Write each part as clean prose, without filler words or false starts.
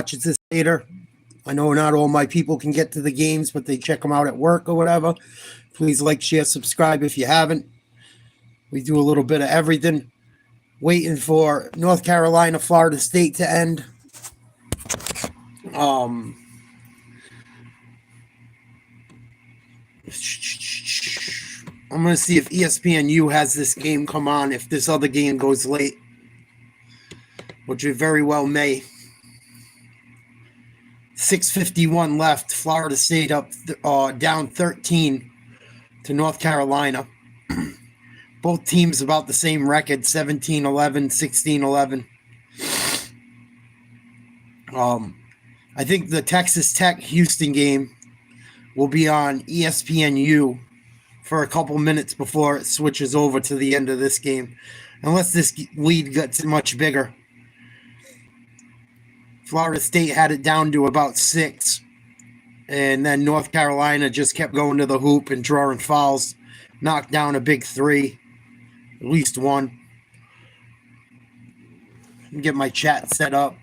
watches this later, I know not all my people can get to the games, but they check them out at work or whatever. Please like, share, subscribe if you haven't. We do a little bit of everything. Waiting for North Carolina, Florida State to end. I'm going to see if ESPNU has this game come on if this other game goes late, which it very well may. 6:51 left. Florida State up down 13 to North Carolina. Both teams about the same record, 17-11, 16-11. I think the Texas Tech Houston game will be on ESPNU for a couple minutes before it switches over to the end of this game, unless this lead gets much bigger. Florida State had it down to about 6, and then North Carolina just kept going to the hoop and drawing fouls, knocked down a big 3, at least one. Get my chat set up.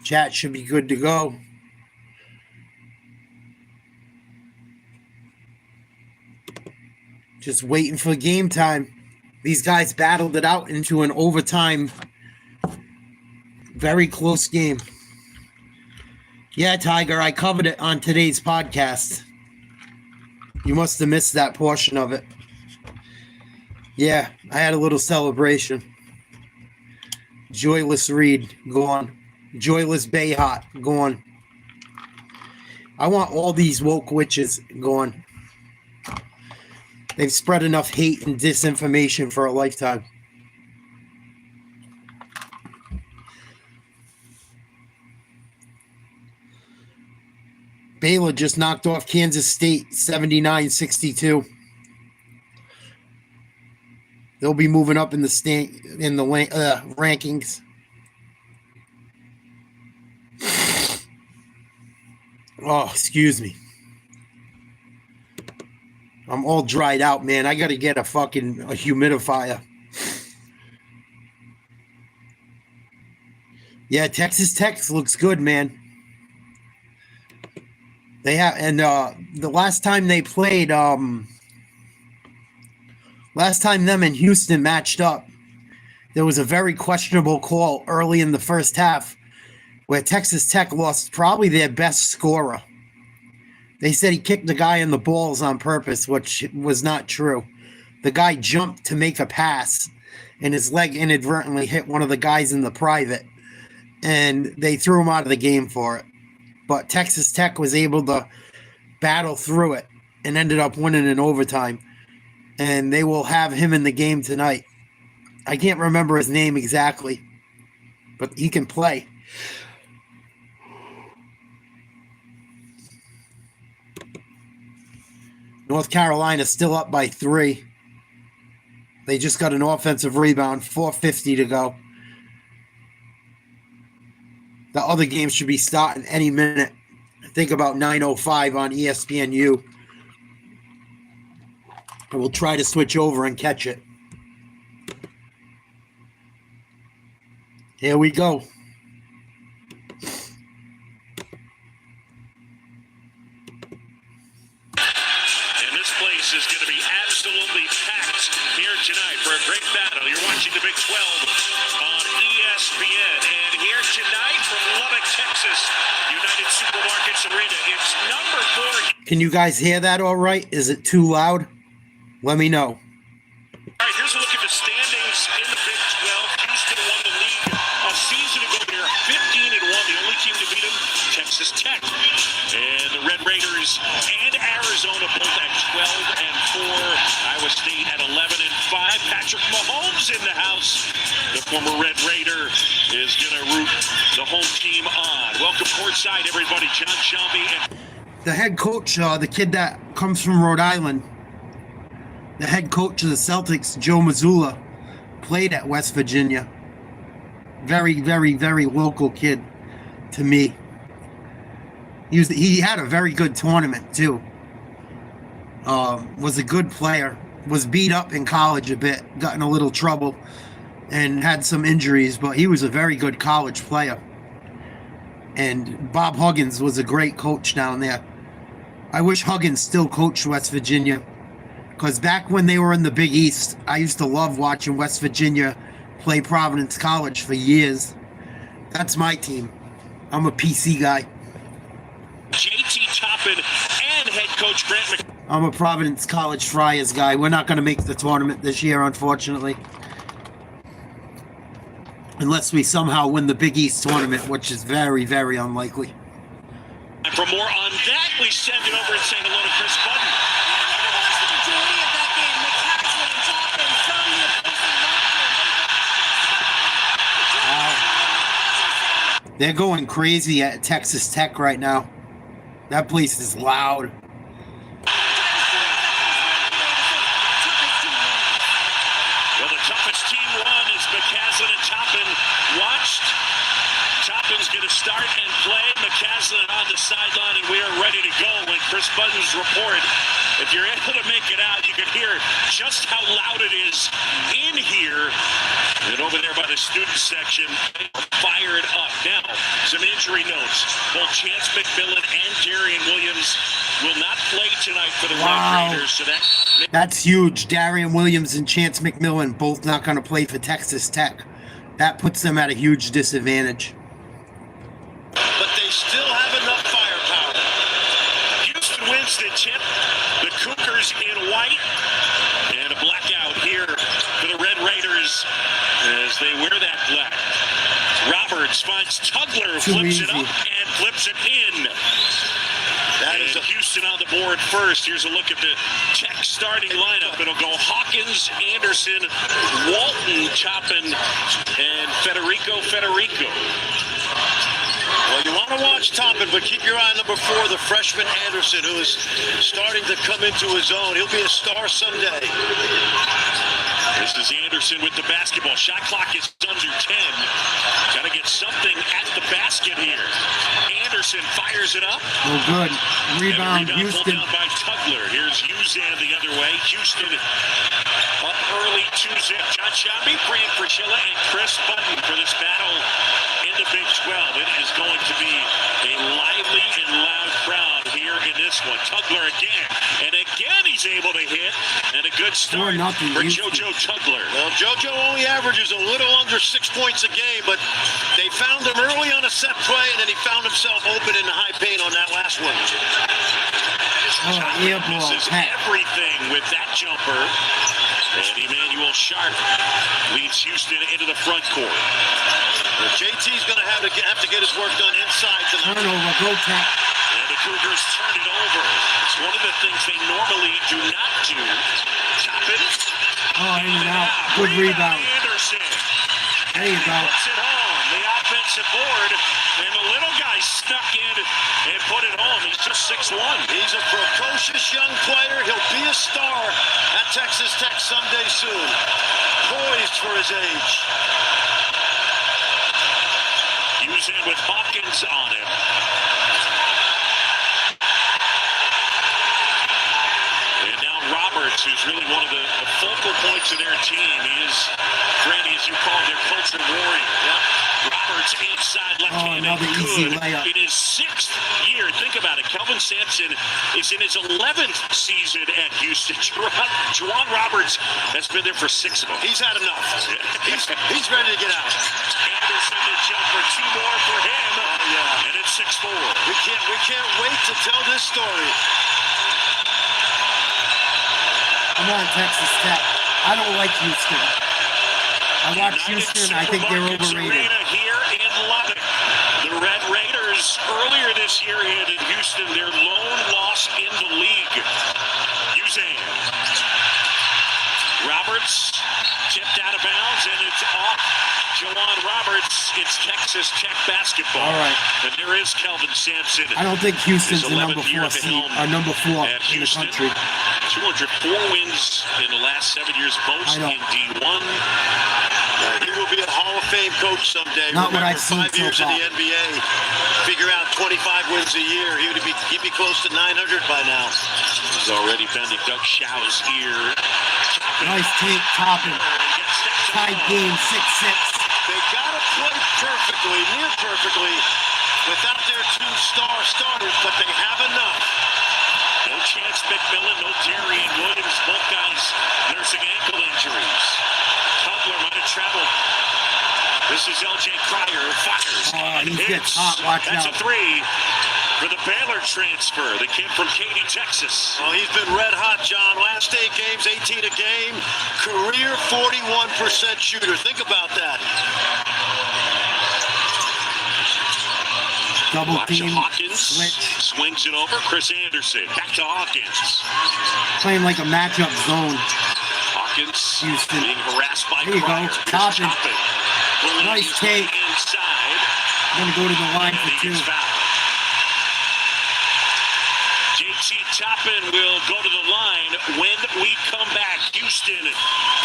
Chat should be good to go. Just waiting for game time. These guys battled it out into an overtime, very close game. Yeah, Tiger, I covered it on today's podcast. You must have missed that portion of it. Yeah, I had a little celebration. Joyless Reed, gone. Joyless Bayhot, gone. I want all these woke witches gone. They've spread enough hate and disinformation for a lifetime. Baylor just knocked off Kansas State 79-62. They'll be moving up in the rankings. Oh, excuse me. I'm all dried out, man. I got to get a humidifier. Yeah, Texas Tech looks good, man. They have, and the last time they played, last time them and Houston matched up, there was a very questionable call early in the first half where Texas Tech lost probably their best scorer. They said he kicked the guy in the balls on purpose, which was not true. The guy jumped to make a pass, and his leg inadvertently hit one of the guys in the private, and they threw him out of the game for it. But Texas Tech was able to battle through it and ended up winning in overtime, and they will have him in the game tonight. I can't remember his name exactly, but he can play. North Carolina still up by 3. They just got an offensive rebound, 4:50 to go. The other game should be starting any minute. I think about 9:05 on ESPNU. I will try to switch over and catch it. Here we go. Is going to be absolutely packed here tonight for a great battle. You're watching the Big 12 on ESPN. And here tonight from Lubbock, Texas, United Supermarkets Arena, it's number 4. Can you guys hear that all right? Is it too loud? Let me know. All right, here's a look at the standings in the Big 12. Houston won the league a season ago. They're 15-1. The only team to beat them, Texas Tech. And the Red Raiders and Arizona both at 12-4. Iowa State at 11-5. Patrick Mahomes in the house. The former Red Raider is going to root the home team on. Welcome courtside, everybody. John Shelby and the head coach, the kid that comes from Rhode Island, the head coach of the Celtics, Joe Mazzulla, played at West Virginia. Very, very, very local kid to me. He had a very good tournament too. Was a good player. Was beat up in college a bit. Got in a little trouble. and had some injuries, but he was a very good college player. And Bob Huggins was a great coach down there. I wish Huggins still coached West Virginia, because back when they were in the Big East, I used to love watching West Virginia play Providence College for years. That's my team. I'm a PC guy. JT Toppin and head coach Grant I'm a Providence College Friars guy. We're not going to make the tournament this year, unfortunately. Unless we somehow win the Big East tournament, which is very, very unlikely. And for more on that, we send it over and say hello to Chris Button. They're going crazy at Texas Tech right now. That place is loud. Well, the toughest team won is McCaslin and Toppin watched. Toppin's going to start and play. McCaslin on the sideline, and we are ready to go when Chris Button's report. If you're able to make it out, you can hear just how loud it is in here. And over there by the student section, fired up. Now, some injury notes. Both Chance McMillan and Darian Williams will not play tonight for the Red Raiders. So that's huge. Darian Williams and Chance McMillan both not going to play for Texas Tech. That puts them at a huge disadvantage. But they still have enough firepower. Houston wins the tip. The Cougars in white. And a blackout here for the Red Raiders as they wear that black. Roberts finds Tugler, flips it up and flips it in. That is Houston on the board first. Here's a look at the Tech starting lineup. It'll go Hawkins, Anderson, Walton, Toppin, and Federico. Well, you want to watch Toppin, but keep your eye on number 4, the freshman Anderson, who is starting to come into his own. He'll be a star someday. This is Anderson with the basketball. Shot clock is under 10. Got to get something at the basket here. Anderson fires it up. Oh, good. Rebound, Houston. Pulled down by Tugler. Here's Uzan the other way. Houston up early 2-zip. John Shambi praying for Chilla and Chris Button for this battle in the Big 12. It is going to be a lively and loud crowd here in this one. Tugler again. And again he's able to hit. And a good start for JoJo Tugler. Well, JoJo only averages a little under 6 points a game, but they found him early on a set play, and then he found himself open in the high paint on that last one. Misses everything with that jumper. And Emmanuel Sharp leads Houston into the front court. Well, JT's going to have to get his work done inside tonight. Turnover, go Tech. And the Cougars turn it over. It's one of the things they normally do not do. Toppin. In and out. Good rebound. Anderson. There you go. Puts it home. The offensive board. And the little guy snuck in and put it home. He's just 6'1". He's a precocious young player. He'll be a star at Texas Tech someday soon. Poised for his age. Using with Hawkins on him. And now Roberts, who's really one of the focal points of their team. He is, Randy, as you call him, their culture warrior. Yep. Roberts inside left-handed. Another easy layup. In his 6th year, think about it. Kelvin Sampson is in his 11th season at Houston. Juwan Roberts has been there for 6 of them. He's had enough. He's ready to get out. Anderson to jump for 2 more for him. And it's 6-4. We can't wait to tell this story. I'm on Texas Tech. I don't like Houston. I watch Houston. I think they're overrated. Here in Lubbock, the Red Raiders earlier this year handed Houston their lone loss in the league. Uzan. Roberts tipped out of bounds, and it's off. Juwan Roberts. It's Texas Tech basketball. All right. And there is Kelvin Sampson. I don't think Houston's the number 4 seed, or number 4 in the country. 204 wins in the last 7 years, most in D1. He will be a Hall of Fame coach someday. Not Remember, what I've seen 5 years so far. in the NBA. Figure out 25 wins a year. He'd be close to 900 by now. He's already bending Doug Shaw's ear. Nice take, Toppin. Gets that tied game 6-6. They got to play perfectly, near perfectly, without their two starters, but they have enough. No Chance McMillan, no Darian Williams. Both guys nursing ankle injuries. Cutler might have traveled. This is L.J. Cryer who fires. He gets hot. Watch That's out. a 3 for the Baylor transfer. The kid from Katy, Texas. Oh, he's been red hot, John. Last 8 games, 18 a game. Career 41% shooter. Think about that. Double Watch team. Hawkins Switch. swings it over. Chris Anderson back to Hawkins. Playing like a matchup zone. Hawkins Houston. being harassed by There you go. Cryer. Toppin. Toppin. Nice take. Inside. I'm going to go to the line And for he 2. gets fouled. JT Toppin will go to the line when we come back. Houston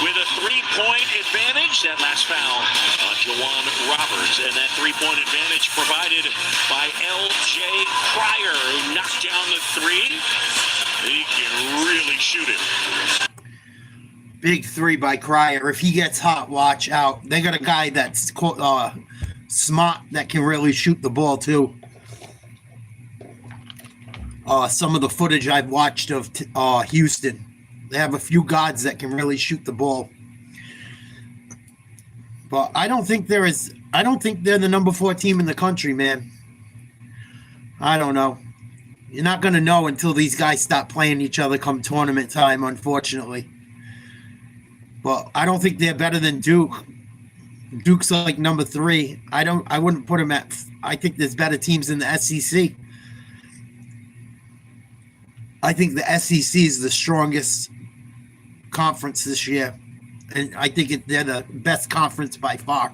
with a 3-point advantage. That last foul on Jawan Roberts. And that 3-point advantage provided by L.J. Cryer, who knocked down the 3. He can really shoot it. Big 3 by Cryer. If he gets hot, watch out. They got a guy that's smart that can really shoot the ball too. Some of the footage I've watched of Houston, they have a few guards that can really shoot the ball. But I don't think they're the number 4 team in the country, man. I don't know. You're not going to know until these guys stop playing each other come tournament time, unfortunately. But I don't think they're better than Duke. Duke's like number 3. I wouldn't put them at. I think there's better teams in the SEC. I think the SEC is the strongest conference this year, and I think they're the best conference by far.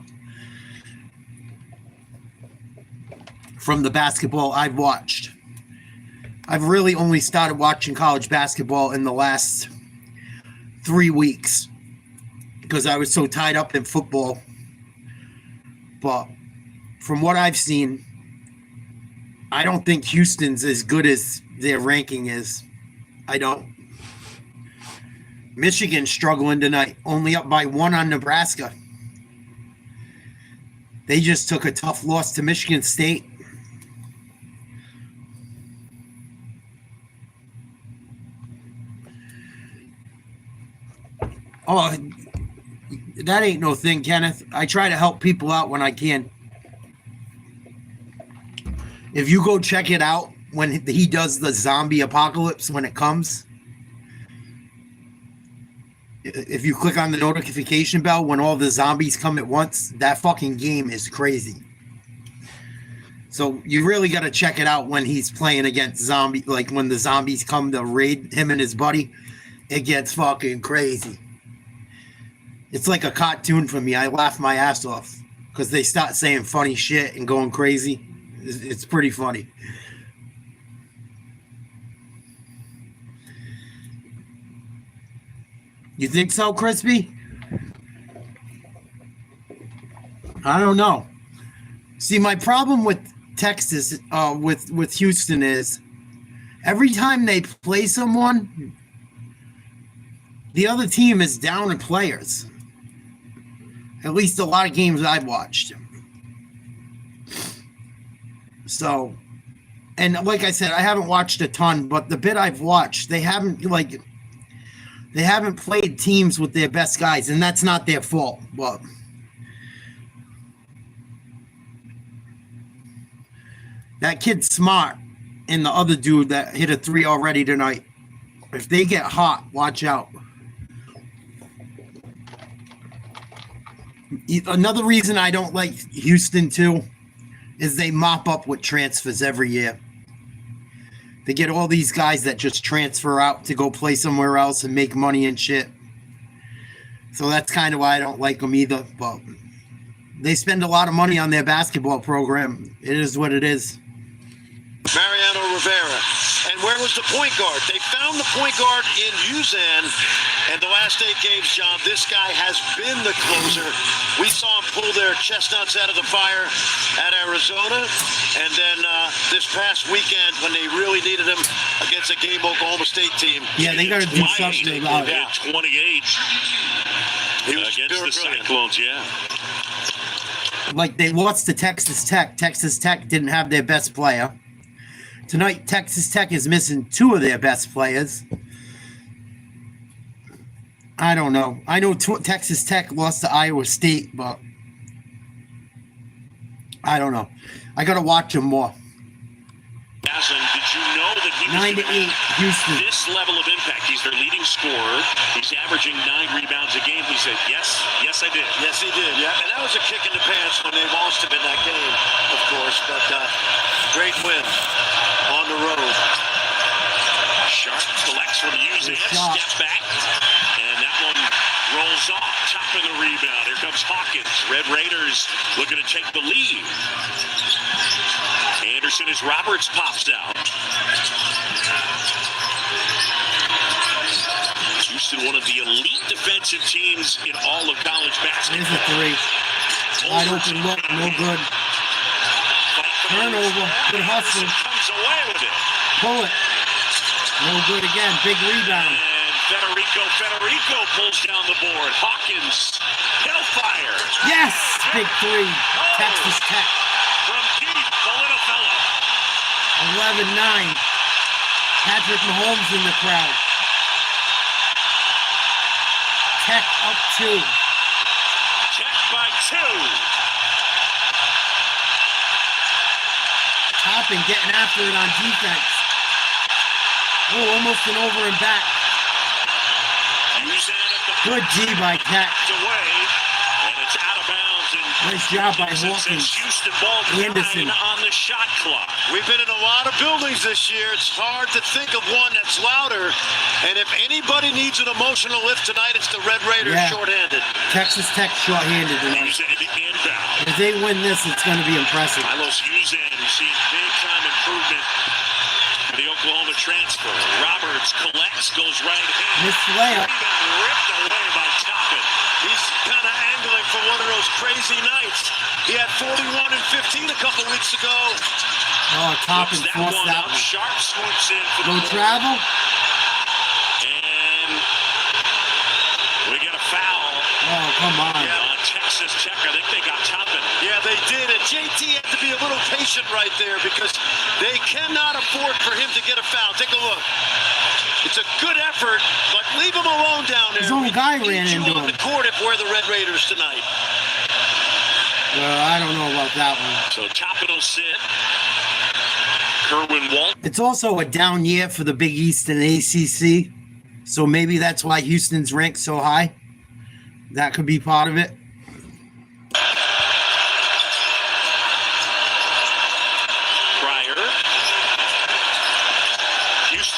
From the basketball I've watched, I've really only started watching college basketball in the last 3 weeks because I was so tied up in football. But from what I've seen, I don't think Houston's as good as their ranking is. I don't. Michigan's struggling tonight, only up by 1 on Nebraska. They just took a tough loss to Michigan State. Oh, that ain't no thing, Kenneth. I try to help people out when I can. If you go check it out when he does the zombie apocalypse when it comes, if you click on the notification bell when all the zombies come at once, that fucking game is crazy. So you really got to check it out when he's playing against zombie, like when the zombies come to raid him and his buddy. It gets fucking crazy. It's like a cartoon for me. I laugh my ass off because they start saying funny shit and going crazy. It's pretty funny. You think so, Crispy? I don't know. See, my problem with Texas, with Houston is every time they play someone, the other team is down in players. At least a lot of games I've watched. So, and like I said, I haven't watched a ton, but the bit I've watched, they haven't played teams with their best guys, and that's not their fault. But that kid's smart, and the other dude that hit a 3 already tonight. If they get hot, watch out. Another reason I don't like Houston too is they mop up with transfers every year. They get all these guys that just transfer out to go play somewhere else and make money and shit. So that's kind of why I don't like them either. But they spend a lot of money on their basketball program. It is what it is. Mariano Rivera. And where was the point guard? They found the point guard in Uzan. And the last 8 games, John, this guy has been the closer. We saw him pull their chestnuts out of the fire at Arizona. And then this past weekend when they really needed him against a game Oklahoma State team. Yeah, they got to do something about it. 28. He was good the brilliant. Cyclones, yeah. Like they lost to Texas Tech. Texas Tech didn't have their best player. Tonight, Texas Tech is missing two of their best players. I don't know. I know Texas Tech lost to Iowa State, but I don't know. I got to watch them more. Aslan, did you know that he was 9-8, Houston. this level of impact? He's their leading scorer. He's averaging 9 rebounds a game. He said, yes, I did. Yes, he did. Yeah, and that was a kick in the pants when they lost him in that game, of course. But great win on the road. Sharp collects from using it. Step back. And that one rolls off. Top of the rebound. Here comes Hawkins. Red Raiders looking to take the lead. Anderson as Roberts pops out. Houston, one of the elite defensive teams in all of college basketball. There's a three. Wide open look, no good. Turnover, good hustle. Comes away with it. Pull it. No good again, big rebound. And Federico pulls down the board. Hawkins, hellfire. Yes, big three. Texas Tech. From deep, Bolinofello. 11-9. Patrick Mahomes in the crowd. Tech up 2. Tech by 2. Toppin getting after it on defense. Oh, almost an over and back. Good D by Tech. Away, and it's out of bounds. And nice job by Hawkins. Houston ball Anderson on the shot clock. We've been in a lot of buildings this year. It's hard to think of one that's louder. And if anybody needs an emotional lift tonight, it's the Red Raiders shorthanded. Texas Tech shorthanded tonight. If they win this, it's going to be impressive. Milos Uzan sees big-time improvement for the Oklahoma transfer. Roberts collects, goes right hand. Missed layup. Ripped away by Toppin. He's kind of angling for one of those crazy nights. He had 41 and 15 a couple weeks ago. Oh, Toppin forced that one. Sharp swoops in for no travel. And we get a foul. Oh, come on. Yeah, on Texas Tech. I think they got Toppin. Yeah, they did. And JT had to be a little patient right there because they cannot afford for him to get a foul. Take a look. It's a good effort, but leave him alone down there. His own guy ran into him. On the court if we're the Red Raiders tonight. I don't know about that one. So Toppin will sit. Kerwin Walt. It's also a down year for the Big East and ACC, so maybe that's why Houston's ranked so high. That could be part of it.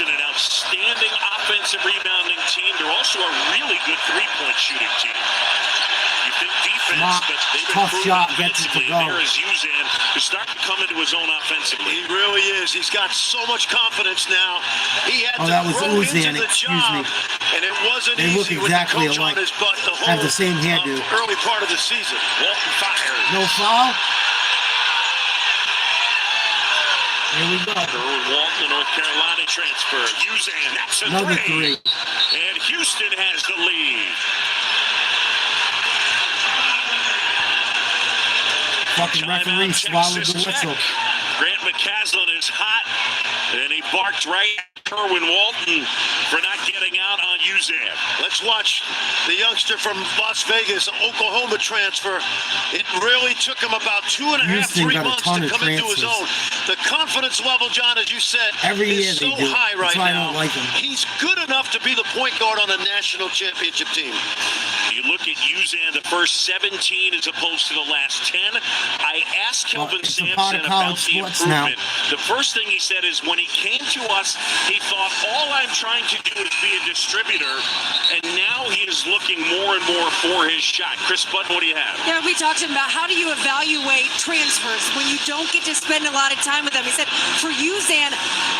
An outstanding offensive rebounding team. They're also a really good three-point shooting team. You think defense, but they've tough improved shot gets it to offensively. go. There is Uzan, who's starting to come into his own offensively. He really is. He's got so much confidence now. He had to that was grow Uzan, into the excuse job, me. and it wasn't They look easy exactly with the coach alike. on his butt the whole Have the same hairdo. Early part of the season. Walton fires. No foul. Here we go. Kerwin Walton, the North Carolina transfer. Uzan, that's Another three. And Houston has the lead. Fucking referee swallowed the whistle. Grant McCaslin is hot, and he barked right at Kerwin Walton for not getting out on Uzan. Let's watch the youngster from Las Vegas, Oklahoma transfer. It really took him about 2.5, Houston 3 got a months ton to of come into his transfers. own. The confidence level, John, as you said, Every year is they so do. high right That's why now. I don't like him. He's good enough to be the point guard on a national championship team. You look at Uzan, the first 17 as opposed to the last 10. I asked Kelvin it's a part Sampson of about college the sports now. improvement. The first thing he said is when he came to us, he thought, all I'm trying to do is be a distributor, and now he is looking more and more for his shot. Chris Button, what do you have? Yeah, we talked about how do you evaluate transfers when you don't get to spend a lot of time with them. He said, for Uzan,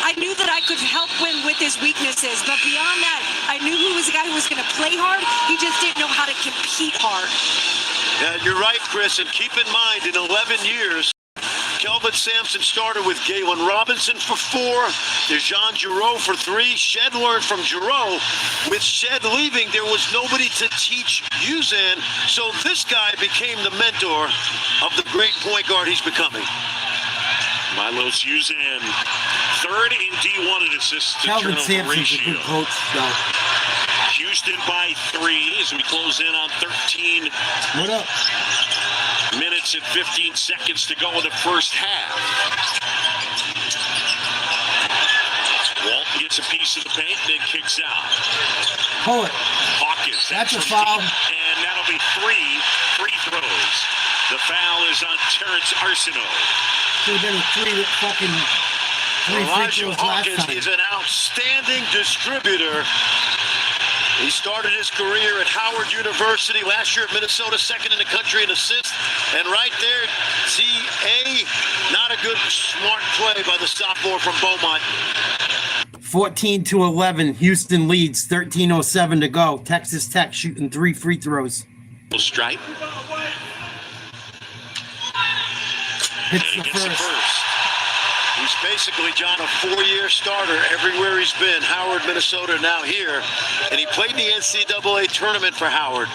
I knew that I could help him with his weaknesses, but beyond that, I knew he was a guy who was going to play hard. He just didn't know how to compete hard. Yeah, you're right, Chris, and keep in mind, in 11 years, Kelvin Sampson started with Galen Robinson for 4. DeJon Giroux for 3. Shed learned from Giroux. With Shed leaving, there was nobody to teach Uzan, so this guy became the mentor of the great point guard he's becoming. Milos Uzan, third in D1 in assists to Kelvin turnover Sampson's a good ratio. coach, though. Houston by 3 as we close in on 13 What up? minutes and 15 seconds to go in the first half. Walton gets a piece of the paint, then kicks out. Pull it. Hawkins. That's a from foul. deep, and that'll be 3 free throws. The foul is on Terrence Arsenault. Should have been a three free Elijah throws last Hawkins time. is an outstanding distributor. He started his career at Howard University, last year at Minnesota, second in the country in assists. And right there, not a good, smart play by the sophomore from Beaumont. 14-11. Houston leads. 13:07 to go. Texas Tech shooting 3 free throws. Stripe. Hits And the he gets the first. first. He's basically, John, a 4-year starter everywhere he's been. Howard, Minnesota, now here. And he played in the NCAA tournament for Howard.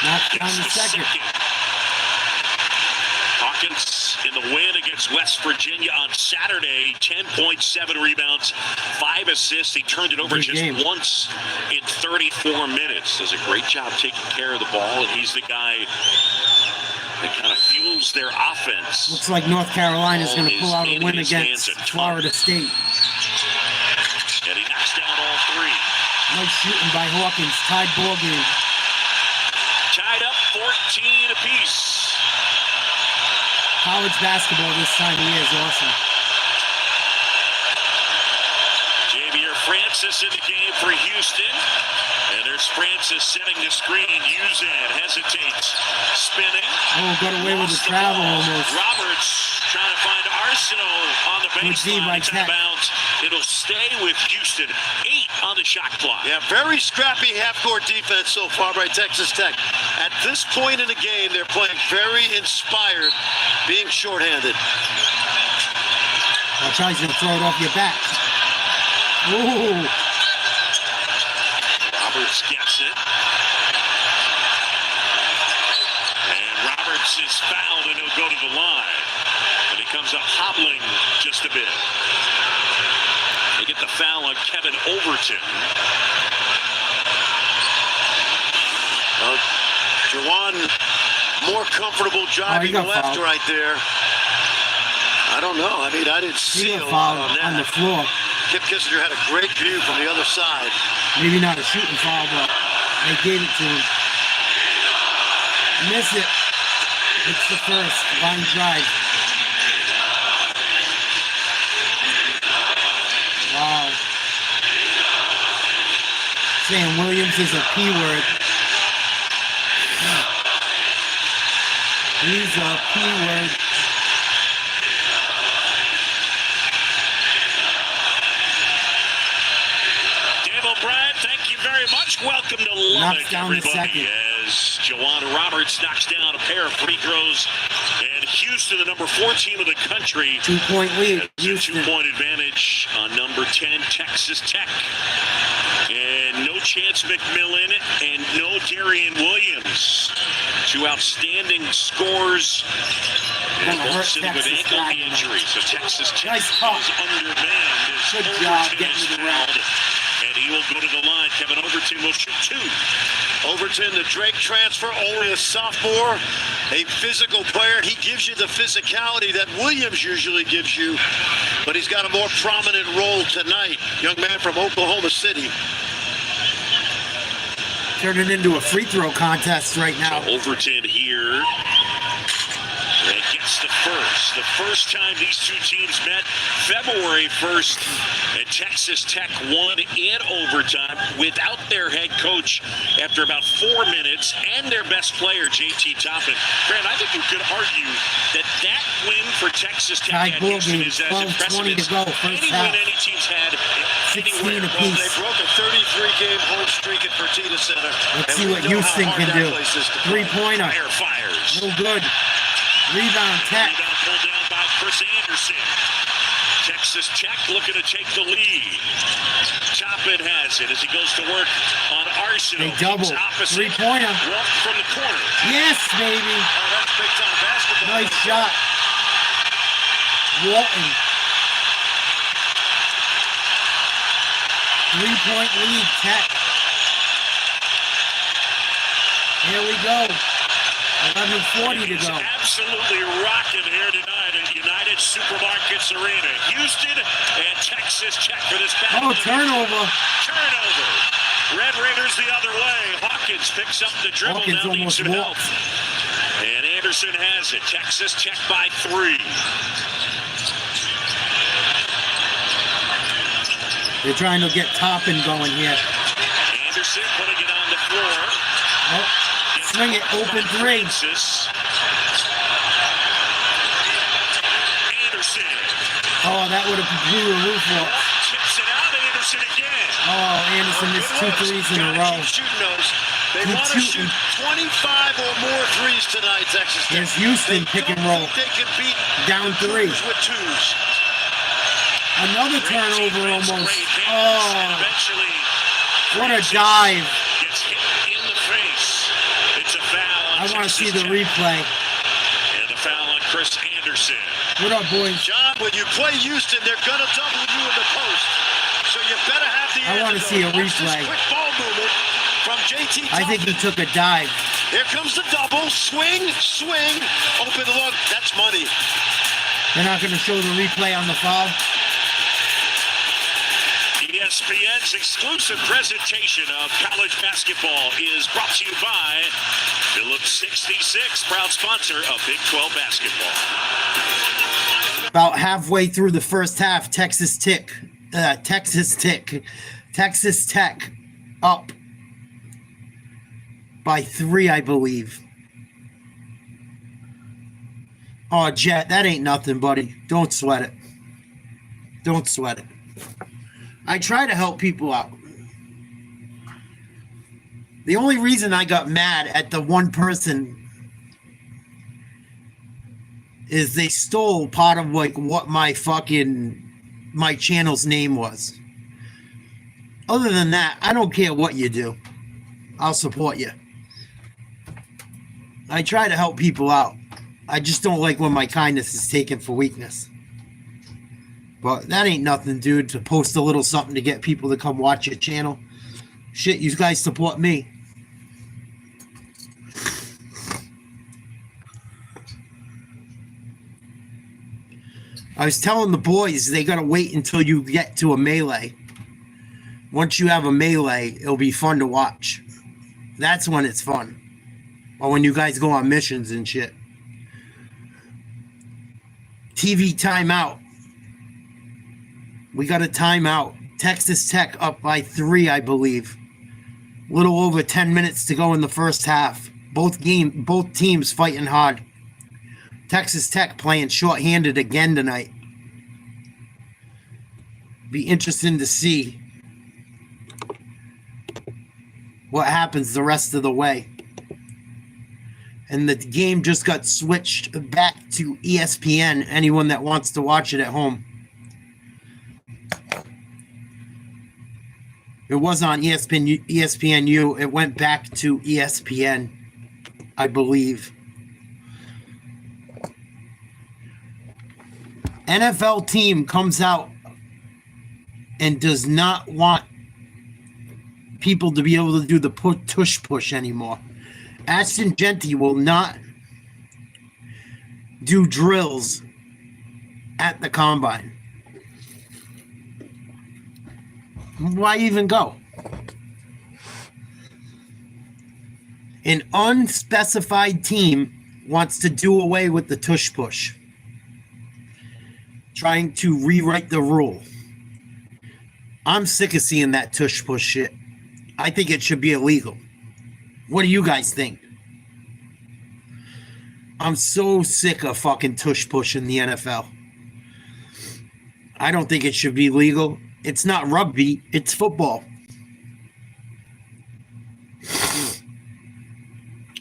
Knocked down the It's second. Hawkins in the win against West Virginia on Saturday, 10.7 rebounds, 5 assists. He turned it over Good just game. once in 34 minutes. Does a great job taking care of the ball, and he's the guy that kind of fuels their offense. Looks like North Carolina's going to pull out a in win his against hands a ton. Florida State. And he knocks down all 3. Nice shooting by Hawkins. Tied ball game. Tied up 14 apiece. College basketball this time of year is awesome. Javier Francis in the game for Houston. And there's Francis setting the screen. Uzan hesitates. Spinning. Oh, got away with the Lost travel ball. almost. Roberts trying to find Arsenault on the Good D by baseline. It's out Tech. of bounds. It'll stay with Houston. 8 on the shot clock. Yeah, very scrappy half-court defense so far by Texas Tech. At this point in the game, they're playing very inspired, being shorthanded. I'll try to throw it off your back. Ooh. Roberts gets it. And Roberts is fouled, and he'll go to the line. And he comes up hobbling just a bit. They get the foul on Kevin Overton. Jawan, more comfortable driving got left fouled. right there. I don't know. I mean, I didn't see He a got lot fouled on on the that. floor. Kip Kissinger had a great view from the other side. Maybe not a shooting foul, but they gave it to him. Miss it. It's the first. Line drive. Wow. Saying Williams is a P word. He's a P word. Dave O'Brien, thank you very much. Welcome to Knocks Lubbock, down the everybody. second. As Joanna Roberts knocks down a pair of free throws. And Houston, the number 4 team of the country, 2-point lead. has a Houston. 2-point advantage on number 10, Texas Tech. And no Chance McMillan and no Darian Williams. 2 outstanding scores. And Gonna both hurt sitting with Texas ankle back tonight. injuries. So Texas Tech Nice call. is undermanned. As Good job Overton getting is to the rack. fouled. And he will go to the line. Kevin Overton will shoot 2. Overton, the Drake transfer, only a sophomore, a physical player. He gives you the physicality that Williams usually gives you, but he's got a more prominent role tonight. Young man from Oklahoma City. Turning into a free throw contest right now. Overton here. And gets the first. The first time these 2 teams met, February 1st, and Texas Tech won in overtime without their head coach after about 4 minutes and their best player, JT Toppin. Grant, I think you could argue that win for Texas Tech Tied at ball Houston game, is as 12:20 impressive to as go, first any half. win any team's had 16 Well, apiece. they broke a 33-game home streak at Fertitta Center. Let's and see we what know Houston how hard can that do. place is to play. Three-pointer. Fire fires. No good. Rebound, Tech. Rebound pulled down by Chris Anderson. Texas Tech looking to take the lead. Toppin has it as he goes to work on Arsenal. They double. Opposite. Three-pointer. Walk from the corner. Yes, baby. Oh, that's big-time basketball. Nice shot. Walton. 3-point lead, Tech. Here we go. 11:40 to go. Absolutely rocking here tonight at United Supermarkets Arena. Houston and Texas Tech for this battle. Oh, turnover. Turnover. Red Raiders the other way. Hawkins picks up the dribble. Hawkins Now needs almost some help. walked. And Anderson has it. Texas Tech by 3. They're trying to get Toppin going here. Anderson putting it on the floor. Oh, swing it, open three. Francis. Anderson. Oh, that would have blew the roof off. Chips it out. Anderson again. Oh, Anderson missed 2 threes in a row. Keep shooting those. They Keep want to shooting. shoot 25 or more threes tonight, Texas Tech. Here's Houston They pick and don't roll. think They can beat Down 3. twos with twos. Another turnover almost. Oh, Eventually, what a dive. gets hit in the face. It's a foul. I on want to see Texas the Tech. replay. And the foul on Chris Anderson. What up, boys? John, when you play Houston, they're going to double you in the post. So you better have the I wanna see a antidote. Watch this replay. quick ball movement from JT I think he Toppin. took a dive. Here comes the double. Swing, swing. Open the look. That's money. They're not going to show the replay on the foul. ESPN's exclusive presentation of college basketball is brought to you by Phillips 66, proud sponsor of Big 12 basketball. About halfway through the first half, Texas Tech up by 3, I believe. Oh, Jet, that ain't nothing, buddy. Don't sweat it. Don't sweat it. I try to help people out. The only reason I got mad at the one person is they stole part of like what my channel's name was. Other than that, I don't care what you do. I'll support you. I try to help people out. I just don't like when my kindness is taken for weakness. But that ain't nothing, dude, to post a little something to get people to come watch your channel. Shit, you guys support me. I was telling the boys they got to wait until you get to a melee. Once you have a melee, it'll be fun to watch. That's when it's fun. Or when you guys go on missions and shit. TV timeout. We got a timeout. Texas Tech up by 3, I believe. Little over 10 minutes to go in the first half. Both teams fighting hard. Texas Tech playing short-handed again tonight. Be interesting to see what happens the rest of the way. And the game just got switched back to ESPN. Anyone that wants to watch it at home. It was on ESPNU. It went back to ESPN, I believe. NFL team comes out and does not want people to be able to do the tush push anymore. Ashton Genty will not do drills at the combine. Why even go? An unspecified team wants to do away with the tush push, trying to rewrite the rule. I'm sick of seeing that tush push shit. I think it should be illegal. What do you guys think? I'm so sick of fucking tush push in the NFL. I don't think it should be legal. It's not rugby, it's football.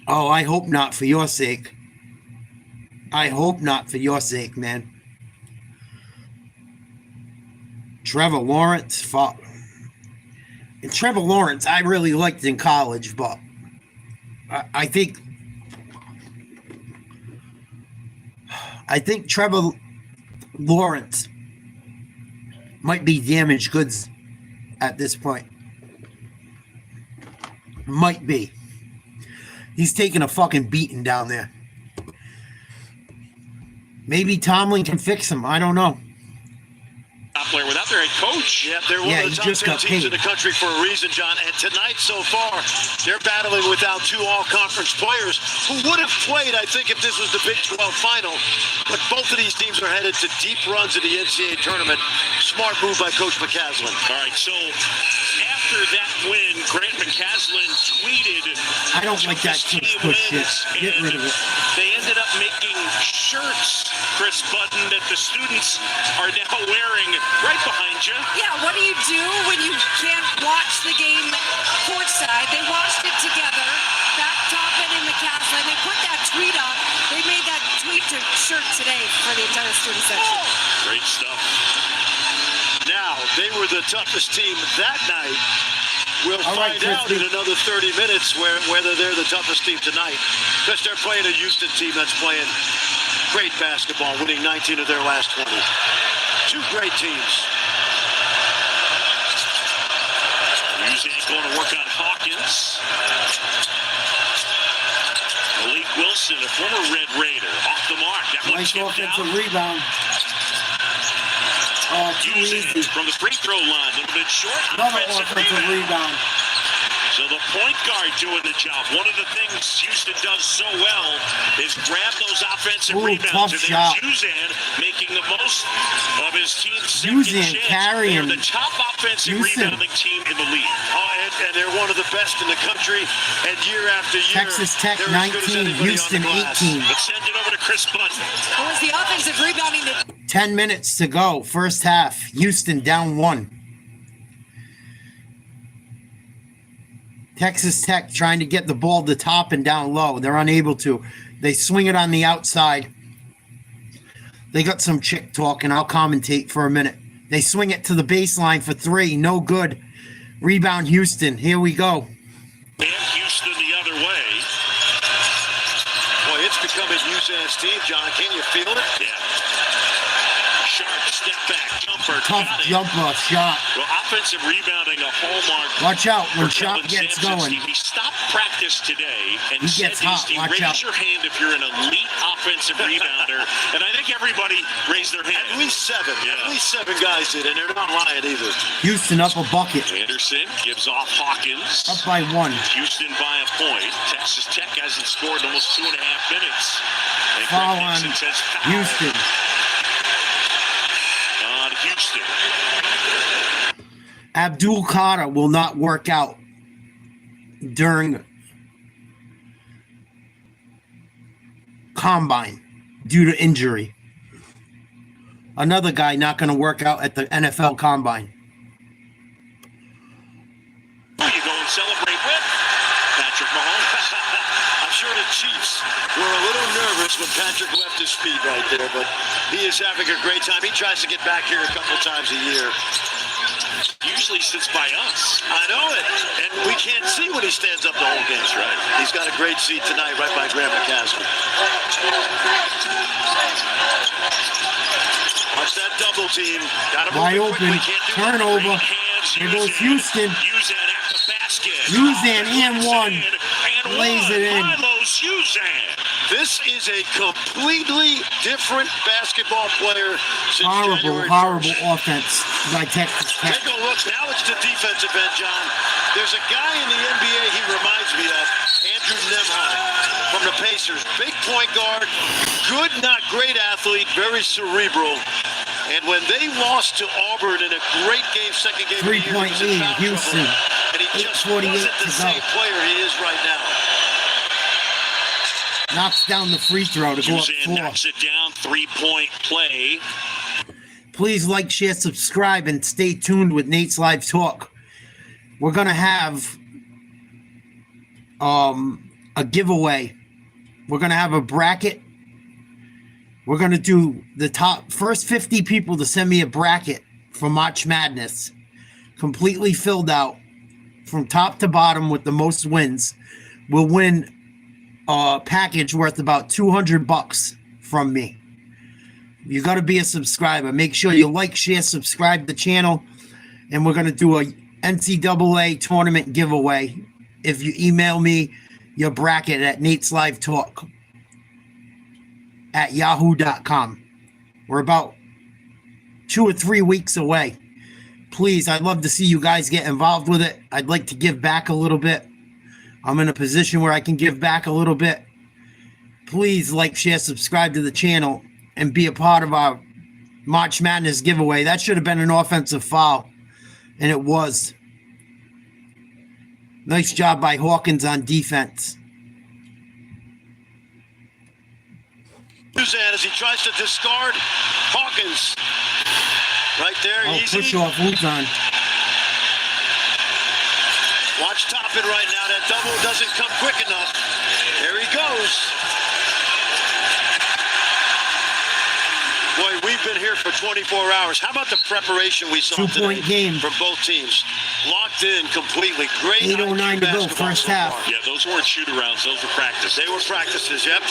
Oh, I hope not for your sake. I hope not for your sake, man. Trevor Lawrence, fuck. And Trevor Lawrence, I really liked in college, but I think Trevor Lawrence might be damaged goods at this point. Might be. He's taking a fucking beating down there. Maybe Tomlin can fix him. I don't know. Top player without their head coach. Yeah, they're one of the top 10 teams in the country for a reason, John. And tonight so far, they're battling without 2 all-conference players who would have played, I think, if this was the Big 12 final. But both of these teams are headed to deep runs in the NCAA tournament. Smart move by Coach McCaslin. All right, so after that win, Grant McCaslin tweeted. I don't like that push shit. Get rid of it. They ended up making shirts, Chris Button, that the students are now wearing right behind you. Yeah, what do you do when you can't watch the game courtside? They watched it together. Back Toppin and McCaslin. They put that tweet up. They made that tweet to shirt today for the entire student section. Great stuff. Now, they were the toughest team that night. We'll find out in another 30 minutes whether they're the toughest team tonight. Because they're playing a Houston team that's playing great basketball, winning 19 of their last 20. 2 great teams. Muse's going to work on Hawkins. Malik Wilson, a former Red Raider, off the mark. That one nice chipped offensive out. rebound. Oh, too easy. From the free throw line, a little bit short. Another offensive rebound. So the point guard doing the job. One of the things Houston does so well is grab those offensive rebounds. Tough shot. Uzan making the most of his team's Uzan carrying. They're the top offensive rebounding team in the league. Oh, and they're one of the best in the country. And year after year, Texas Tech 19, Houston 18. Let's send it over to Chris Button. What was the offensive rebounding? 10 minutes to go, first half. Houston down 1. Texas Tech trying to get the ball to top and down low. They're unable to. They swing it on the outside. They got some chick talk, and I'll commentate for a minute. They swing it to the baseline for 3. No good. Rebound Houston. Here we go. And Houston the other way. Boy, it's becoming Uzan's team, John. Can you feel it? Yeah. Sharp step back jumper. Tough jumper shot. Well, offensive rebounding, a hallmark. Watch out when Sharp gets going. He stopped practice today and he gets hot. Watch raise out. your hand if you're an elite offensive rebounder. And I think everybody raised their hand. At least 7. Yeah. At least 7 guys did, and they're not lying either. Houston up a bucket. Anderson gives off Hawkins. Up by 1. Houston by a point. Texas Tech hasn't scored in almost 2.5 minutes. And Foul Greg on Dixon says foul. Houston. Houston. Abdul Carter will not work out during combine due to injury. Another guy not going to work out at the NFL combine. You go and celebrate with Patrick Mahomes. I'm sure the Chiefs were a little nervous when Patrick left his feet right there, but he is having a great time. He tries to get back here a couple times a year. Usually sits by us. I know it. And we can't see when he stands up the whole game. That's right. He's got a great seat tonight right by Graham McCaslin. Watch that double team. Wide open. Turnover. Here goes Houston. Uzan at the basket. Uzan and 1. And Lays it in. Milos Uzan. This is a completely different basketball player since January 1st. Horrible offense by Texas Tech. Take a look. Now it's the defensive end, John. There's a guy in the NBA he reminds me of, Andrew Nemheim from the Pacers. Big point guard, good, not great athlete, very cerebral. And when they lost to Auburn in a great game, second game of the year, 3-point lead, Houston. And he just 8:48 wasn't the to same go. player he is right now. Knocks down the free throw to go up Uzan 4. knocks it down. 3-point play. Please like, share, subscribe, and stay tuned with Nate's Live Talk. We're going to have a giveaway. We're going to have a bracket. We're going to do the first 50 people to send me a bracket for March Madness, completely filled out from top to bottom with the most wins, will win a package worth about $200 from me. You got to be a subscriber. Make sure you like, share, subscribe to the channel, and we're going to do a NCAA tournament giveaway if you email me your bracket at Nate's Live Talk at yahoo.com. We're about 2 or 3 weeks away. Please, I'd love to see you guys get involved with it. I'd like to give back a little bit. I'm in a position where I can give back a little bit. Please like, share, subscribe to the channel, and be a part of our March Madness giveaway. That should have been an offensive foul, and it was. Nice job by Hawkins on defense. Suzanne, as he tries to discard Hawkins. Right there, easy. Push off Uzan. Watch Toppin right now. That double doesn't come quick enough. There he goes. Boy, we've been here for 24 hours. How about the preparation we saw today game from both teams? Locked in completely. Great. 8:09 to go, first half. Yeah, those weren't shoot-arounds. Those were practice. They were practices, yep.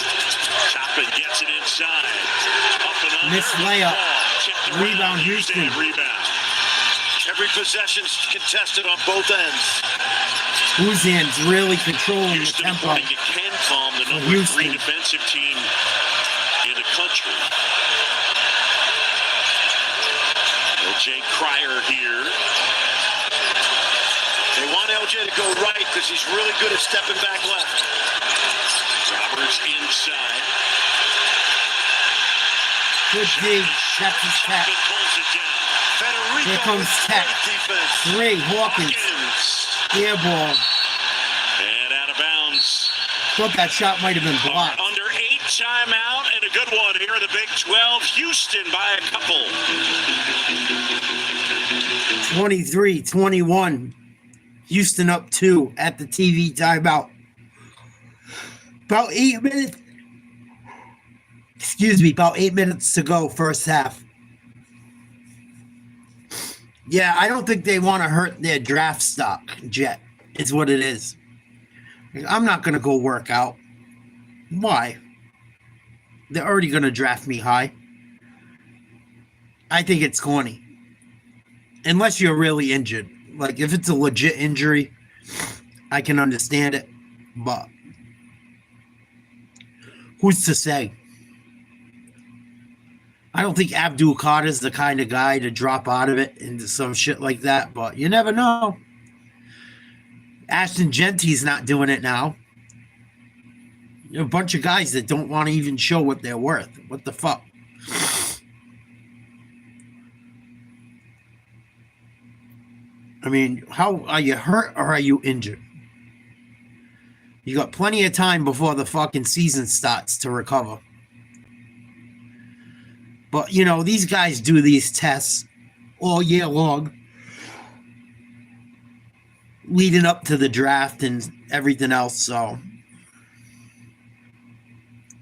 Toppin gets it inside. Up and under. Missed layup. Rebound, Houston. Rebound. Every possession's contested on both ends. Uzan's really controlling the Houston tempo. according to KenPom, the number 3 defensive team in the country. LJ Cryer here. They want LJ to go right because he's really good at stepping back left. Roberts inside. Good D. Texas Tech. Federico Here comes Tech. Defense. 3, Hawkins. Air ball. And out of bounds. Thought that shot might have been blocked. Under 8, timeout, and a good one here in the Big 12. Houston by a couple. 23-21. Houston up 2 at the TV timeout. About 8 minutes. About 8 minutes to go, first half. Yeah, I don't think they want to hurt their draft stock, Jet. Is what it is. I'm not going to go work out. Why? They're already going to draft me high. I think it's corny. Unless you're really injured. Like, if it's a legit injury, I can understand it. But who's to say? I don't think Abdul Carter's the kind of guy to drop out of it into some shit like that, but you never know. Ashton Genty's not doing it now. A bunch of guys that don't want to even show what they're worth. What the fuck? I mean, how are you hurt or are you injured? You got plenty of time before the fucking season starts to recover. But, you know, these guys do these tests all year long, leading up to the draft and everything else. So,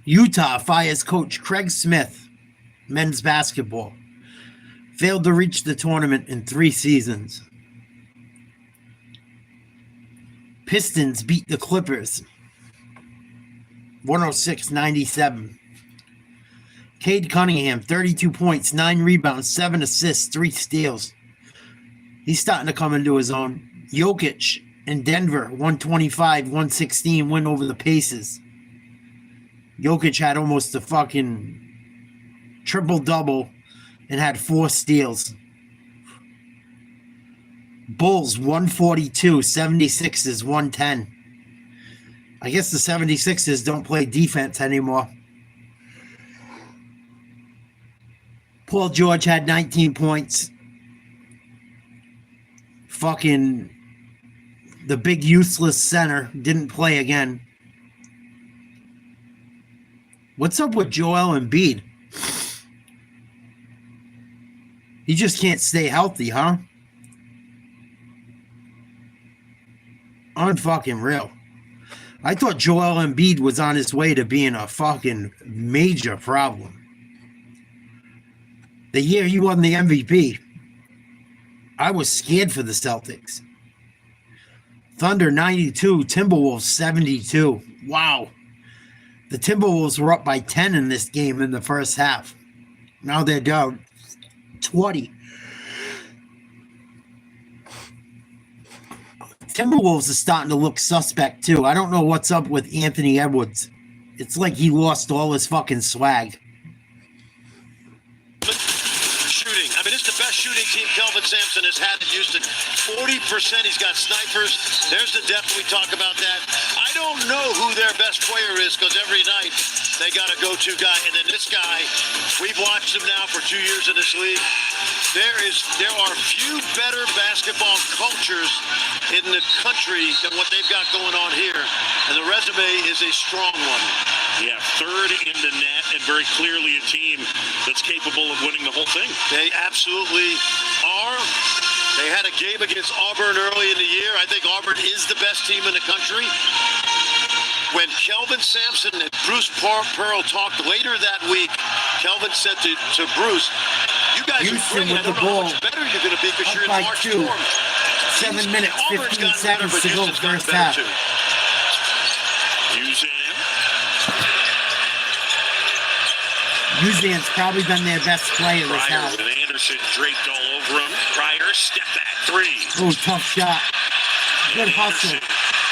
Utah fires coach Craig Smith, men's basketball. Failed to reach the tournament in 3 seasons. Pistons beat the Clippers 106-97. Cade Cunningham, 32 points, 9 rebounds, 7 assists, 3 steals. He's starting to come into his own. Jokic in Denver, 125-116 win over the Pacers. Jokic had almost a fucking triple-double and had 4 steals. Bulls, 142, 76ers, 110. I guess the 76ers don't play defense anymore. Paul George had 19 points. Fucking the big useless center didn't play again. What's up with Joel Embiid? He just can't stay healthy, huh? Unfucking real. I thought Joel Embiid was on his way to being a fucking major problem. The year he won the MVP, I was scared for the Celtics. Thunder 92, Timberwolves 72. Wow. The Timberwolves were up by 10 in this game in the first half. Now they're down 20. Timberwolves are starting to look suspect too. I don't know what's up with Anthony Edwards. It's like he lost all his fucking swag. Shooting. I mean, it's the best shooting team Kelvin Sampson has had in Houston. 40%. He's got snipers. There's the depth. We talk about that. I don't know who their best player is because every night they got a go-to guy. And then this guy, we've watched him now for 2 years in this league. There are few better basketball cultures in the country than what they've got going on here. And the resume is a strong one. Yeah, third in the net and very clearly a team that's capable of winning the whole thing. They absolutely are. They had a game against Auburn early in the year. I think Auburn is the best team in the country. When Kelvin Sampson and Bruce Pearl talked later that week, Kelvin said to Bruce, you guys Houston are great. with I don't the know ball. how much better you're going to be because you're in Up by March 2. Storm. 7 minutes, Auburn's 15 gotten better, seconds but to go Houston's gotten first better half. too. Uzan's probably been their best player this Pryor half. with Anderson draped all over him. Pryor, step back three. Oh, tough shot. Good hustle. Anderson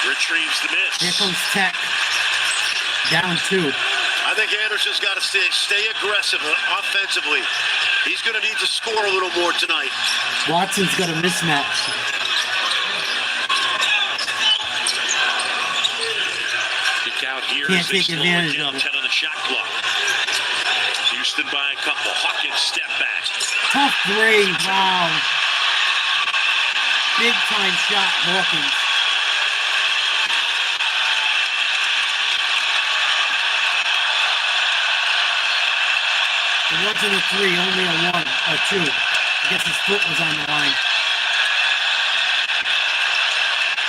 retrieves the miss. Here comes Tech. Down 2. I think Anderson's got to stay aggressive offensively. He's going to need to score a little more tonight. Watson's got a mismatch. Kick out here Can't as they take slow advantage it down, of it. 10 on the shot clock. Houston by a couple. Hawkins step back. Tough 3. Wow. Big time shot, Hawkins. It wasn't a 3, only a 1, a 2. I guess his foot was on the line.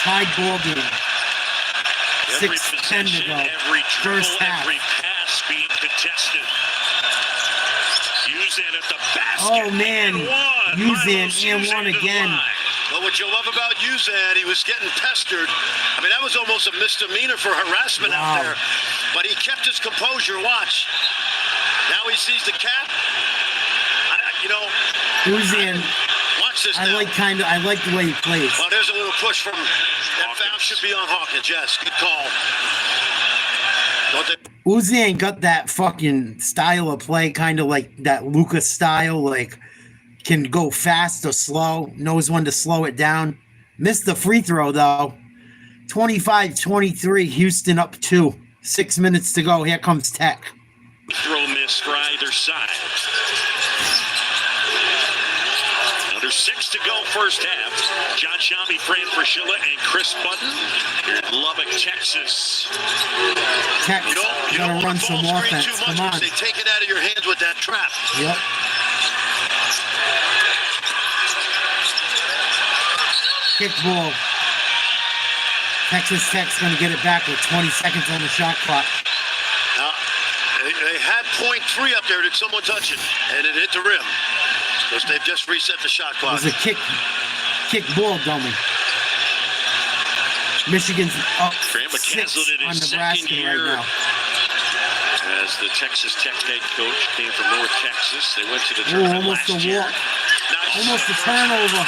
Tied ball game. Every 6:10 to possession, go. every dribble, First half. every pass being contested. Uzan at the basket. Oh, man. And one. Uzan Milos and one to the again. line. Well, what you love about Uzan, he was getting pestered. I mean, that was almost a misdemeanor for harassment Wow. out there. But he kept his composure. Watch. Now he sees the cap. Uzan, Watch this I now. like the way he plays. Well, there's a little push from that foul Hawkins. should be on Hawkins. Yes, good call. Don't they- Uzan got that fucking style of play, kind of like that Luka style, like can go fast or slow, knows when to slow it down. Missed the free throw though. 25-23, Houston up 2. 6 minutes to go. Here comes Tech. Throw miss for either side. Under 6 to go first half. John Shambi, Fran Fraschilla, and Chris Button here in Lubbock, Texas. Tech You don't gotta want run to some ball screen offense. too much Come on. because they take it out of your hands with that trap. Yep. Kick ball. Texas Tech's going to get it back with 20 seconds on the shot clock. Now, they had .3 up there. Did someone touch it? And it hit the rim. Because they've just reset the shot It clock. was a kick ball dummy. Michigan's up Graham 6 McCaslin in on his Nebraska second right year now. as the Texas Tech head coach. Came from North Texas. They went to the Ooh, tournament almost a last year. walk. Nice. Almost a turnover.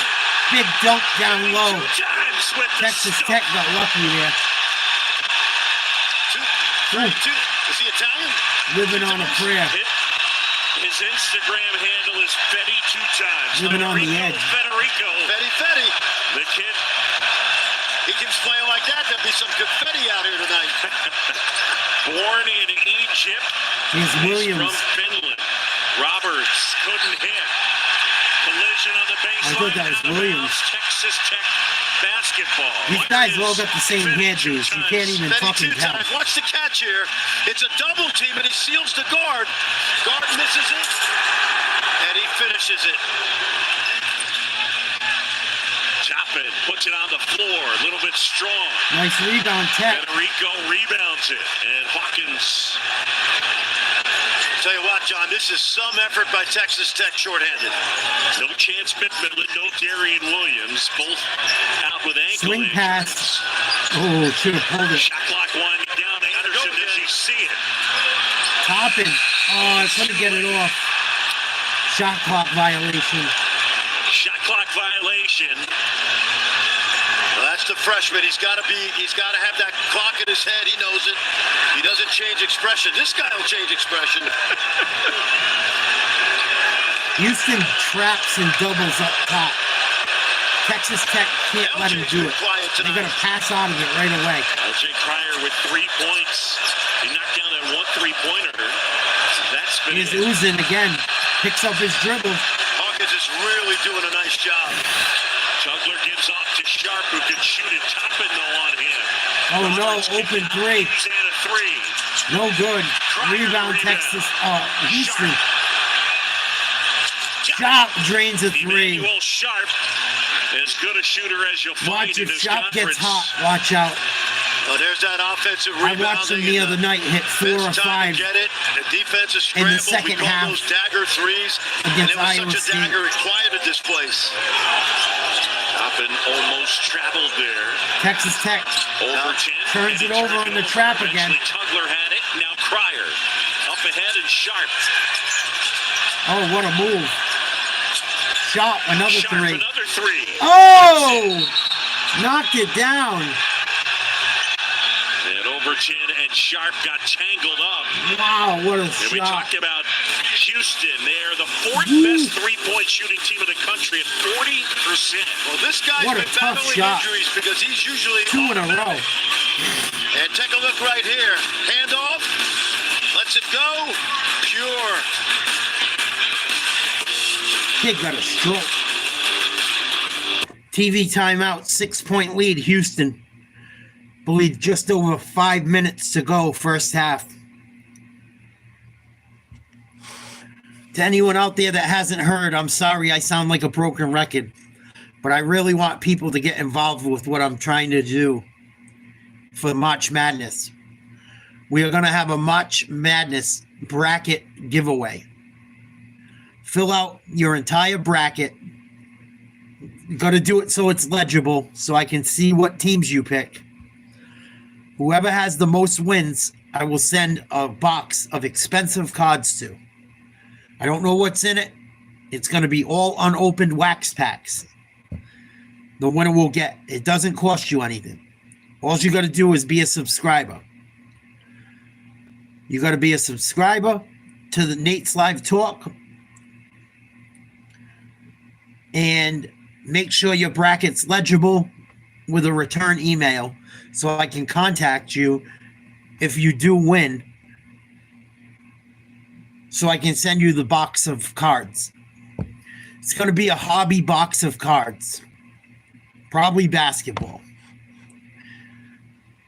Big dunk down low. 2 times with the Texas stop. Tech got lucky there. Two. Is he Italian? Living on a prayer. His Instagram handle is Fetty 2 times. Living on the Federico edge. Federico. Fetty. The kid. He keeps playing like that. There'll be some confetti out here tonight. Born in Egypt. Here's He's Williams. from Finland. Roberts couldn't hit. Collision on the baseline. thought that was out of Williams. bounds. Texas Tech basketball. These What guys is all got the same Fetty hairdos. 2 You can't times? even Fetty fucking 2 tell. times. Watch the catch here. It's a double team, and he seals the guard. Guard misses it, and he finishes it. Toppin puts it on the floor, a little bit strong. Nice rebound, Tech. Federico rebounds it, and Hawkins. Tell you what, John, this is some effort by Texas Tech shorthanded. No Chance McMillan, no Darian Williams, both out with ankle Swing injuries. pass. Oh, should have pulled it. Shot clock winding down. Anderson, as you see it. Toppin. Oh, I couldn't get it off. Shot clock violation. Shot clock violation. Well, that's the freshman. He's got to have that clock in his head. He knows it. He doesn't change expression. This guy will change expression. Houston traps and doubles up top. Texas Tech can't let him do it. They're going to pass out of it right away. LJ Cryer with 3 points. He knocked down that 1 3-pointer. That's been Here's Uzin again. Picks up his dribble. Hawkins is really doing a nice job. Tugler gives off to Sharp, who can shoot it. Toppin, though, on him. Oh, no. Open three. And a 3. No good. Rebound, Texas. Houston. Sharp drains a 3. Emmanuel Sharp, as good a shooter as you'll find Watch in if this Sharp conference. gets hot. Watch out. Oh, there's that offensive I rebounding. watched him the other night hit 4 or Best time 5 to get it. The defensive in the scramble. second we call half those dagger threes. And against it was Iowa such a State. dagger, it quieted this place. Toppin almost traveled there. Texas Tech Over 10. turns and it he over turned in the trap again. Eventually Tugler had it. Now Cryer. Up ahead and Sharp. Oh, what a move. Shot another Sharp, 3. another 3. Oh! Knocked it down. And Overton and Sharp got tangled up. Wow, what a And we shot. talked about Houston. They're the 4th best three-point shooting team in the country at 40%. Well, this guy's What a been tough battling shot. injuries because he's usually 2 in a row. And take a look right here. Handoff. Lets it go. Pure. Kid got a stroke. TV timeout, 6-point lead, Houston. Believe just over 5 minutes to go, first half. To anyone out there that hasn't heard, I'm sorry I sound like a broken record, but I really want people to get involved with what I'm trying to do for March Madness. We are going to have a March Madness bracket giveaway. Fill out your entire bracket. You got to do it so it's legible, so I can see what teams you pick. Whoever has the most wins, I will send a box of expensive cards to. I don't know what's in it. It's going to be all unopened wax packs. The winner will get. It doesn't cost you anything. All you got to do is be a subscriber. You got to be a subscriber to the Nate's Live Talk. And make sure your bracket's legible with a return email so I can contact you if you do win, so I can send you the box of cards. It's going to be a hobby box of cards. Probably basketball.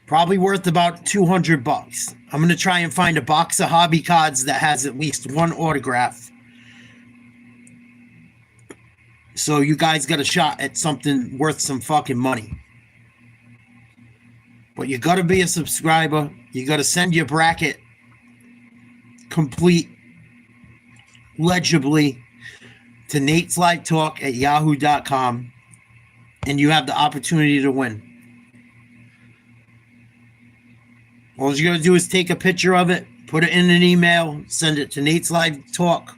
Probably worth about $200. I'm going to try and find a box of hobby cards that has at least one autograph. So you guys got a shot at something worth some fucking money. But you got to be a subscriber. You got to send your bracket complete, legibly to Nate's Live Talk at yahoo.com. And you have the opportunity to win. All you got to do is take a picture of it, put it in an email, send it to Nate's Live Talk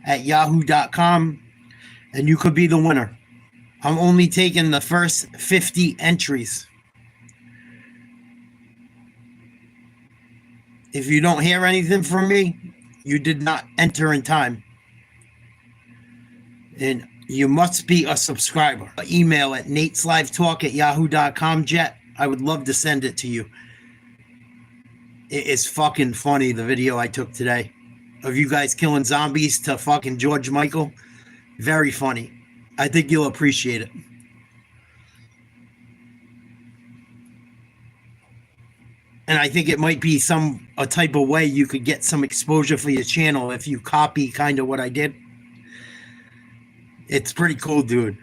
at yahoo.com. And you could be the winner. I'm only taking the first 50 entries. If you don't hear anything from me, you did not enter in time. And you must be a subscriber. Email at nateslivetalk at yahoo.com, Jet. I would love to send it to you. It is fucking funny, the video I took today of you guys killing zombies to fucking George Michael. Very funny. I think you'll appreciate it. And I think it might be a type of way you could get some exposure for your channel if you copy kind of what I did. It's pretty cool, dude.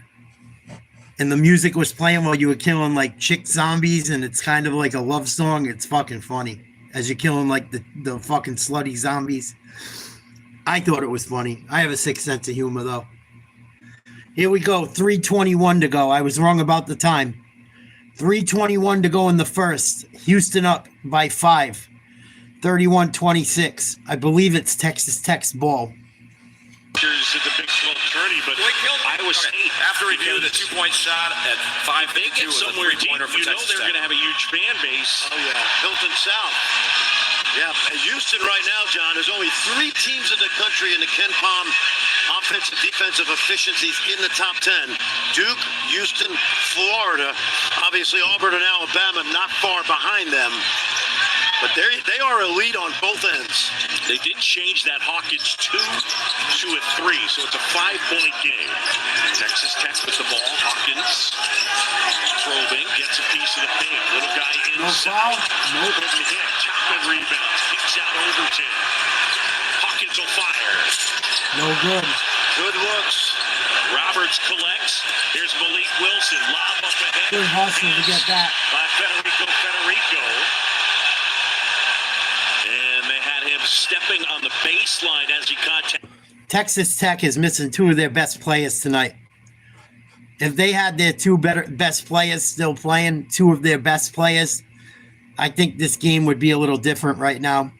And the music was playing while you were killing like chick zombies, and it's kind of like a love song. It's fucking funny as you're killing like the fucking slutty zombies. I thought it was funny. I have a sick sense of humor though. Here we go. 3:21 to go. I was wrong about the time. 3:21 to go in the first. Houston up by 5. 31-26. I believe it's Texas Tech's ball. At the Big 12 tourney, but Iowa State, after review, the 2-point shot at 5 they get somewhere deep. You know they're going to have a huge fan base. Oh, yeah. Hilton South. Yeah, Houston right now, John, there's only 3 teams in the country in the Ken Palm offensive defensive efficiencies in the top 10. Duke, Houston, Florida. Obviously, Auburn and Alabama not far behind them. But they are elite on both ends. They did change that Hawkins 2 to a 3, so it's a 5-point game. Texas Tech with the ball. Hawkins probing, gets a piece of the paint. Little guy inside. No foul. Couldn't hit. Chapman rebounds. Kicks out Overton. Hawkins will fire. No good. Good looks. Roberts collects. Here's Malik Wilson. Lob up ahead. Good hustle to get that. By Federico. And they had him stepping on the baseline as he caught. Texas Tech is missing 2 of their best players tonight. If they had their 2 best players still playing, 2 of their best players, I think this game would be a little different right now.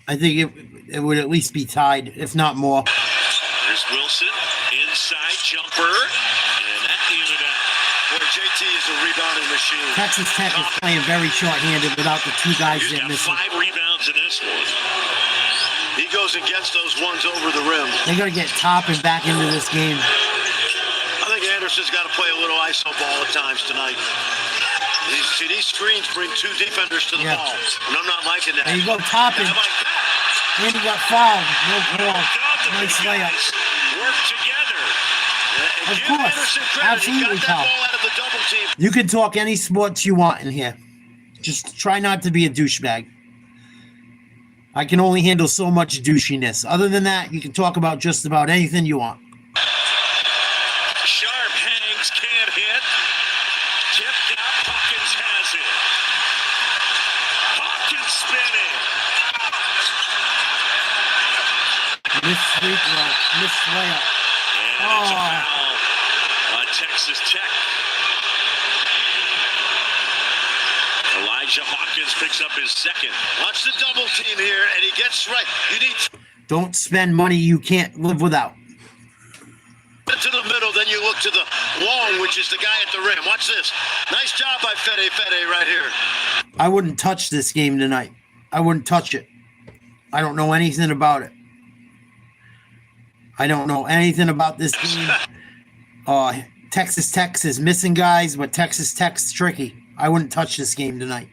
I think it would at least be tied, if not more. There's Wilson, inside jumper, and that ended up. Boy, JT is a rebounding machine. Texas Tech is playing very short-handed without the 2 guys He's they're got missing. 5 rebounds in this one. He goes and gets those ones over the rim. They're going to get Toppin back into this game. I think Anderson's got to play a little iso ball at times tonight. These screens bring 2 defenders to the ball, and I'm not liking that. There you go, Toppin. And he got fouled. No ball. Nice layup. Work together. Of course. Absolutely, Kyle. You can talk any sports you want in here. Just try not to be a douchebag. I can only handle so much douchiness. Other than that, you can talk about just about anything you want. Sharp hangs, can't hit. Tipped out, Hawkins has it. Hawkins spinning. Missed free throw. Missed layup. And it's a foul on Texas Tech. Elijah Hawkins picks up his second. Watch the double team here, and he gets right. You need Don't spend money you can't live without. to the middle, then you look to the long, which is the guy at the rim. Watch this. Nice job by Fede right here. I wouldn't touch this game tonight. I wouldn't touch it. I don't know anything about it. I don't know anything about this game. Texas Tech is missing guys, but Texas Tech's tricky. I wouldn't touch this game tonight.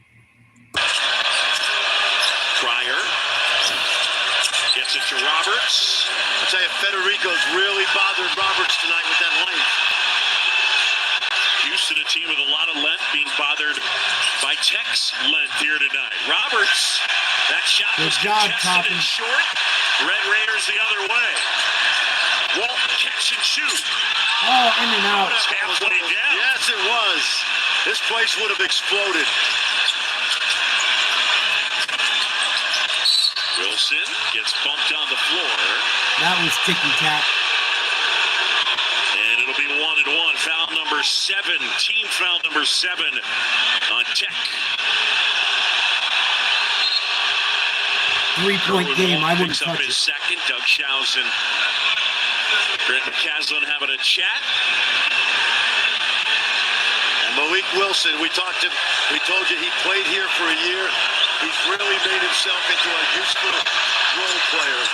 Pryor gets it to Roberts. I'll tell you, Federico's really bothered Roberts tonight with that length. Houston, a team with a lot of length, being bothered by Tech's length here tonight. Roberts, that shot was contested and short. Red Raiders the other way. Walt, catch and shoot. Oh, in and out. Halfway down. Yes, it was. This place would have exploded. Wilson gets bumped on the floor. That was ticky-tack. And it'll be 1-1. Foul number 7. Team foul number 7 on Tech. 3-point game. I wouldn't touch his it. Second. Doug Schausen, Brent McCaslin having a chat. And Malik Wilson, we told you he played here for a year. He's really made himself into a useful role player.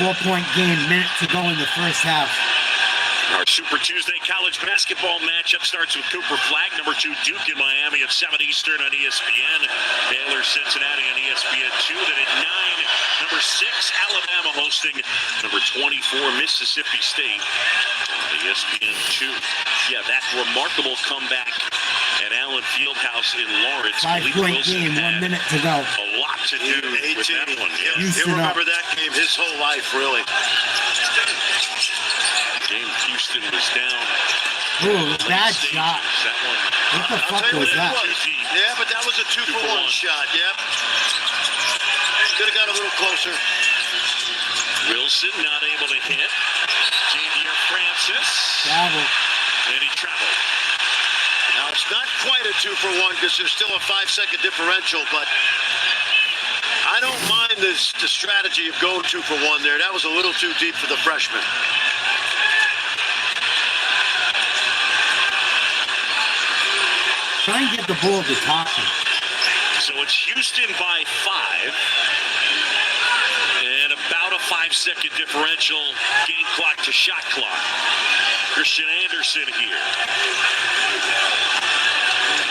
4-point game. Minute to go in the first half. Our Super Tuesday college basketball matchup starts with Cooper Flag, number 2 Duke in Miami at 7 Eastern on ESPN. Baylor, Cincinnati on ESPN 2. Then at 9, number 6 Alabama hosting number 24 Mississippi State on ESPN 2. Yeah, that remarkable comeback at Allen Fieldhouse in Lawrence. 5-point game. 1 minute to go. A lot to do with that one. Yeah. He'll remember that game his whole life, really. Houston was down. Ooh, bad stages. shot. That one. What the I'll fuck tell you was what that? it was. Yeah, but that was a 2-for-1 shot. Yep. Could have got a little closer. Wilson not able to hit. Xavier Francis. Travel. And he traveled. Now, it's not quite a 2-for-1 because there's still a 5-second differential, but I don't mind the strategy of going 2-for-1 there. That was a little too deep for the freshman. Try and get the ball to Thompson. So it's Houston by 5. And about a 5-second differential. Game clock to shot clock. Christian Anderson here.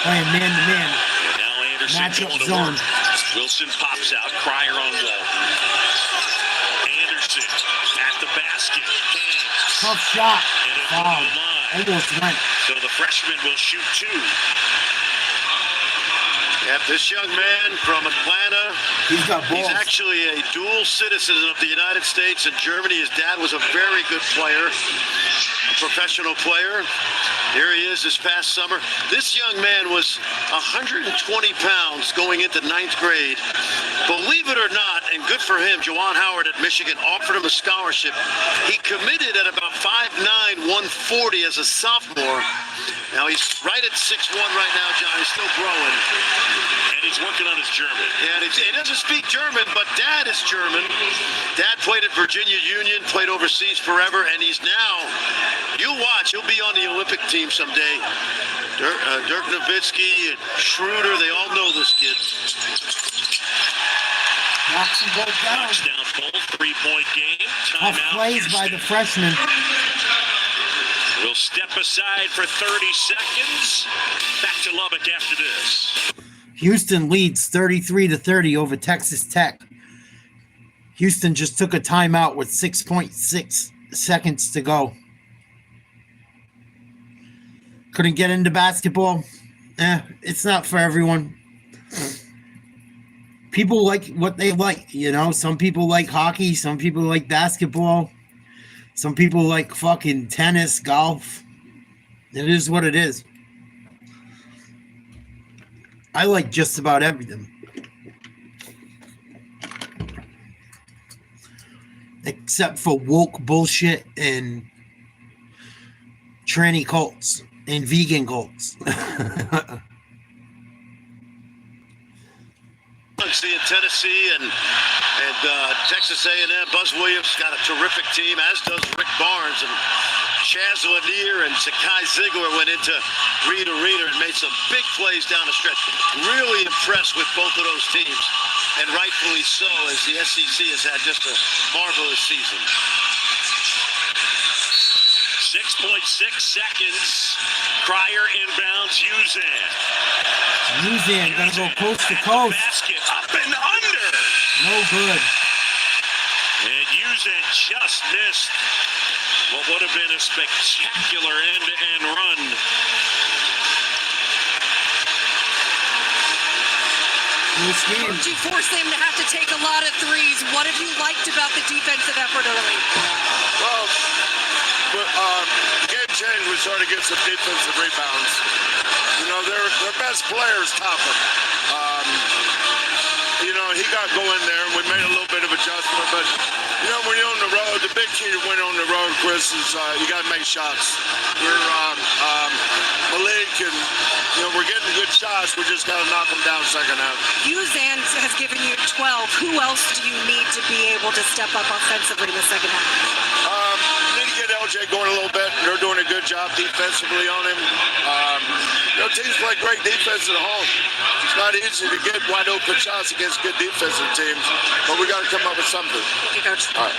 Playing man-to-man. And now Anderson Matchup going to zone. work. Wilson pops out. Cryer on Walton. Anderson at the basket. Hands. Tough shot. And it's Foul. on the line. Almost went. So the freshman will shoot 2. Yep, this young man from Atlanta, He's got balls. he's actually a dual citizen of the United States and Germany. His dad was a very good player, a professional player. Here he is this past summer. This young man was 120 pounds going into 9th grade. Believe it or not, and good for him, Juwan Howard at Michigan offered him a scholarship. He committed at about 5'9", 140 as a sophomore. Now he's right at 6'1" right now, John. He's still growing. And he's working on his German. Yeah, and he doesn't speak German, but Dad is German. Dad played at Virginia Union, played overseas forever, and he's now, you watch, he'll be on the Olympic team someday. Dirk Nowitzki and Schroeder, they all know this kid. Knocks them both down. Knocks down both. 3-point game. Tough Timeout. plays by the freshman. We'll step aside for 30 seconds. Back to Lubbock after this. Houston leads 33-30 over Texas Tech. Houston just took a timeout with 6.6 seconds to go. Couldn't get into basketball. It's not for everyone. People like what they like, you know. Some people like hockey. Some people like basketball. Some people like fucking tennis, golf. It is what it is. I like just about everything. Except for woke bullshit and tranny cults and vegan cults. See in Tennessee and Texas A&M. Buzz Williams got a terrific team, as does Rick Barnes. And Chaz Lanier and Zakai Ziegler went into Reed Arena and made some big plays down the stretch. Really impressed with both of those teams, and rightfully so, as the SEC has had just a marvelous season. 6.6 seconds. Cryer inbounds Uzan. Uzan gonna go coast to coast. Basket up and under. No good. And Uzan just missed what would have been a spectacular end-to-end run. You forced them to have to take a lot of threes. What have you liked about the defensive effort early? Well, the game changed. We started to get some defensive rebounds. You know, their best players top them. You know, he got going there, and we made a little bit of adjustment. But, you know, when you're on the road, the big key to win on the road, Chris, is you got to make shots. We're Malik, and, you know, we're getting good shots. We just got to knock them down second half. Uzan has given you 12. Who else do you need to be able to step up offensively in the second half? Need to get LJ going a little bit. They're doing a good job defensively on him. You know, teams play great defense at home. It's not easy to get wide open shots against good defensive teams, but we got to come up with something. Thank you, Coach. All right.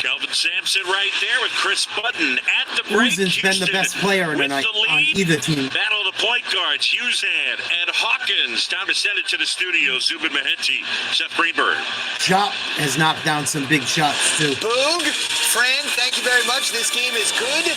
Kelvin Sampson right there with Chris Button at the break. Uzan's been the best player tonight on either team. Battle of the point guards, Uzan and Hawkins. Time to send it to the studio. Zubin Mehenti, Seth Greenberg. Chop has knocked down some big shots too. Boog, Fran, thank you very much. This game is good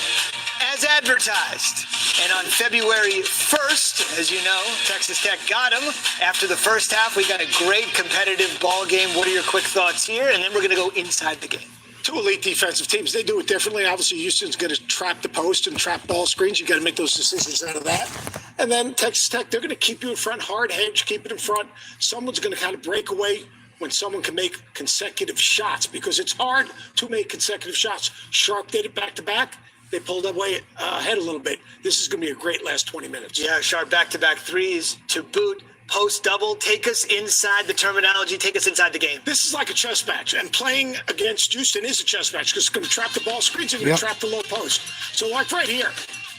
as advertised. And on February 1st, as you know, Texas Tech got him. After the first half, we got a great competitive ball game. What are your quick thoughts here? And then we're going to go inside the game. two elite defensive teams. They do it differently. Obviously, Houston's going to trap the post and trap ball screens. You got to make those decisions out of that. And then Texas Tech, they're going to keep you in front, hard hedge, keep it in front. Someone's going to kind of break away when someone can make consecutive shots, because it's hard to make consecutive shots. Sharp did it back-to-back. They pulled away ahead a little bit. This is going to be a great last 20 minutes. Yeah, Sharp back-to-back threes to boot. Post double, take us inside the terminology, take us inside the game. This is like a chess match, and playing against Houston is a chess match because it's going to trap the ball screens and going to trap the low post. So like right here,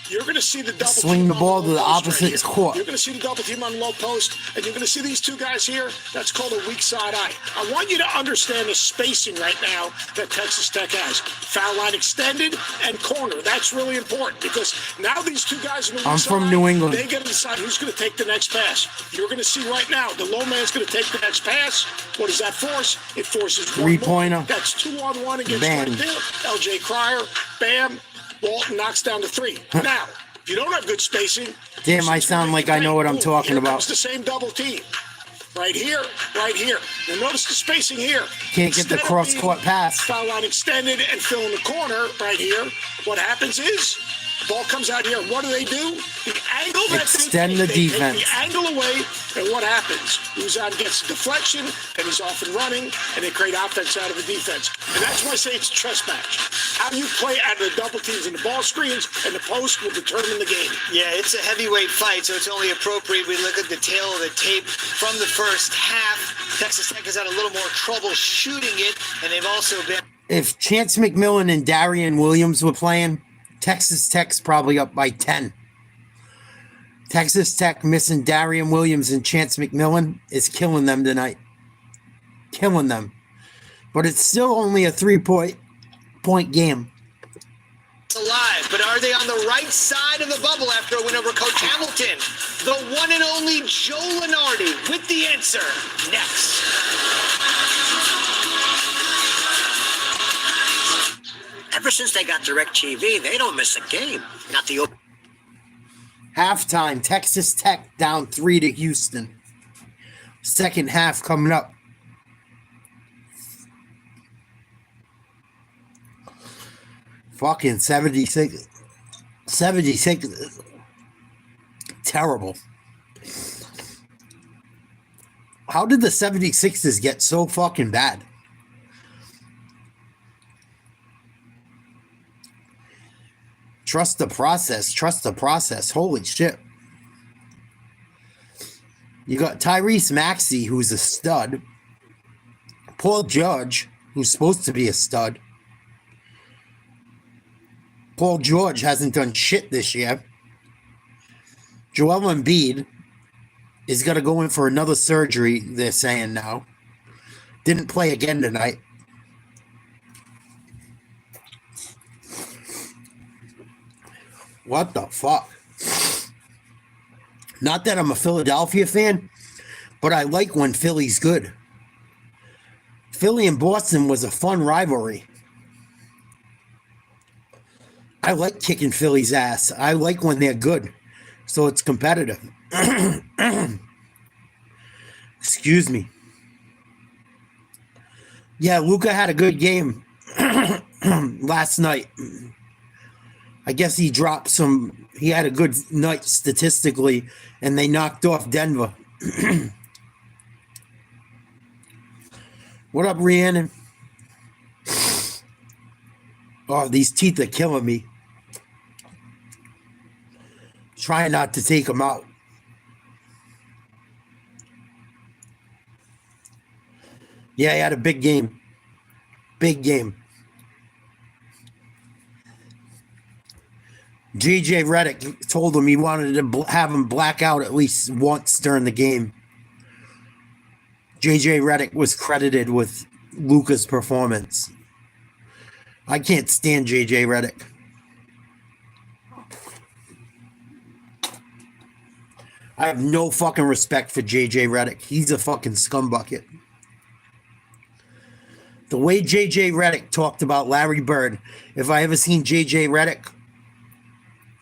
you're going to see the double swing the ball to the opposite court. You're going to see the double team on the low post, and you're going to see these two guys here. That's called a weak side eye. I want you to understand the spacing right now that Texas Tech has. Foul line extended and corner. That's really important because now these two guys in the weak side from New England. They got to decide who's going to take the next pass. You're going to see right now the low man's going to take the next pass. What does that force? It forces three-pointer. That's 2-on-1 against Bam. right there. LJ Cryer, bam. Walton knocks down the three. Now, if you don't have good spacing. Damn, I sound like I know what I'm talking here about. Comes the same double team. Right here, right here. Now notice the spacing here. Can't get the cross-court pass. Foul line extended and fill in the corner right here. What happens is, ball comes out here. What do? The angle that extend the they defense. take the angle away, and what happens? Uzan gets a deflection, and he's off and running, and they create offense out of the defense. And that's why I say it's a chess match. How you play out of the double teams and the ball screens and the post will determine the game. Yeah, it's a heavyweight fight, so it's only appropriate we look at the tail of the tape from the first half. Texas Tech has had a little more trouble shooting it, and they've also been... If Chance McMillan and Darian Williams were playing, Texas Tech's probably up by 10. Texas Tech missing Darian Williams and Chance McMillan is killing them tonight. Killing them. But it's still only a 3-point game. Alive, but are they on the right side of the bubble after a win over Coach Hamilton? The one and only Joe Lenardi with the answer next. Ever since they got DirecTV, they don't miss a game. Not the open. Halftime, Texas Tech down 3 to Houston. Second half coming up. Fucking 76. Terrible. How did the 76ers get so fucking bad? Trust the process. Trust the process. Holy shit. You got Tyrese Maxey, who's a stud. Paul George, who's supposed to be a stud. Paul George hasn't done shit this year. Joel Embiid is going to go in for another surgery, they're saying now. Didn't play again tonight. What the fuck? Not that I'm a Philadelphia fan, but I like when Philly's good. Philly and Boston was a fun rivalry. I like kicking Philly's ass. I like when they're good, so it's competitive. Excuse me. Yeah, Luka had a good game last night. I guess he dropped some. He had a good night statistically, and they knocked off Denver. What up, Rhiannon? Oh, these teeth are killing me. Trying not to take them out. Yeah, he had a big game. Big game. JJ Redick told him he wanted to have him black out at least once during the game. JJ Redick was credited with Luka's performance. I can't stand JJ Redick. I have no fucking respect for JJ Redick. He's a fucking scumbucket. The way JJ Redick talked about Larry Bird, if I ever seen JJ Redick,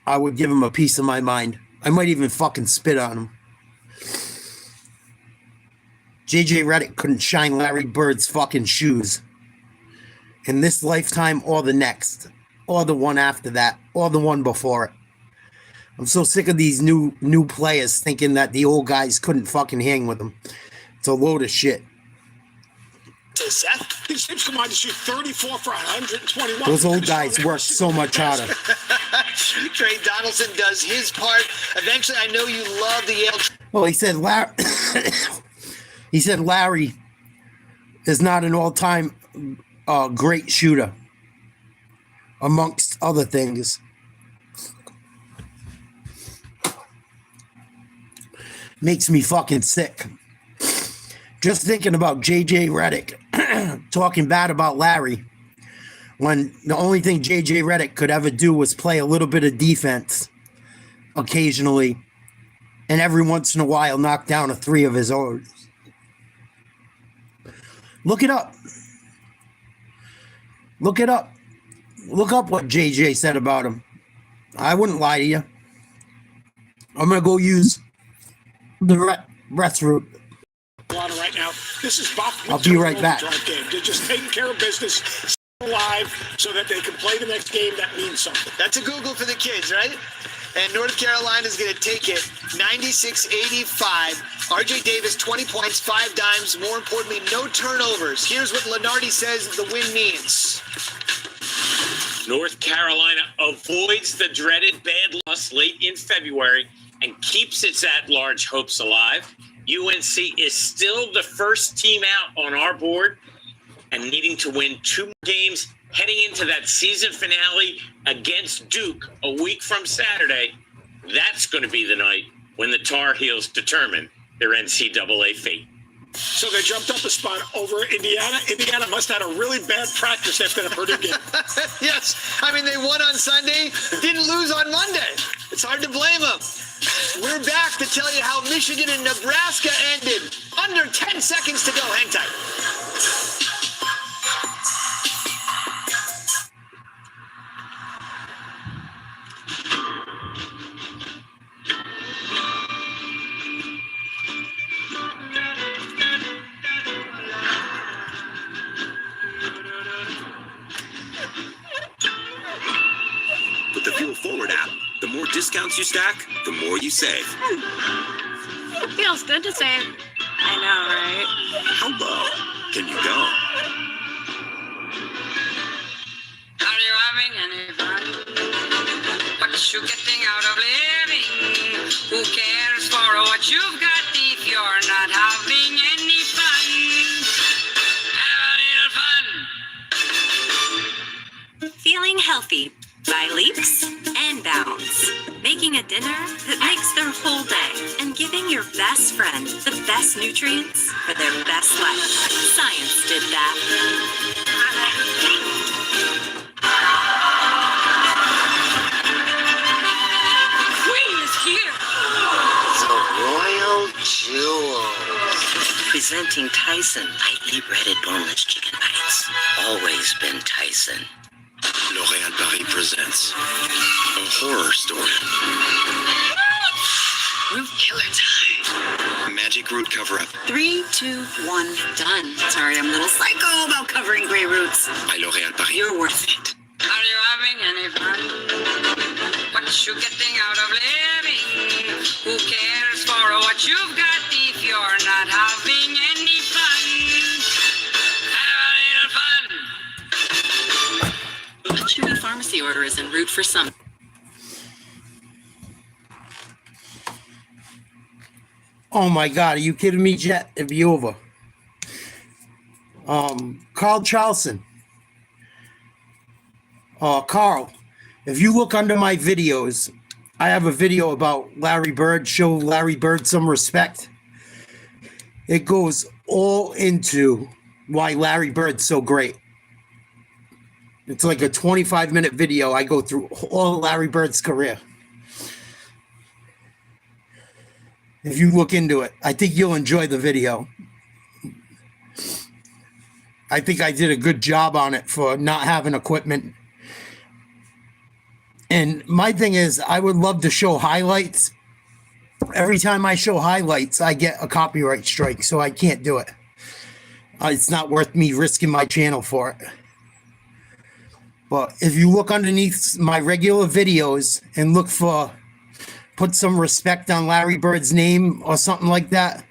I would give him a piece of my mind. I might even fucking spit on him. JJ Redick couldn't shine Larry Bird's fucking shoes. in this lifetime or the next, or the one after that, or the one before it. I'm so sick of these new players thinking that the old guys couldn't fucking hang with them. It's a load of shit. Seth, these teams come on to shoot 34 for 121. Those old guys work so much harder. Trey Donaldson does his part. Eventually, I know you love the Yale. Well, he said Larry is not an all-time great shooter, amongst other things. Makes me fucking sick. Just thinking about JJ Redick talking bad about Larry when the only thing JJ Redick could ever do was play a little bit of defense occasionally and every once in a while knock down a three of his own. Look it up. Look it up. Look up what JJ said about him. I wouldn't lie to you. I'm going to go use the rest route. Right now, this is Bob. I'll be right back. Game. They're just taking care of business alive so that they can play the next game. That means something. That's a Google for the kids, right? And North Carolina's going to take it 96-85. RJ Davis, 20 points, 5 dimes. More importantly, no turnovers. Here's what Lenardi says the win means. North Carolina avoids the dreaded bad loss late in February and keeps its at-large hopes alive. UNC is still the first team out on our board and needing to win 2 more games heading into that season finale against Duke a week from Saturday. That's going to be the night when the Tar Heels determine their NCAA fate. So they jumped up a spot over Indiana. Indiana must have had a really bad practice after the Purdue game. Yes. I mean, they won on Sunday, didn't lose on Monday. It's hard to blame them. We're back to tell you how Michigan and Nebraska ended. Under 10 seconds to go. Hang tight. With the Fuel Forward app, the more discounts you stack, the more you save. Feels good to save. I know, right? How low can you go? Are you having any fun? What you getting out of living? Who cares for what you've got if you're not having any fun? Have a little fun. Feeling healthy by leaps and bounds. Making a dinner that makes their whole day and giving your best friend the best nutrients for their best life. Science did that. Queen is here. The Royal Jewels. Presenting Tyson lightly breaded boneless chicken bites. Always been Tyson. L'Oréal Paris presents a horror story. Root killer time. Magic root cover-up 3, 2, 1, done. Sorry, I'm a little psycho about covering gray roots. by L'Oréal Paris. You're worth it. Are you having any fun? What you getting out of living? Who cares for what you've got if you're not having any fun? Have a little fun. Put your new pharmacy order is en route for some. Oh my God, are you kidding me, Jet? It'd be over. Carl Charleston. Carl, if you look under my videos, I have a video about Larry Bird. Show Larry Bird some respect. It goes all into why Larry Bird's so great. It's like a 25-minute video. I go through all of Larry Bird's career. If you look into it, I think you'll enjoy the video. I think I did a good job on it for not having equipment. And my thing is, I would love to show highlights. Every time I show highlights, I get a copyright strike, so I can't do it. It's not worth me risking my channel for it. But if you look underneath my regular videos and put some respect on Larry Bird's name or something like that,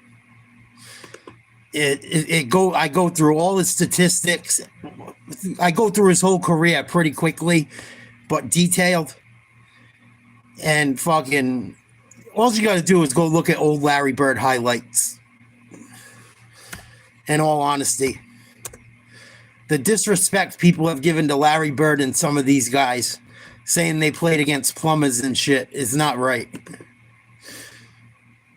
I go through all his statistics. I go through his whole career pretty quickly, but detailed. And fucking, all you got to do is go look at old Larry Bird highlights. In all honesty, the disrespect people have given to Larry Bird and some of these guys, saying they played against plumbers and shit, is not right.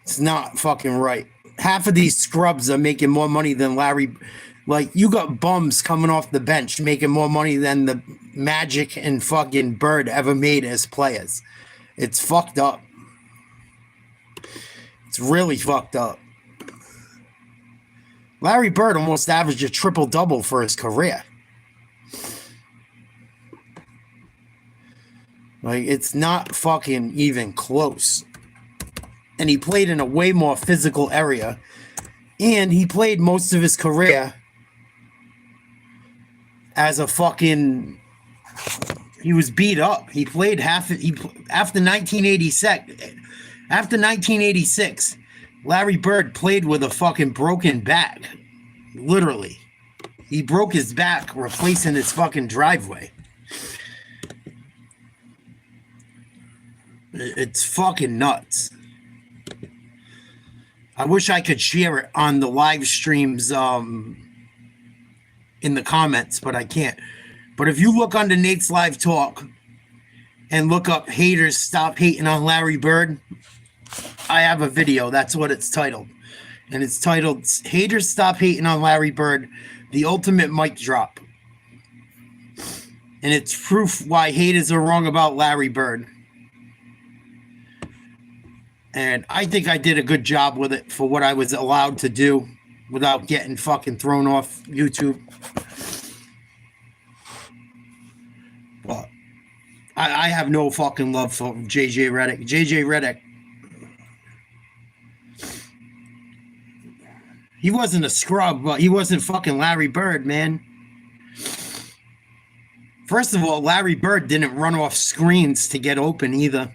It's not fucking right. Half of these scrubs are making more money than Larry. Like, you got bums coming off the bench making more money than the Magic and fucking Bird ever made as players. It's fucked up. It's really fucked up. Larry Bird almost averaged a triple-double for his career. Like, it's not fucking even close. And he played in a way more physical area. And he played most of his career as a fucking... He was beat up. He played after 1986. After 1986, Larry Bird played with a fucking broken back. Literally. He broke his back replacing his fucking driveway. It's fucking nuts. I wish I could share it on the live streams in the comments, but I can't. But if you look under Nate's Live Talk and look up Haters Stop Hating on Larry Bird, I have a video. That's what it's titled. And it's titled Haters Stop Hating on Larry Bird, the ultimate mic drop. And it's proof why haters are wrong about Larry Bird. And I think I did a good job with it for what I was allowed to do without getting fucking thrown off YouTube. But I have no fucking love for JJ Redick. JJ Redick, he wasn't a scrub, but he wasn't fucking Larry Bird, man. First of all, Larry Bird didn't run off screens to get open either.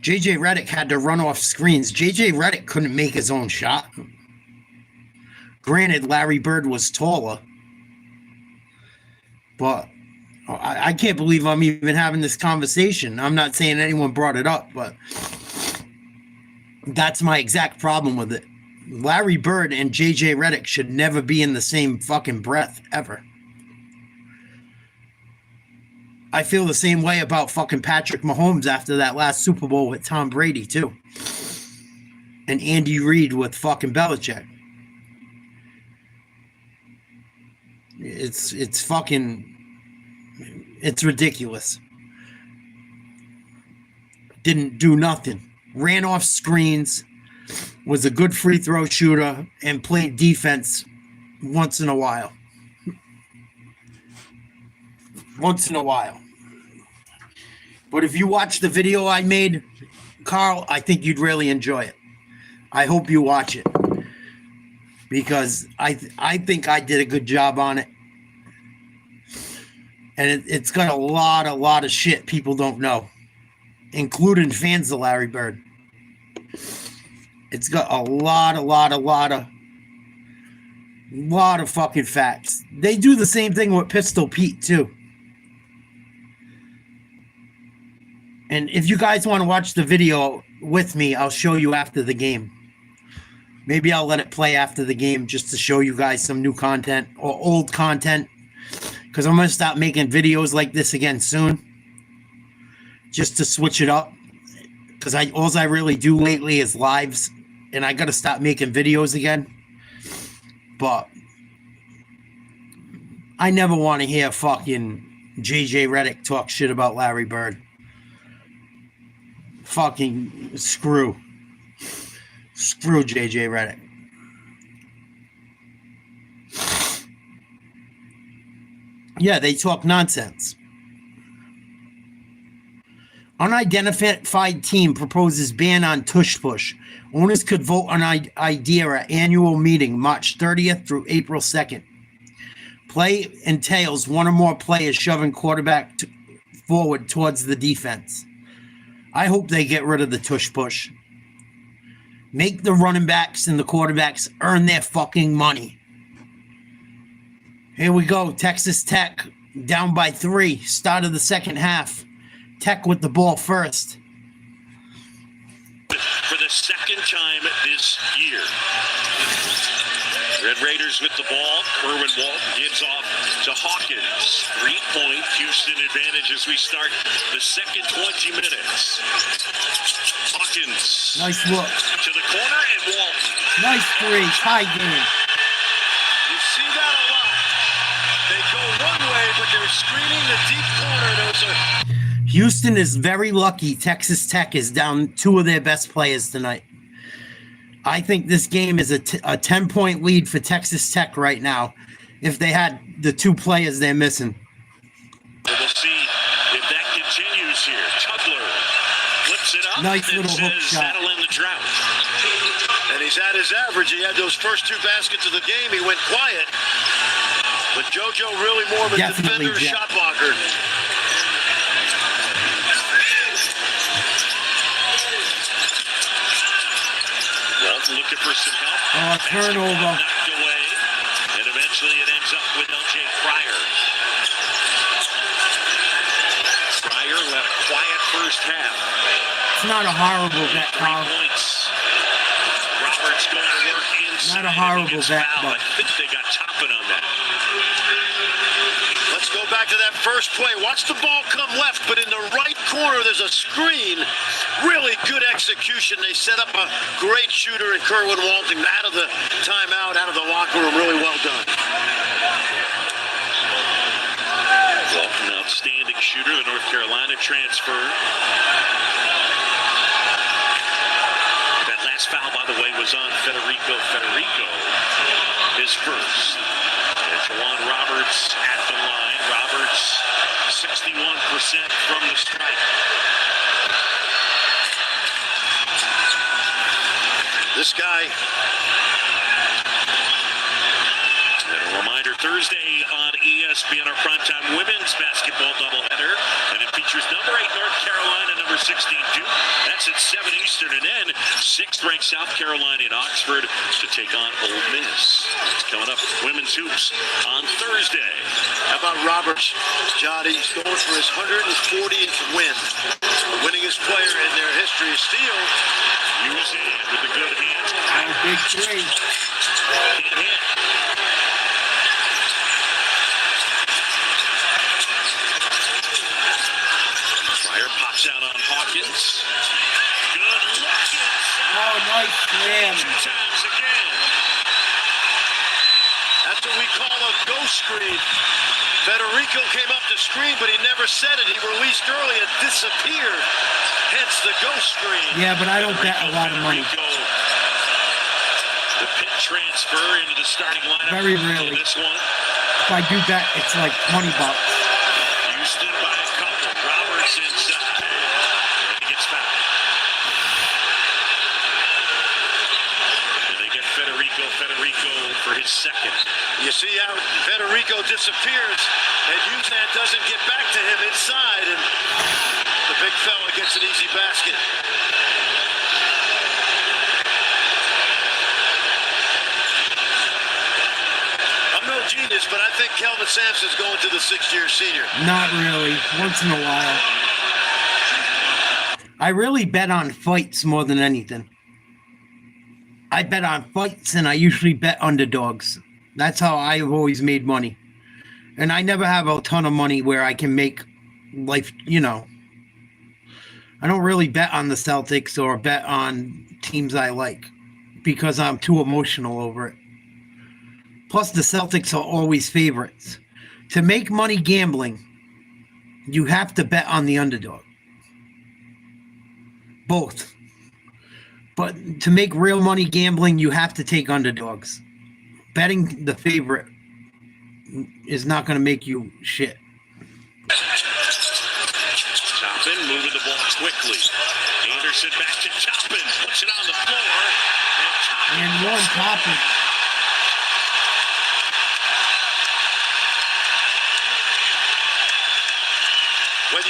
JJ Redick had to run off screens. JJ Redick couldn't make his own shot. Granted, Larry Bird was taller. But I can't believe I'm even having this conversation. I'm not saying anyone brought it up, but that's my exact problem with it. Larry Bird and JJ Redick should never be in the same fucking breath, ever. I feel the same way about fucking Patrick Mahomes after that last Super Bowl with Tom Brady, too. And Andy Reid with fucking Belichick. It's fucking... It's ridiculous. Didn't do nothing. Ran off screens. Was a good free throw shooter. And played defense once in a while. Once in a while. But if you watch the video I made, Carl, I think you'd really enjoy it. I hope you watch it. Because I think I did a good job on it. And it's got a lot of shit people don't know. Including fans of Larry Bird. It's got a lot of fucking facts. They do the same thing with Pistol Pete, too. And if you guys want to watch the video with me, I'll show you after the game. Maybe I'll let it play after the game just to show you guys some new content or old content. Because I'm going to stop making videos like this again soon. Just to switch it up. Because all I really do lately is lives. And I got to stop making videos again. But I never want to hear fucking JJ Redick talk shit about Larry Bird. Fucking screw JJ Redick. Yeah, they talk nonsense. Unidentified team proposes ban on tush push. Owners could vote on idea at annual meeting March 30th through April 2nd. Play entails one or more players shoving quarterback forward towards the defense. I hope they get rid of the tush push. Make the running backs and the quarterbacks earn their fucking money. Here we go. Texas Tech down by 3. Start of the second half. Tech with the ball first. For the second time this year. Red Raiders with the ball. Kerwin Walton gives off to Hawkins. 3-point Houston advantage as we start the second 20 minutes. Hawkins. Nice look. To the corner and Walton. Nice 3. Tie game. You see that a lot. They go one way, but they're screening the deep corner. Those are... Houston is very lucky Texas Tech is down 2 of their best players tonight. I think this game is a 10-point lead for Texas Tech right now if they had the 2 players they're missing. We'll see if that continues here. Tugler flips it up. Nice little hook shot. Settle in the drought. And he's at his average. He had those first 2 baskets of the game. He went quiet. But JoJo really more of a Definitely, defender, Jeff. shot blocker. Walton looking for some help. Turnover. Knocked away. And eventually it ends up with LJ Fryer. Fryer led a quiet first half. It's not a horrible bet, 3 Carl. points. Roberts going to work inside. Not a horrible bet, Fouled. but- I think they got Toppin on that. Let's go back to that first play. Watch the ball come left, but in the right corner, there's a screen. Really good execution. They set up a great shooter in Kerwin Walton out of the timeout, out of the locker room. Really well done. Walton, outstanding shooter, the North Carolina transfer. That last foul, by the way, was on Federico. His first. And Jawan Roberts at the line. Roberts, 61% from the strike. This guy. And a reminder, Thursday on ESPN, our primetime women's basketball doubleheader. And it features number 8 North Carolina, number 16 Duke. That's at 7 Eastern. And then 6th-ranked South Carolina in Oxford to take on Ole Miss. It's coming up, women's hoops on Thursday. How about Roberts? Johnny, he's going for his 140th win. The winningest player in their history of steel. Using with the good hands. Big 3. Can't hit. Fryer pops out on Hawkins. Good looking. Oh, nice slam. 2 times again. That's what we call a ghost screen. Federico came up to screen, but he never said it. He released early and disappeared. Hence the ghost screen. Yeah, but I don't bet a lot of money. The Pitt transfer into the starting lineup. Very rarely. In this one. If I do bet, it's like $20. Houston by a couple. Roberts inside. And he gets fouled. And they get Federico for his second. You see how Federico disappears, and Usan doesn't get back to him inside, and the big fella gets an easy basket. I'm no genius, but I think Kelvin Sampson's going to the 6th-year senior. Not really. Once in a while. I really bet on fights more than anything. I bet on fights, and I usually bet underdogs. That's how I've always made money. And I never have a ton of money where I can make life, I don't really bet on the Celtics or bet on teams I like because I'm too emotional over it. Plus, the Celtics are always favorites. To make money gambling, you have to bet on the underdog. Both. But to make real money gambling, you have to take underdogs. Betting the favorite is not going to make you shit. Toppin moving the ball quickly. Anderson back to Toppin. Puts it on the floor. And one Toppin.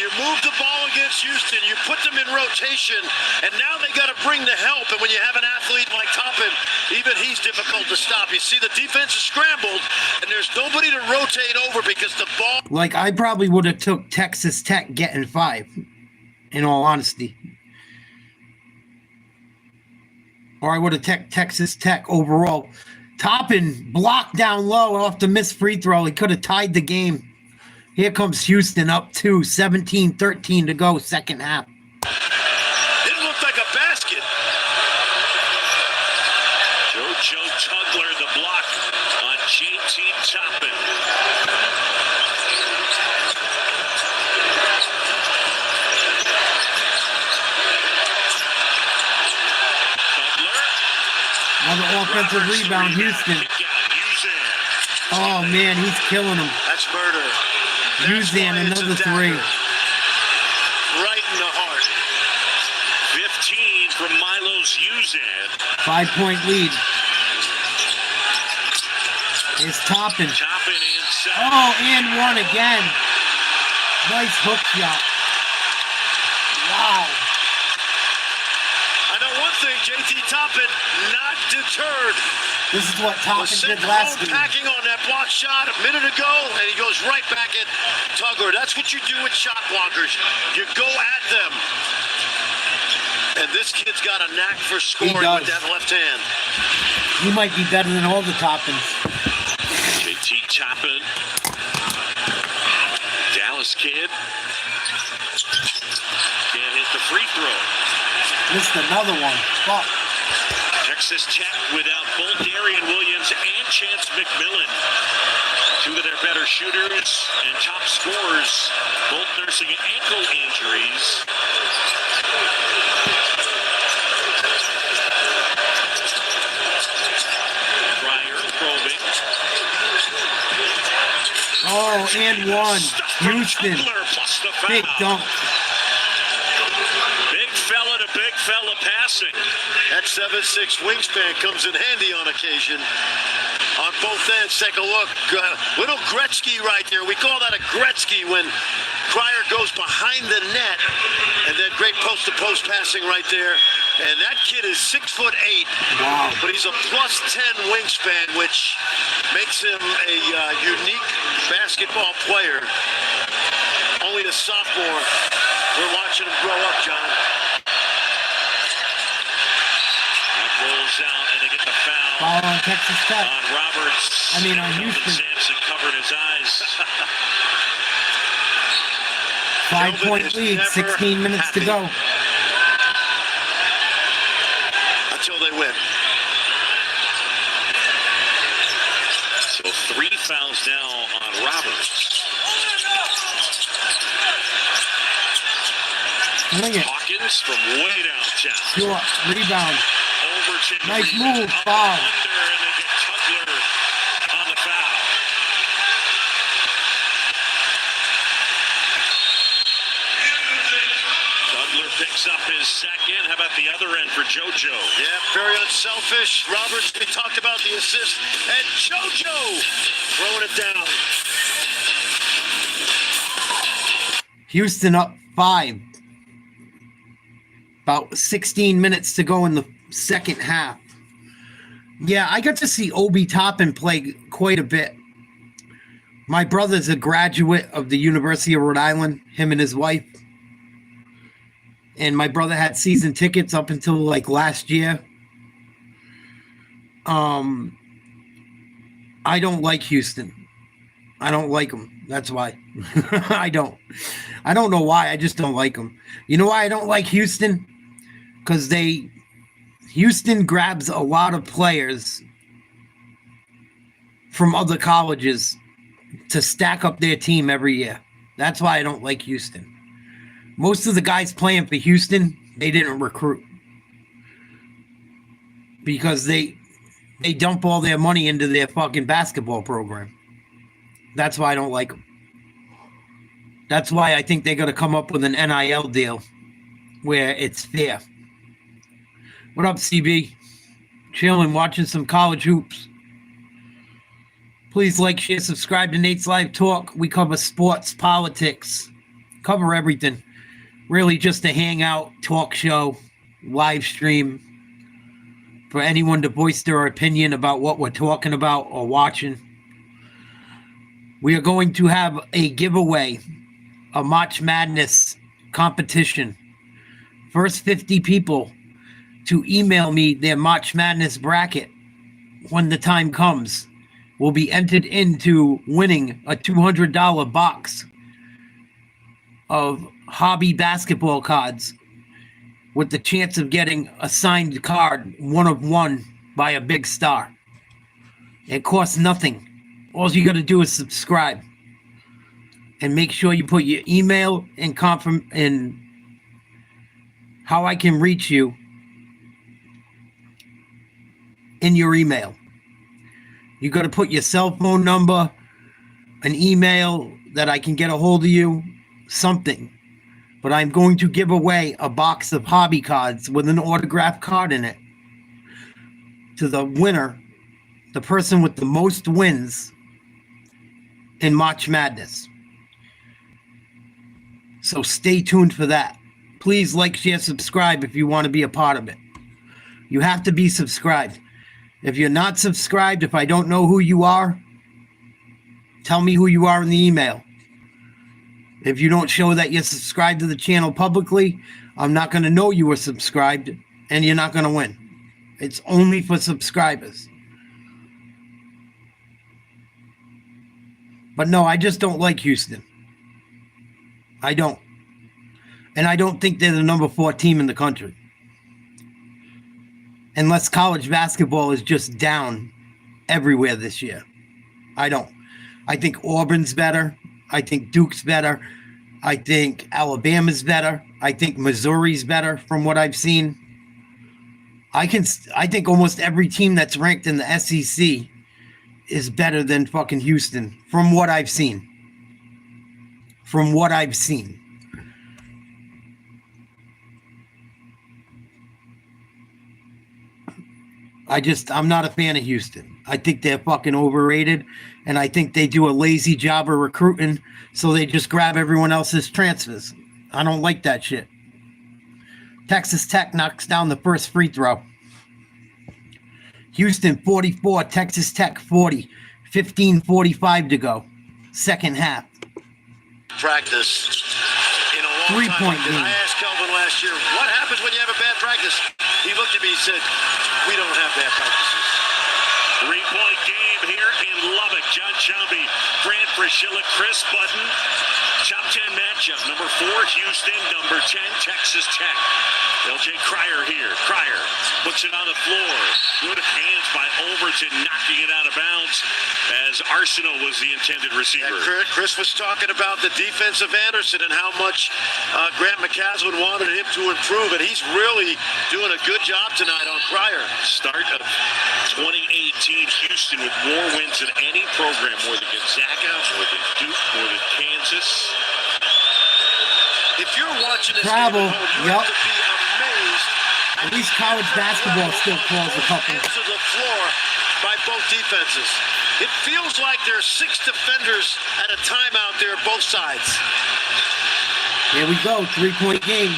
you move the ball against Houston, you put them in rotation, and now they got to bring the help. And when you have an athlete like Toppin, even he's difficult to stop. You see the defense is scrambled, and there's nobody to rotate over because the ball. Like, I probably would have took Texas Tech getting 5, in all honesty. Or I would have took Texas Tech overall. Toppin blocked down low off the missed free throw. He could have tied the game. Here comes Houston up 2, 17-13 to go, second half. Didn't look like a basket. JoJo Tugler, the block on J.T. Toppin. Another offensive rebound, Houston. Oh, man, he's killing them. That's murder. Houston, another 3. Right in the heart. 15 from Milo's Uzan. 5-point lead. Here's Toppin. Toppin inside. Oh, and 1 again. Nice hook shot. Wow. I know one thing, J.T. Toppin not deterred. This is what Toppin did last game. Packing on that block shot a minute ago, and he goes right back at Tugler. That's what you do with shot blockers. You go at them. And this kid's got a knack for scoring with that left hand. He might be better than all the Toppins. J.T. Toppin. Dallas kid. Can't hit the free throw. Missed another one. Fuck. Texas Tech without both Darian Williams and Chance McMillan. 2 of their better shooters and top scorers, both nursing ankle injuries. Pryor probing. Oh, and 1. Houston. Plus the foul. Big dunk. Big fella to big fella passing. That 7'6" wingspan comes in handy on occasion. On both ends, take a look. Little Gretzky right there. We call that a Gretzky when Pryor goes behind the net. And then great post-to-post passing right there. And that kid is 6'8". Wow. But he's a +10 wingspan, which makes him a unique basketball player. Only a sophomore. We're watching him grow up, John. Rolls out and they get the foul. Foul on Texas Tech. On Roberts. I mean, on Houston. Sampson covered his eyes. 5-point lead, 16 minutes to go. Until they win. So 3 fouls now on Roberts. Hawkins from way downtown. Short, rebound. Overton. Nice move, foul. And they get Tugler on the foul. Tugler picks up his second. How about the other end for JoJo? Yeah, very unselfish. Roberts, we talked about the assist. And JoJo throwing it down. Houston up 5. About 16 minutes to go in the second half. Yeah, I got to see Obi Toppin play quite a bit. My brother's a graduate of the University of Rhode Island, him and his wife. And my brother had season tickets up until like last year. I don't like Houston. I don't like them. That's why. I don't know why. I just don't like them. You know why I don't like Houston? Because Houston grabs a lot of players from other colleges to stack up their team every year. That's why I don't like Houston. Most of the guys playing for Houston, they didn't recruit. Because they dump all their money into their fucking basketball program. That's why I don't like them. That's why I think they're going to come up with an NIL deal where it's fair. What up, CB? Chilling, watching some college hoops. Please like, share, subscribe to Nate's Live Talk. We cover sports, politics, cover everything. Really just a hangout, talk show, live stream for anyone to voice their opinion about what we're talking about or watching. We are going to have a giveaway, a March Madness competition. First 50 people to email me their March Madness bracket when the time comes will be entered into winning a $200 box of hobby basketball cards with the chance of getting a signed card, one of one, by a big star. It costs nothing. All you got to do is subscribe and make sure you put your email and and how I can reach you in your email. You got to put your cell phone number, an email that I can get a hold of you, something. But I'm going to give away a box of hobby cards with an autographed card in it to the winner, the person with the most wins in March Madness. So stay tuned for that. Please like, share, subscribe if you want to be a part of it. You have to be subscribed. If you're not subscribed, if I don't know who you are, tell me who you are in the email. If you don't show that you're subscribed to the channel publicly, I'm not going to know you were subscribed, and you're not going to win. It's only for subscribers. But no, I just don't like Houston. I don't. And I don't think they're the number 4 team in the country. Unless college basketball is just down everywhere this year. I don't. I think Auburn's better. I think Duke's better. I think Alabama's better. I think Missouri's better from what I've seen. I think almost every team that's ranked in the SEC is better than fucking Houston from what I've seen. From what I've seen. I'm not a fan of Houston. I think they're fucking overrated, and I think they do a lazy job of recruiting, so they just grab everyone else's transfers. I don't like that shit. Texas Tech knocks down the first free throw. Houston 44, Texas Tech 40, 15:45 to go. Second half. Practice in a long 3-point time. game. I asked Kelvin last year, what happens when you have a bad practice? He looked at me and said, we don't have bad practices. 3-point game here in Lubbock. John Chomby, Grant Frischilla, Chris Button. Top 10 matchup. Number 4, Houston. Number 10, Texas Tech. LJ Cryer here. Cryer puts it on the floor. Good hands by Overton, knocking it out of bounds as Arsenal was the intended receiver. Yeah, Chris was talking about the defense of Anderson and how much Grant McCaslin wanted him to improve, and he's really doing a good job tonight on Cryer. Start of 2018, Houston with more wins than any program, more than Gonzaga, more than Duke, more than Kansas. If you're watching this Travel, game at home, you have to be amazed. At least college basketball still calls a couple. To the floor by both defenses. It feels like there's 6 defenders at a time out there, both sides. Here we go, 3-point game.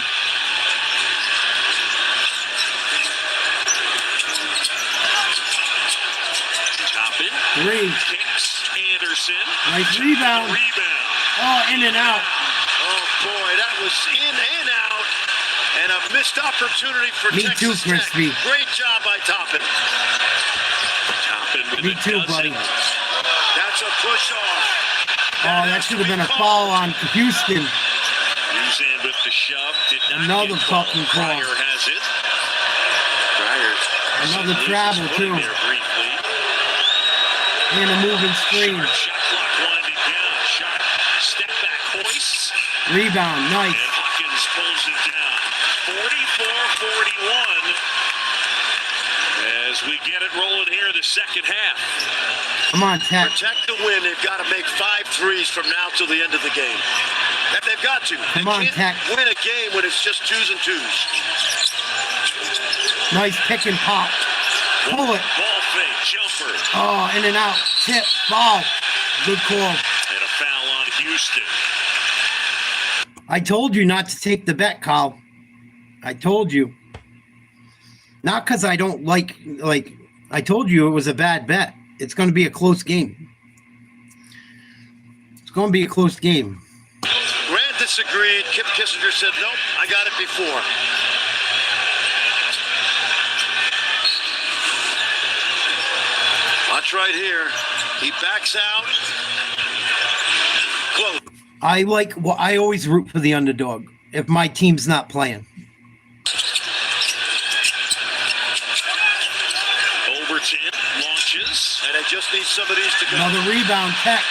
Toppin. 3. Kicks Anderson. Nice rebound. Rebound. Oh, in and out. Oh boy, that was in and out. And a missed opportunity for Me too, Texas Tech. Crispy. Great job by Toppin. Toppin with Me a too, dozen. buddy. That's a push off. Oh, that should have been a foul on Houston. Houston with the shove. Did not Another get called. fucking call. Cryer has it. Cryer. Another travel, too. There briefly. And a moving screen. Shot clock winding down. Shot. Step back hoist. Rebound, nice. And Hawkins pulls it down. 44-41 as we get it rolling here in the second half. Come on, Tech. Protect the win. They've got to make 5 threes from now till the end of the game. And they've got to. Come on, They Tech. can't win a game when it's just 2s and 2s. Nice pick and pop. Pull it. Ball fake, jumper. Oh, in and out. Tip, ball. Good call. And a foul on Houston. I told you not to take the bet, Kyle. I told you. Not because I don't like, I told you it was a bad bet. It's going to be a close game. It's going to be a close game. Grant disagreed. Kip Kissinger said, nope, I got it before. Watch right here. He backs out. Close. I always root for the underdog if my team's not playing. Overton launches. And it just needs some of these to go. Another rebound, Tech.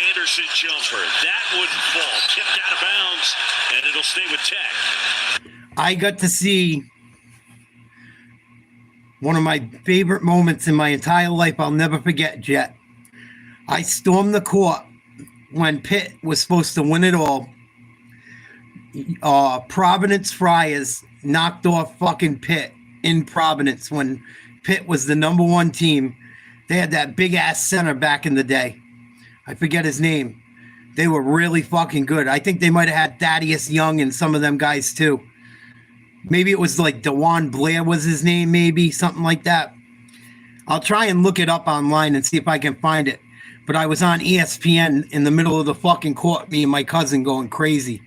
Anderson jumper. That wouldn't fall. Tipped out of bounds, and it'll stay with Tech. I got to see one of my favorite moments in my entire life. I'll never forget, Jet. I stormed the court when Pitt was supposed to win it all. Providence Friars knocked off fucking Pitt in Providence when Pitt was the number one team. They had that big ass center back in the day. I forget his name. They were really fucking good. I think they might have had Thaddeus Young and some of them guys too. Maybe it was like DeJuan Blair was his name, maybe something like that. I'll try and look it up online and see if I can find it. But I was on ESPN in the middle of the fucking court, me and my cousin going crazy.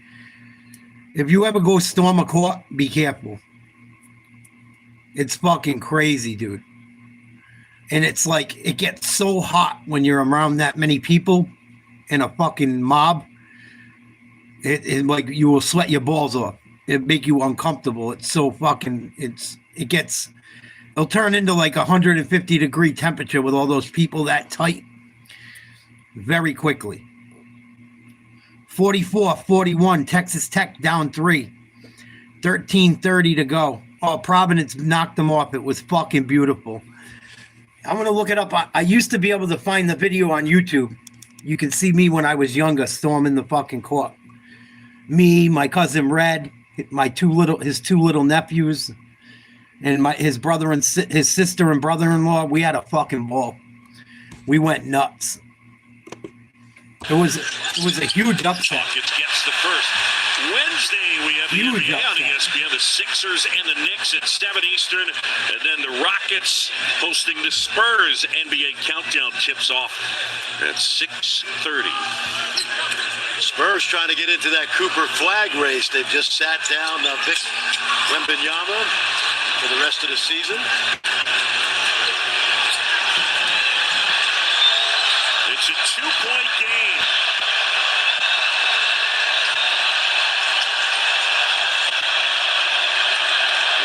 If you ever go storm a court, be careful. It's fucking crazy, dude. And it's like, it gets so hot when you're around that many people in a fucking mob. It like, you will sweat your balls off. It'll make you uncomfortable. It's so fucking, it'll turn into like 150 degree temperature with all those people that tight very quickly. 44-41, Texas Tech down 3. 13:30 to go. Oh, Providence knocked them off. It was fucking beautiful. I'm going to look it up. I used to be able to find the video on YouTube. You can see me when I was younger storming the fucking court. Me, my cousin Red, his two little nephews, and his brother and his sister and brother-in-law. We had a fucking ball. We went nuts. It was a huge upset. Hawkins gets the first. Wednesday, we have the Huge NBA on upset. ESPN, the Sixers and the Knicks at 7 Eastern, and then the Rockets hosting the Spurs. NBA countdown tips off at 6:30. Spurs trying to get into that Cooper flag race. They've just sat down Vic Wembanyama for the rest of the season. It's a 2-point game.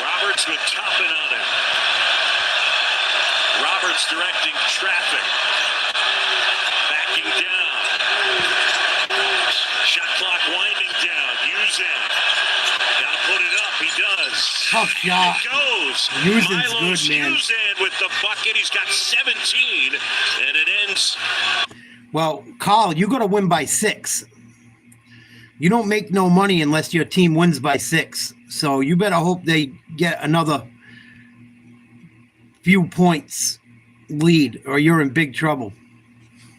Roberts with Toppin on it. Roberts directing traffic. Backing down. Shot clock winding down. Uzan. Gotta put it up. He does. Tough shot. It goes. Uzan's Milos good, man. Uzan with the bucket. He's got 17, and it ends. Well, Carl, you got to win by 6. You don't make no money unless your team wins by 6. So you better hope they get another few points lead or you're in big trouble.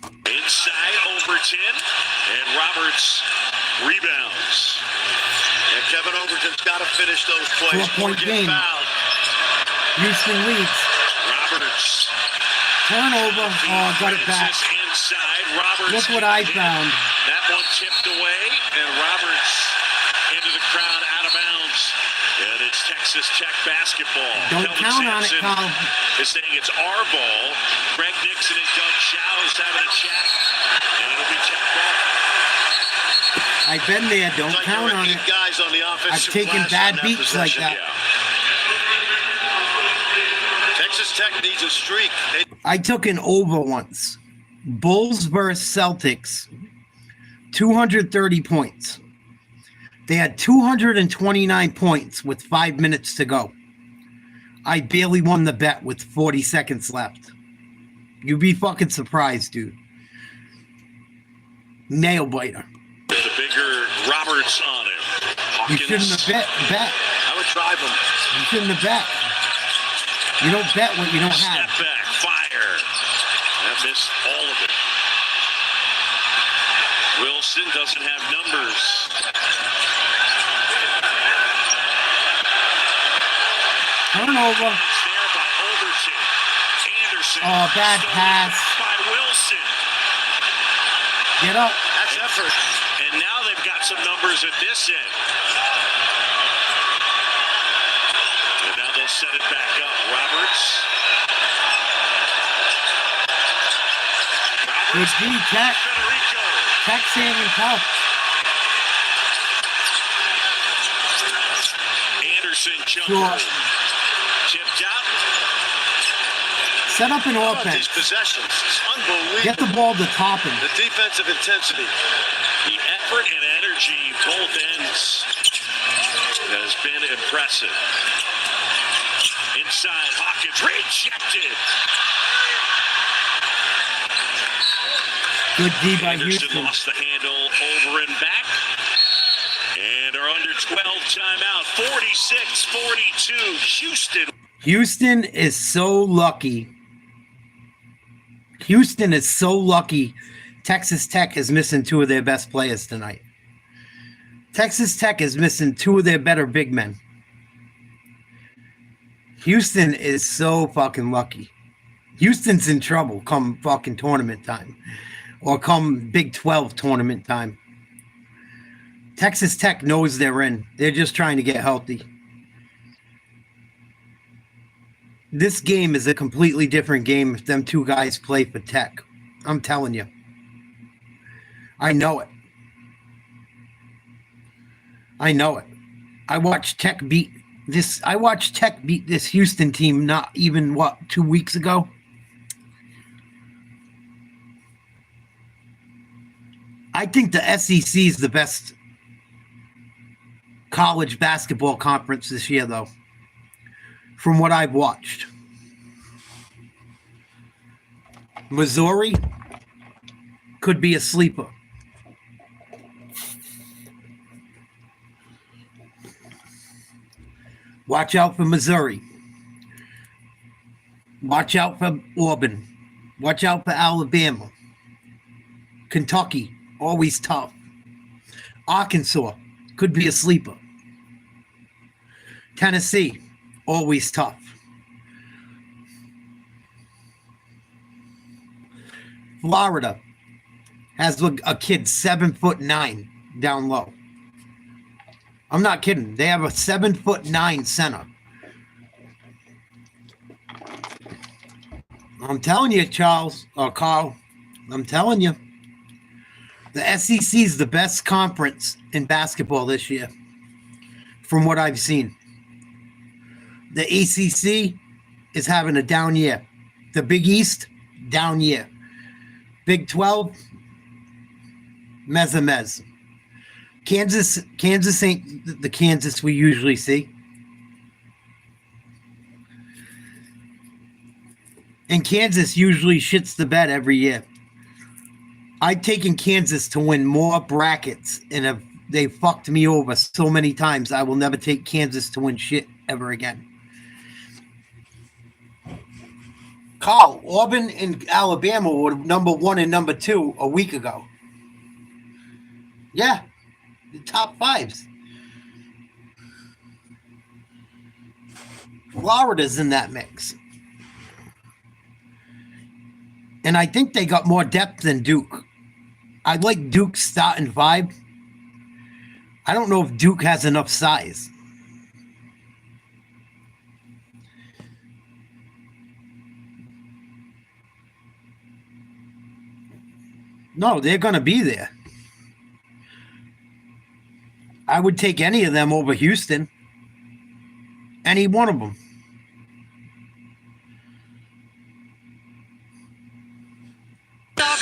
Inside Overton, and Roberts rebounds. And Kevin Overton's got to finish those plays. 4-point Get game. fouled. Houston leads. Roberts. Turnover. Oh, got it back. Inside. Roberts. Look what I found. That one tipped away, and Roberts into the crowd out of bounds. And it's Texas Tech basketball. Don't Kelvin count on it, Sampson Kyle. is saying it's our ball. Greg Nixon and Doug Showers having a chat, and it'll be Tech ball. I've been there. Don't Like count there were on 8 it. guys on the offensive I've taken glass bad on beats like possession. that. Texas Tech needs a streak. I took an over once. Bulls versus Celtics. 230 points. They had 229 points with 5 minutes to go. I barely won the bet with 40 seconds left. You'd be fucking surprised, dude. Nail biter. The bigger Roberts on it. You Hawkins. shouldn't have bet. I would drive them. You shouldn't have bet. You don't bet what you don't have. Step back, fire. That missed all of it. Wilson doesn't have numbers. Turnover. It's there by Overton. Anderson. Oh, bad stolen pass. by Wilson. Get up. That's effort. And now they've got some numbers at this end. And now they'll set it back up. Roberts. Good D, Tech. Federico. Tech saving tough. Anderson jumper. Sure. Tipped out. Set up an How about these offense. possessions? It's unbelievable. Get the ball to Toppin. The defensive intensity. The effort and energy both ends has been impressive. Inside, Hawkins rejected. Good D by Anderson Houston. lost the handle over and back. And our under 12 timeout, 46-42. Houston. Houston is so lucky. Houston is so lucky. Texas Tech is missing two of their best players tonight. Texas Tech is missing two of their better big men. Houston is so fucking lucky. Houston's in trouble come fucking tournament time. Or come Big 12 tournament time. Texas Tech knows they're in. They're just trying to get healthy. This game is a completely different game if them two guys play for Tech. I'm telling you. I know it. I know it. I watched Tech beat this Houston team not even 2 weeks ago. I think the SEC is the best college basketball conference this year, though, from what I've watched. Missouri could be a sleeper. Watch out for Missouri. Watch out for Auburn. Watch out for Alabama. Kentucky, always tough. Arkansas could be a sleeper. Tennessee, always tough. Florida has a kid 7'9" down low. I'm not kidding. They have a 7'9" center. I'm telling you, Charles or Carl. I'm telling you. The SEC is the best conference in basketball this year, from what I've seen. The ACC is having a down year. The Big East, down year. Big 12, mez. Kansas ain't the Kansas we usually see. And Kansas usually shits the bed every year. I've taken Kansas to win more brackets, and they fucked me over so many times, I will never take Kansas to win shit ever again. Carl, Auburn and Alabama were number 1 and number 2 a week ago. Yeah, the top 5s. Florida's in that mix. And I think they got more depth than Duke. I like Duke's starting 5. I don't know if Duke has enough size. No, they're going to be there. I would take any of them over Houston. Any one of them.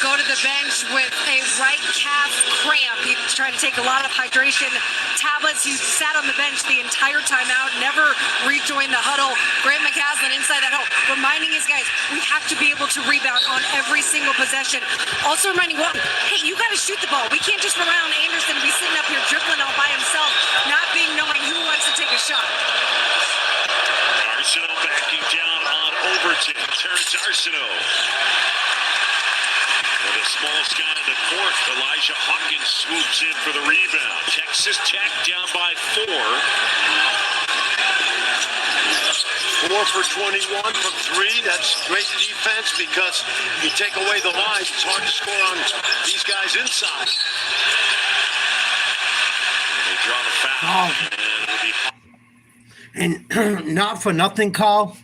Go to the bench with a right calf cramp. He's trying to take a lot of hydration tablets. He sat on the bench the entire time out, never rejoined the huddle. Grant McCaslin inside that huddle, reminding his guys, we have to be able to rebound on every single possession. Also reminding Walton, hey, you got to shoot the ball. We can't just rely on Anderson to be sitting up here dribbling all by himself, not being knowing who wants to take a shot. Arsenault backing down on Overton. Terrence Arsenault. The smallest guy in the court, Elijah Hawkins, swoops in for the rebound. Texas Tech down by 4. 4 for 21 from 3. That's great defense because you take away the lines, it's hard to score on these guys inside. They draw the foul. And not for nothing, Carl.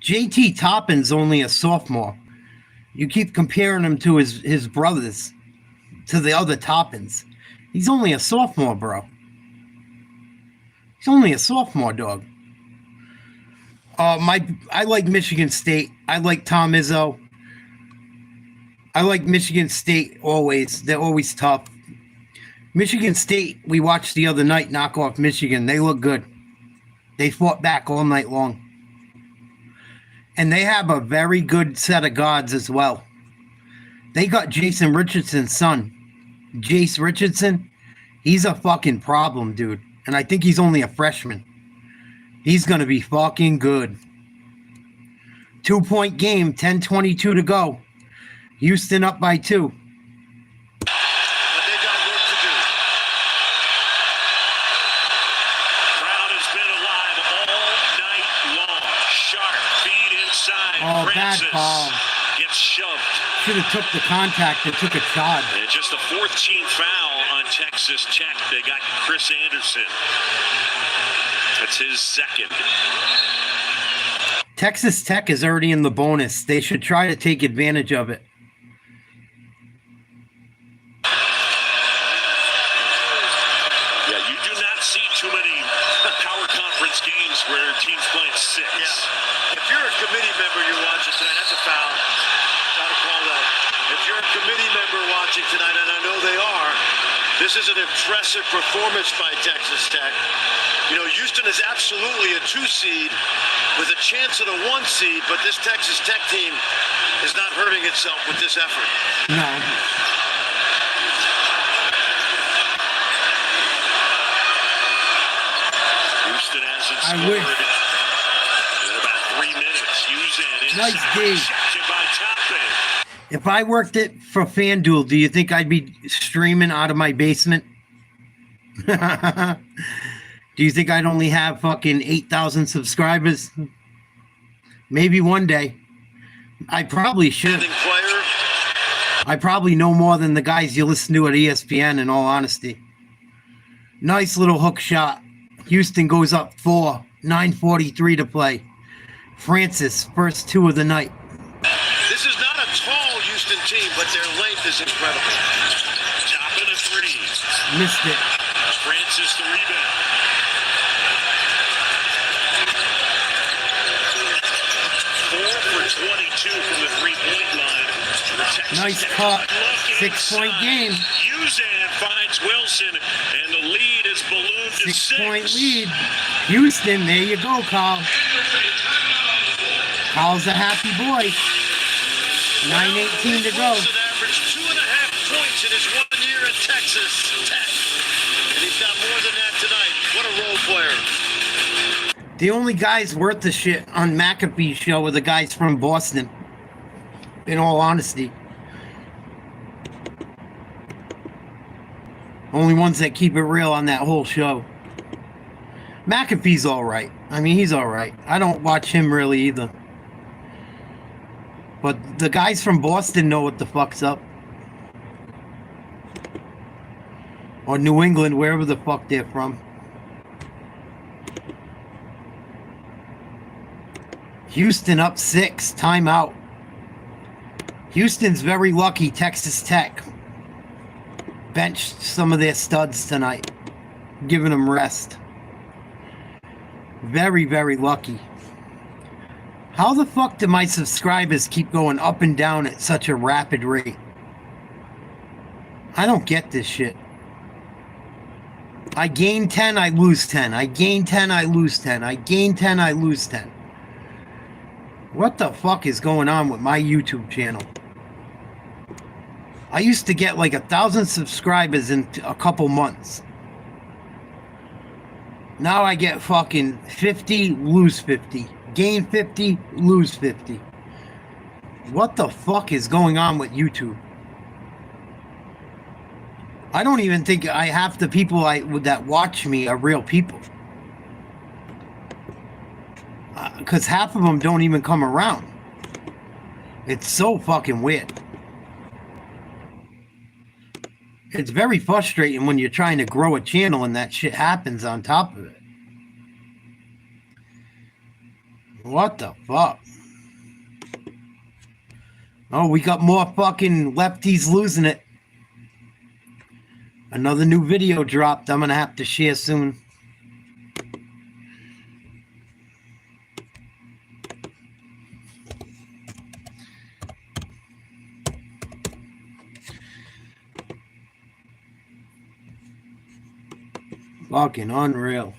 JT Toppin's only a sophomore. You keep comparing him to his brothers, to the other Toppins. He's only a sophomore, bro. He's only a sophomore, dog. I like Michigan State. I like Tom Izzo. I like Michigan State always. They're always tough. Michigan State, we watched the other night knock off Michigan. They look good. They fought back all night long. And they have a very good set of guards as well. They got Jason Richardson's son. Jace Richardson. He's a fucking problem, dude. And I think he's only a freshman. He's going to be fucking good. 2-point game, 10:22 to go. Houston up by 2. But they got work to do. Brown has been alive all night long. Sharp feed inside. Oh, bad Francis call. gets shoved. Should have took the contact and took a charge. And just the 4th team foul on Texas Tech. They got Chris Anderson. That's his second. Texas Tech is already in the bonus. They should try to take advantage of it. Yeah, you do not see too many power conference games where teams playing 6. Yeah. If you're a committee member, you're watching tonight. That's a foul. Gotta call that. If you're a committee member watching tonight, and I know they are, this is an impressive performance by Texas Tech. You know, Houston is absolutely a 2 seed with a chance at a 1 seed, but this Texas Tech team is not hurting itself with this effort. No. Houston hasn't I scored wish. in about 3 minutes. Using Nice D. by Toppin. If I worked it for FanDuel, do you think I'd be streaming out of my basement? Do you think I'd only have fucking 8,000 subscribers? Maybe one day. I probably should. Player. I probably know more than the guys you listen to at ESPN, in all honesty. Nice little hook shot. Houston goes up 4. 9:43 to play. Francis, first 2 of the night. This is not a tall Houston team, but their length is incredible. Toppin a 3. Missed it. Francis the rebound. 4 for 22 from the 3-point line. Nice cut. 6-point game. Uzan finds Wilson, and the lead is ballooned to 6. 6-point lead. Houston, there you go, Carl. Carl's a happy boy. 9:18 to go. Wilson averaged 2.5 points in his 1 year at Texas Tech. And he's got more than that tonight. What a role player. The only guys worth the shit on McAfee's show are the guys from Boston. In all honesty. Only ones that keep it real on that whole show. McAfee's all right. I mean, he's all right. I don't watch him really either. But the guys from Boston know what the fuck's up. Or New England, wherever the fuck they're from. Houston up 6. Timeout. Houston's very lucky Texas Tech benched some of their studs tonight, giving them rest. Very, very lucky. How the fuck do my subscribers keep going up and down at such a rapid rate? I don't get this shit. I gain 10, I lose 10. I gain 10, I lose 10. I gain 10, I lose 10. What the fuck is going on with my YouTube channel? I used to get like 1,000 subscribers in a couple months. Now I get fucking 50, lose 50. Gain 50, lose 50. What the fuck is going on with YouTube? I don't even think half the people that watch me are real people. Because half of them don't even come around. It's so fucking weird. It's very frustrating when you're trying to grow a channel and that shit happens on top of it. What the fuck? Oh, we got more fucking lefties losing it. Another new video dropped. I'm going to have to share soon. Fucking unreal.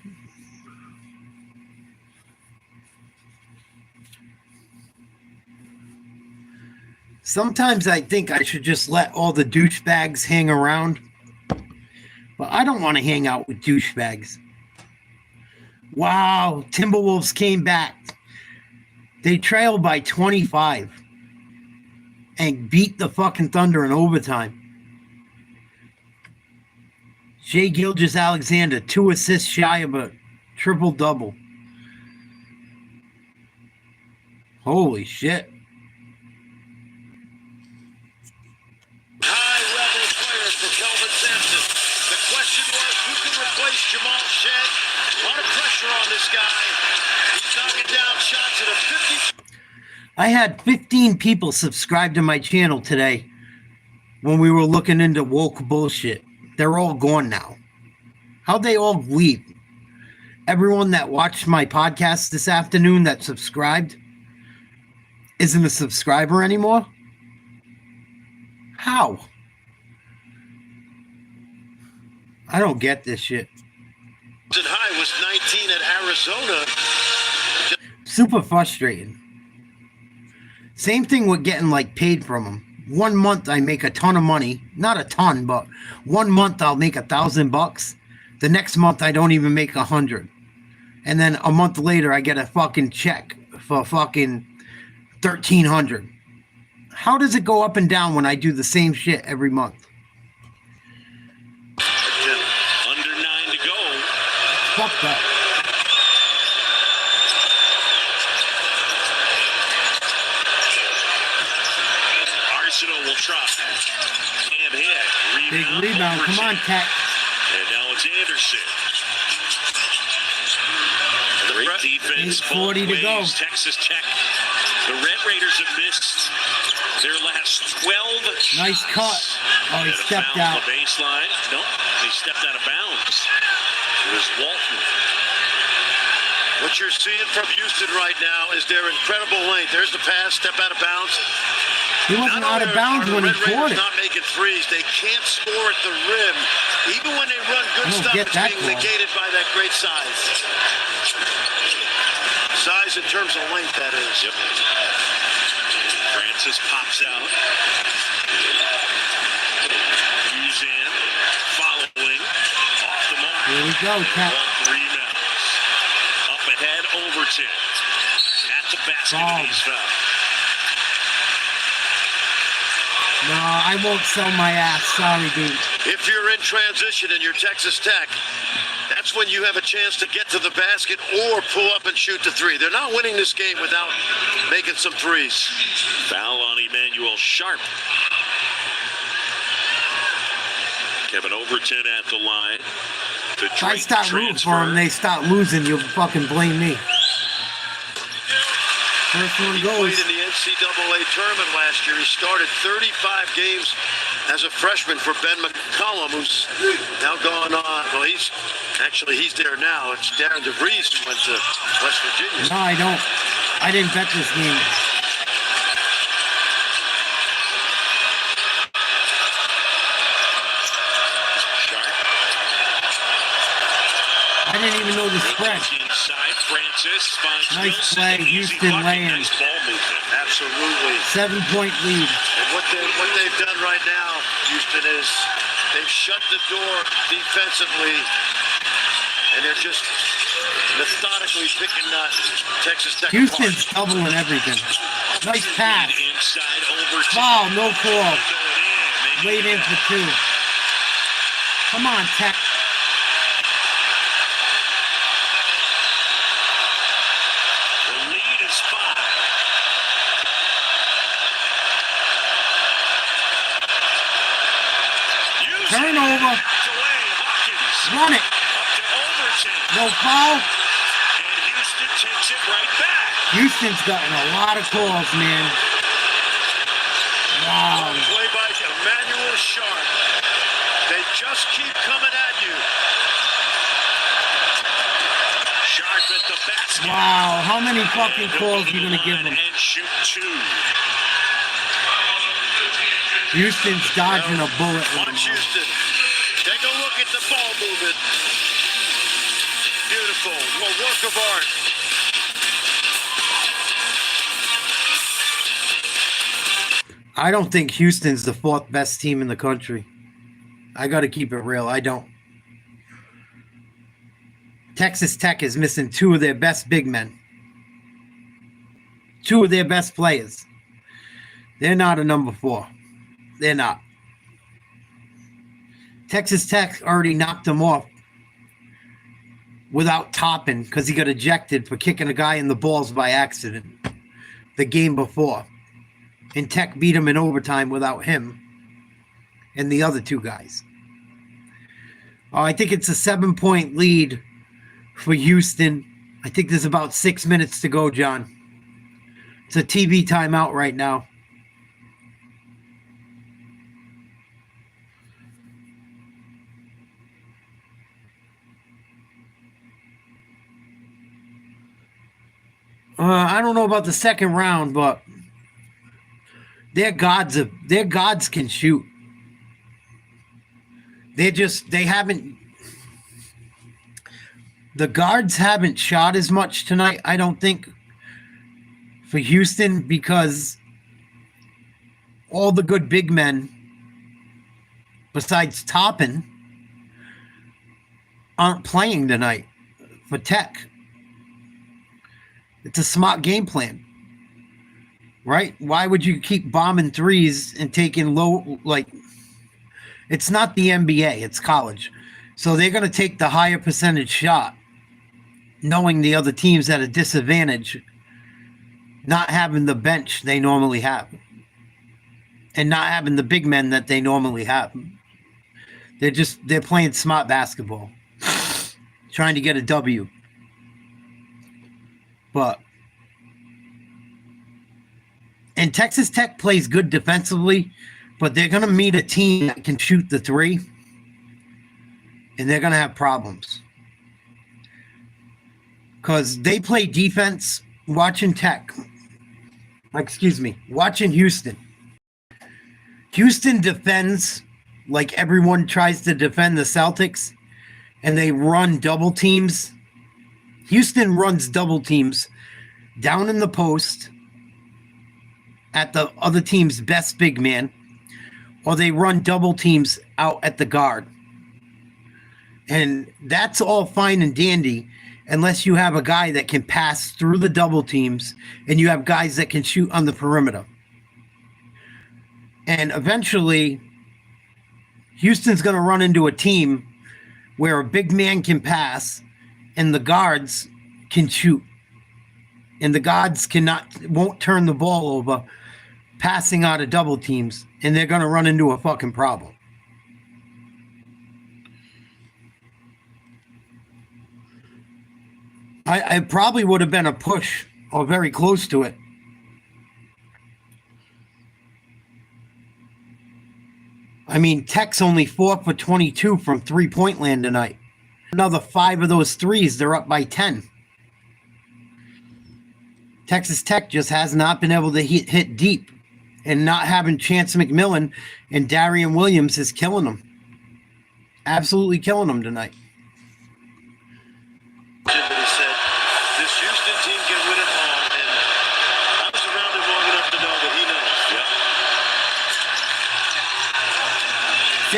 Sometimes I think I should just let all the douchebags hang around. But I don't want to hang out with douchebags. Wow, Timberwolves came back. They trailed by 25 and beat the fucking Thunder in overtime. Shai Gilgeous-Alexander, 2 assists shy of a triple-double. Holy shit. High-level player for Kelvin Sampson. The question was, who can replace Jamal Shead? A lot of pressure on this guy. He's knocking down shots at a 50. I had 15 people subscribe to my channel today when we were looking into woke bullshit. They're all gone now. How'd they all leave? Everyone that watched my podcast this afternoon that subscribed isn't a subscriber anymore? How? I don't get this shit. High was 19 at Arizona. Super frustrating. Same thing with getting like paid from them. 1 month I make a ton of money, not a ton, but 1 month I'll make $1,000. The next month I don't even make 100, and then a month later I get a fucking check for fucking 1,300. How does it go up and down when I do the same shit every month? Under 9 to go. Fuck that. Arsenal will try. And hit. Big rebound. Come on, Cat. And now it's Anderson. Great defense. 8:40 to go. Texas Tech. The Red Raiders have missed their last 12 Nice shots. cut. Oh, he And a stepped foul on out. the baseline. Nope, he stepped out of bounds. It was Walton. What you're seeing from Houston right now is their incredible length. There's the pass, step out of bounds. He wasn't out of bounds when he caught it. Not making threes. They can't score at the rim. Even when they run good I don't stuff, get it's that being ball. negated by that great size. Size in terms of length, that is. Yep. Francis pops out. Uzan following off the mark. Here we go, Cat. 1 rebounds. Up ahead, Overton. At the basket, Oh. and he's fouled. No, I won't sell my ass. Sorry, dude. If you're in transition and you're Texas Tech, that's when you have a chance to get to the basket or pull up and shoot the three. They're not winning this game without making some threes. Foul on Emmanuel Sharp. Kevin Overton at the line. The If I Drake start rooting for transfer. them, they start losing, you'll fucking blame me. First one He goes. played in the NCAA tournament last year. He started 35 games as a freshman for Ben McCollum, who's now gone on. Well, he's there now. It's Darren DeVries who went to West Virginia. No, I don't. I didn't bet this game. I didn't even know the spread. Inside, Francis finds Nice Wilson. play, Easy Houston bucket. laying. Nice ball movement. Absolutely. 7-point lead. And what they've done right now, Houston, is they've shut the door defensively, and they're just methodically picking Texas Tech Houston's apart. doubling everything. Nice pass. Inside, Overton. Foul, no call. Going in. They Late in need for 2. Come on, Tech. The lead is 5. Turnover. Delay. Hawkins. Run it. Up to Overton. No foul. And Houston takes it right back. Houston's gotten a lot of calls, man. Wow. Play by Emmanuel Sharp. They just keep coming at you. Sharp at the basket. Wow. How many fucking calls are you going to give them? And shoot 2. Houston's dodging a bullet. Watch Houston. Take a look at the ball movement. Beautiful. A work of art. I don't think Houston's the 4th best team in the country. I got to keep it real. I don't. Texas Tech is missing 2 of their best big men. 2 of their best players. They're not a number 4. They're not. Texas Tech already knocked them off without Toppin because he got ejected for kicking a guy in the balls by accident the game before. And Tech beat him in overtime without him and the other 2 guys. Oh, I think it's a 7-point lead for Houston. I think there's about 6 minutes to go, John. It's a TV timeout right now. I don't know about the second round, but their gods can shoot. The guards haven't shot as much tonight, I don't think, for Houston, because all the good big men, besides Toppin, aren't playing tonight for Tech. It's a smart game plan, right? Why would you keep bombing threes and taking low, it's not the NBA, it's college. So they're going to take the higher percentage shot, knowing the other team's at a disadvantage, not having the bench they normally have, and not having the big men that they normally have. They're playing smart basketball, trying to get a W. And Texas Tech plays good defensively, but they're going to meet a team that can shoot the 3, and they're going to have problems. Because they play defense, watching Houston. Houston defends like everyone tries to defend the Celtics, and they run double teams. Houston runs double teams down in the post at the other team's best big man, or they run double teams out at the guard. And that's all fine and dandy unless you have a guy that can pass through the double teams and you have guys that can shoot on the perimeter. And eventually, Houston's going to run into a team where a big man can pass and the guards can shoot. And the guards won't turn the ball over passing out of double teams, and they're going to run into a fucking problem. I probably would have been a push or very close to it. I mean, Tech's only 4 for 22 from three-point land tonight. Another 5 of those threes, they're up by 10. Texas Tech just has not been able to hit deep, and not having Chance McMillan and Darian Williams is killing them. Absolutely killing them tonight. This Houston team can win it all, and I was around him long enough to know that he knows. Yep.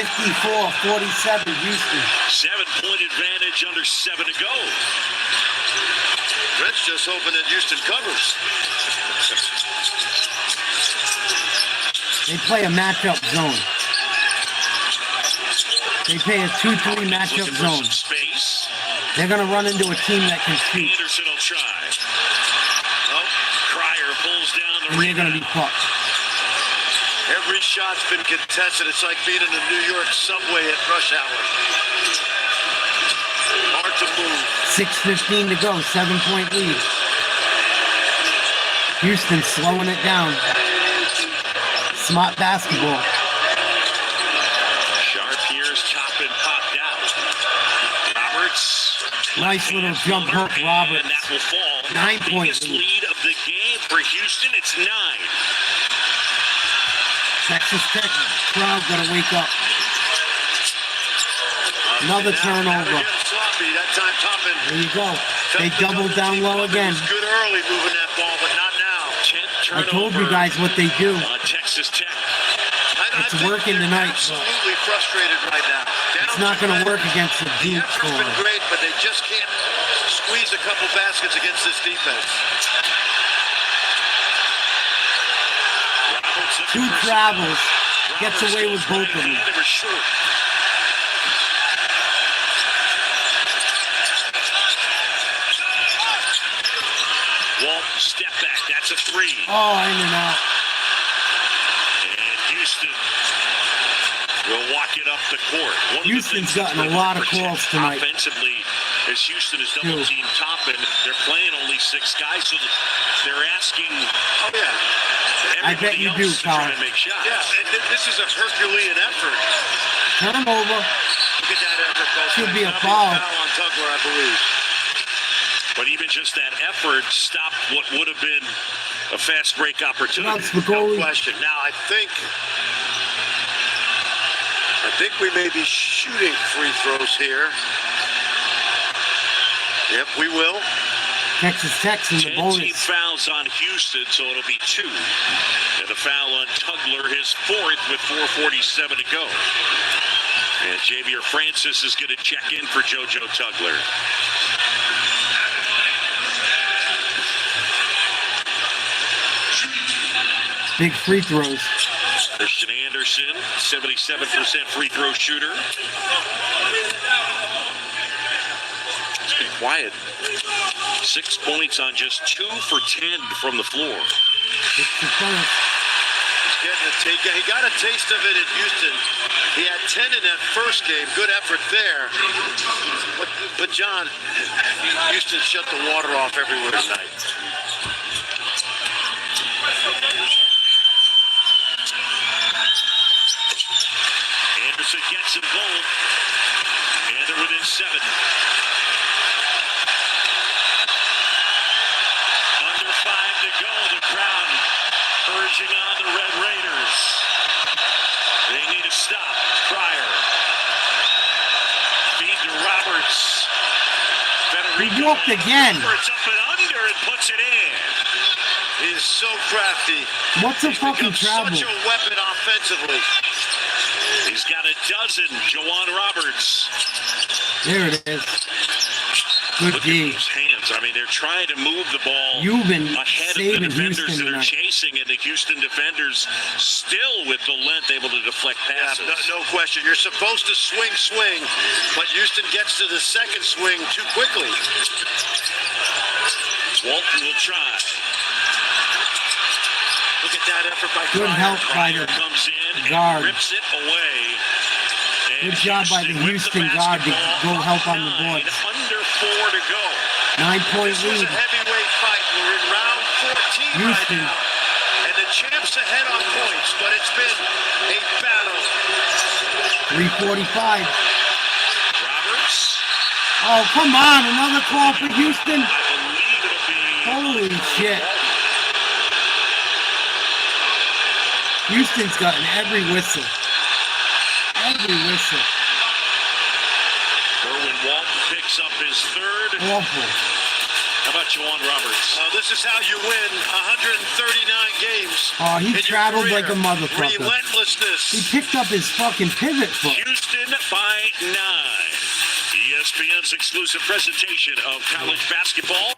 54-47 Houston. 7-point advantage under 7 to go. Rich just hoping that Houston covers. They play a matchup zone. They play a 2-3 matchup Looking for zone. some space. They're going to run into a team that can shoot, Anderson will try. Oh, Cryer pulls down the and they're going to be fucked. Every shot's been contested. It's like being in the New York subway at rush hour. Hard to move. 6:15 to go, 7-point lead. Houston slowing it down. Smart basketball. Sharp here's Toppin popped out. Roberts. Nice little jump hook, Roberts. And that will fall. 9-point Biggest lead. lead of the game for Houston. It's 9. Texas Tech crowd gotta wake up. Another turnover. Sloppy. That time Toppin. There you go. They doubled down low again. Good early moving that ball, but not now. 10th I told you guys what they do. on Texas Tech. It's working tonight. Absolutely frustrated right now. It's not going to work against the The Duke effort's been score. great, but they just can't squeeze a couple baskets against this defense. Roberts looking Two for travels. Gets Roberts away with goes both right of them. ahead. They were short. Walton step back. That's a 3. Oh, in and out. And Houston will walk it up the court. One Houston's of the things gotten a lot of calls tonight. Offensively, as Houston is double team Toppin, they're playing only 6 guys, so they're asking. Oh, yeah. I bet you do, else to try Colin. to make shots. Yeah, and this is a Herculean effort. Turnover. Look at that effort, Coach. Should be a That'll foul. on Tugler, I believe. But even just that effort stopped what would have been a fast break opportunity. That's the goalie. No question. Now, I think we may be shooting free throws here. Yep, we will. Texas Tech's in the 10 team bonus. fouls on Houston, so it'll be 2. And the foul on Tugler, his 4th with 4:47 to go. And Javier Francis is going to check in for JoJo Tugler. Big free throws. Christian Anderson, 77% free throw shooter. It's been quiet. 6 points on just 2 for 10 from the floor. It's the first. He's getting a take. He got a taste of it in Houston. He had 10 in that first game. Good effort there. But John, Houston shut the water off everywhere tonight. Anderson gets it goal. And they're within 7. Under 5 to go. The crowd urging on the Red Raiders. They need to stop. Cryer. Feed to Roberts. He walked again. Roberts up and under and puts it in. He is so crafty. What's a He's fucking become travel? such a weapon offensively. He's got a dozen. Jawan Roberts. There it is. Good Look D. at those hands. I mean, they're trying to move the ball You've been ahead of the saving defenders Houston that are tonight. chasing, and the Houston defenders still with the length able to deflect passes. Yeah, no question. You're supposed to swing, but Houston gets to the second swing too quickly. Walton will try. Look at that effort by Good Cryer. help by Cryer the comes in guard. and rips it away. And Good job by the with Houston guard to basketball, go help on the up 9, boards. Under 4 to go. 9-point This was a lead. heavyweight fight. We're in round 14 Houston. right now. And the champs ahead on points, but it's been a battle. 3:45. Roberts. Oh, come on. Another call for Houston. I believe it'll be. Holy shit. Houston's gotten every whistle. Every whistle. Erwin Walton picks up his 3rd. Awful. How about Jawan Roberts? This is how you win 139 games. Oh, he in your traveled career. like a motherfucker. Relentlessness. He picked up his fucking pivot foot. Houston by 9. ESPN's exclusive presentation of college basketball.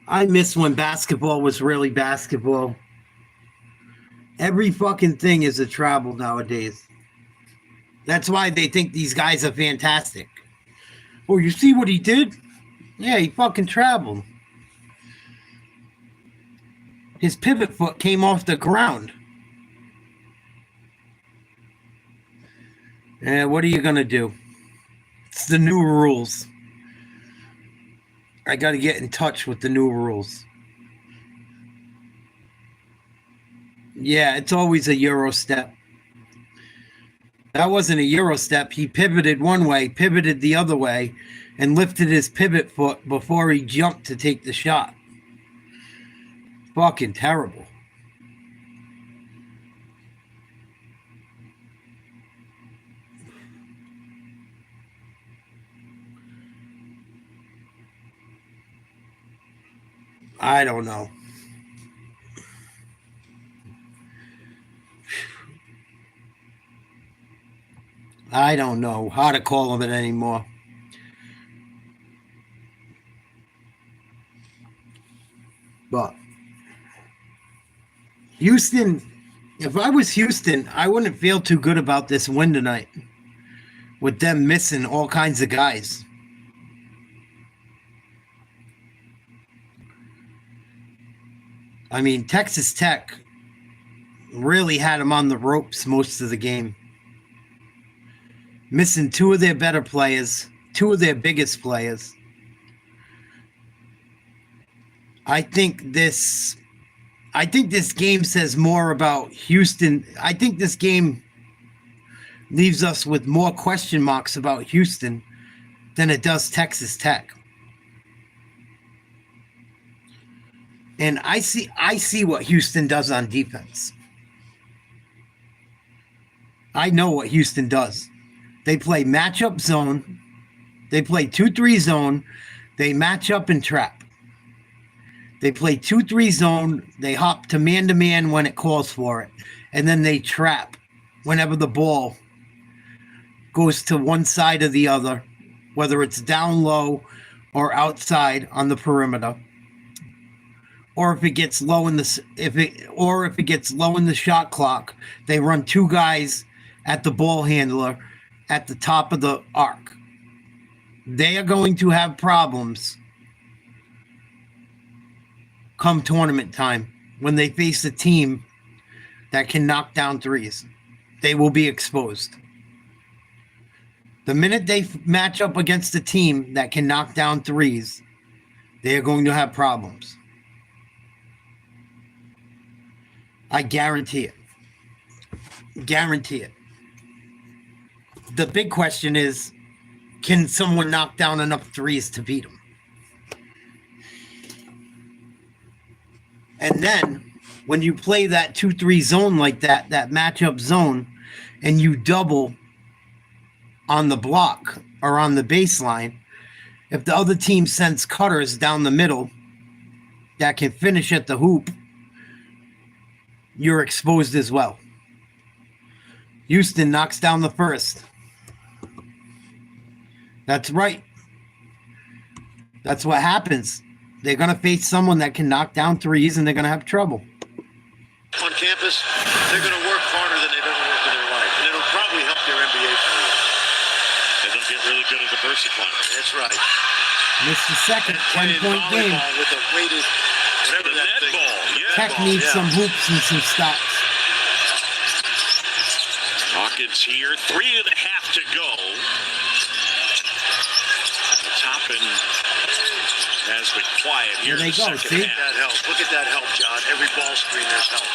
I miss when basketball was really basketball. Every fucking thing is a travel nowadays. That's why they think these guys are fantastic. Oh, you see what he did? Yeah, he fucking traveled. His pivot foot came off the ground. What are you going to do? It's the new rules. I got to get in touch with the new rules. Yeah, it's always a Euro step. That wasn't a Euro step. He pivoted one way, pivoted the other way, and lifted his pivot foot before he jumped to take the shot. Fucking terrible. I don't know. I don't know how to call him it anymore. But Houston, if I was Houston, I wouldn't feel too good about this win tonight with them missing all kinds of guys. I mean, Texas Tech really had them on the ropes most of the game. Missing two of their better players, two of their biggest players. I think this game says more about Houston. I think this game leaves us with more question marks about Houston than it does Texas Tech. And I see what Houston does on defense. I know what Houston does. They play matchup zone. They play 2-3 zone. They match up and trap. They play 2-3 zone. They hop to man when it calls for it. And then they trap whenever the ball goes to one side or the other, whether it's down low or outside on the perimeter. Or if it gets low in the if it gets low in the shot clock, they run two guys at the ball handler at the top of the arc. They are going to have problems come tournament time when they face a team that can knock down threes. They will be exposed. The minute they match up against a team that can knock down threes, they are going to have problems. I guarantee it. Guarantee it. The big question is, can someone knock down enough threes to beat them? And then, when you play that 2-3 zone like that matchup zone, and you double on the block or on the baseline, if the other team sends cutters down the middle that can finish at the hoop, you're exposed as well. Houston knocks down the first. That's right. That's what happens. They're going to face someone that can knock down threes, and they're going to have trouble. On campus, they're going to work harder than they've ever worked in their life, and it'll probably help their NBA career. And they'll get really good at diversifying. That's right. Missed the second 10-point game. With a weighted, whatever that net thing ball. Yeah. Tech needs some hoops and some stops. Hawkins here, 3.5 to go. Toppin has been quiet here. There they go, see? That help. Look at that help, John. Every ball screen, there's help.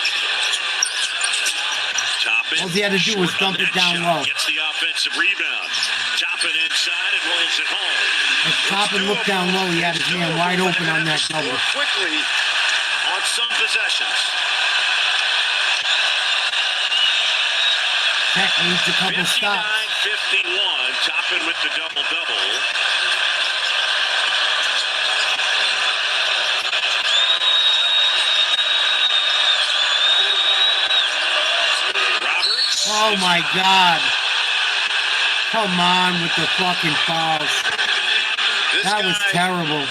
Toppin. All he had to do was dump it down low. Gets the offensive rebound. Toppin inside and rolls it home. If Toppin looked down low, he had his man wide open on that double. Quickly on some possessions. Tech needs a couple stops. 59-51. Toppin with the double-double. Oh my God. Come on with the fucking fouls. That was terrible.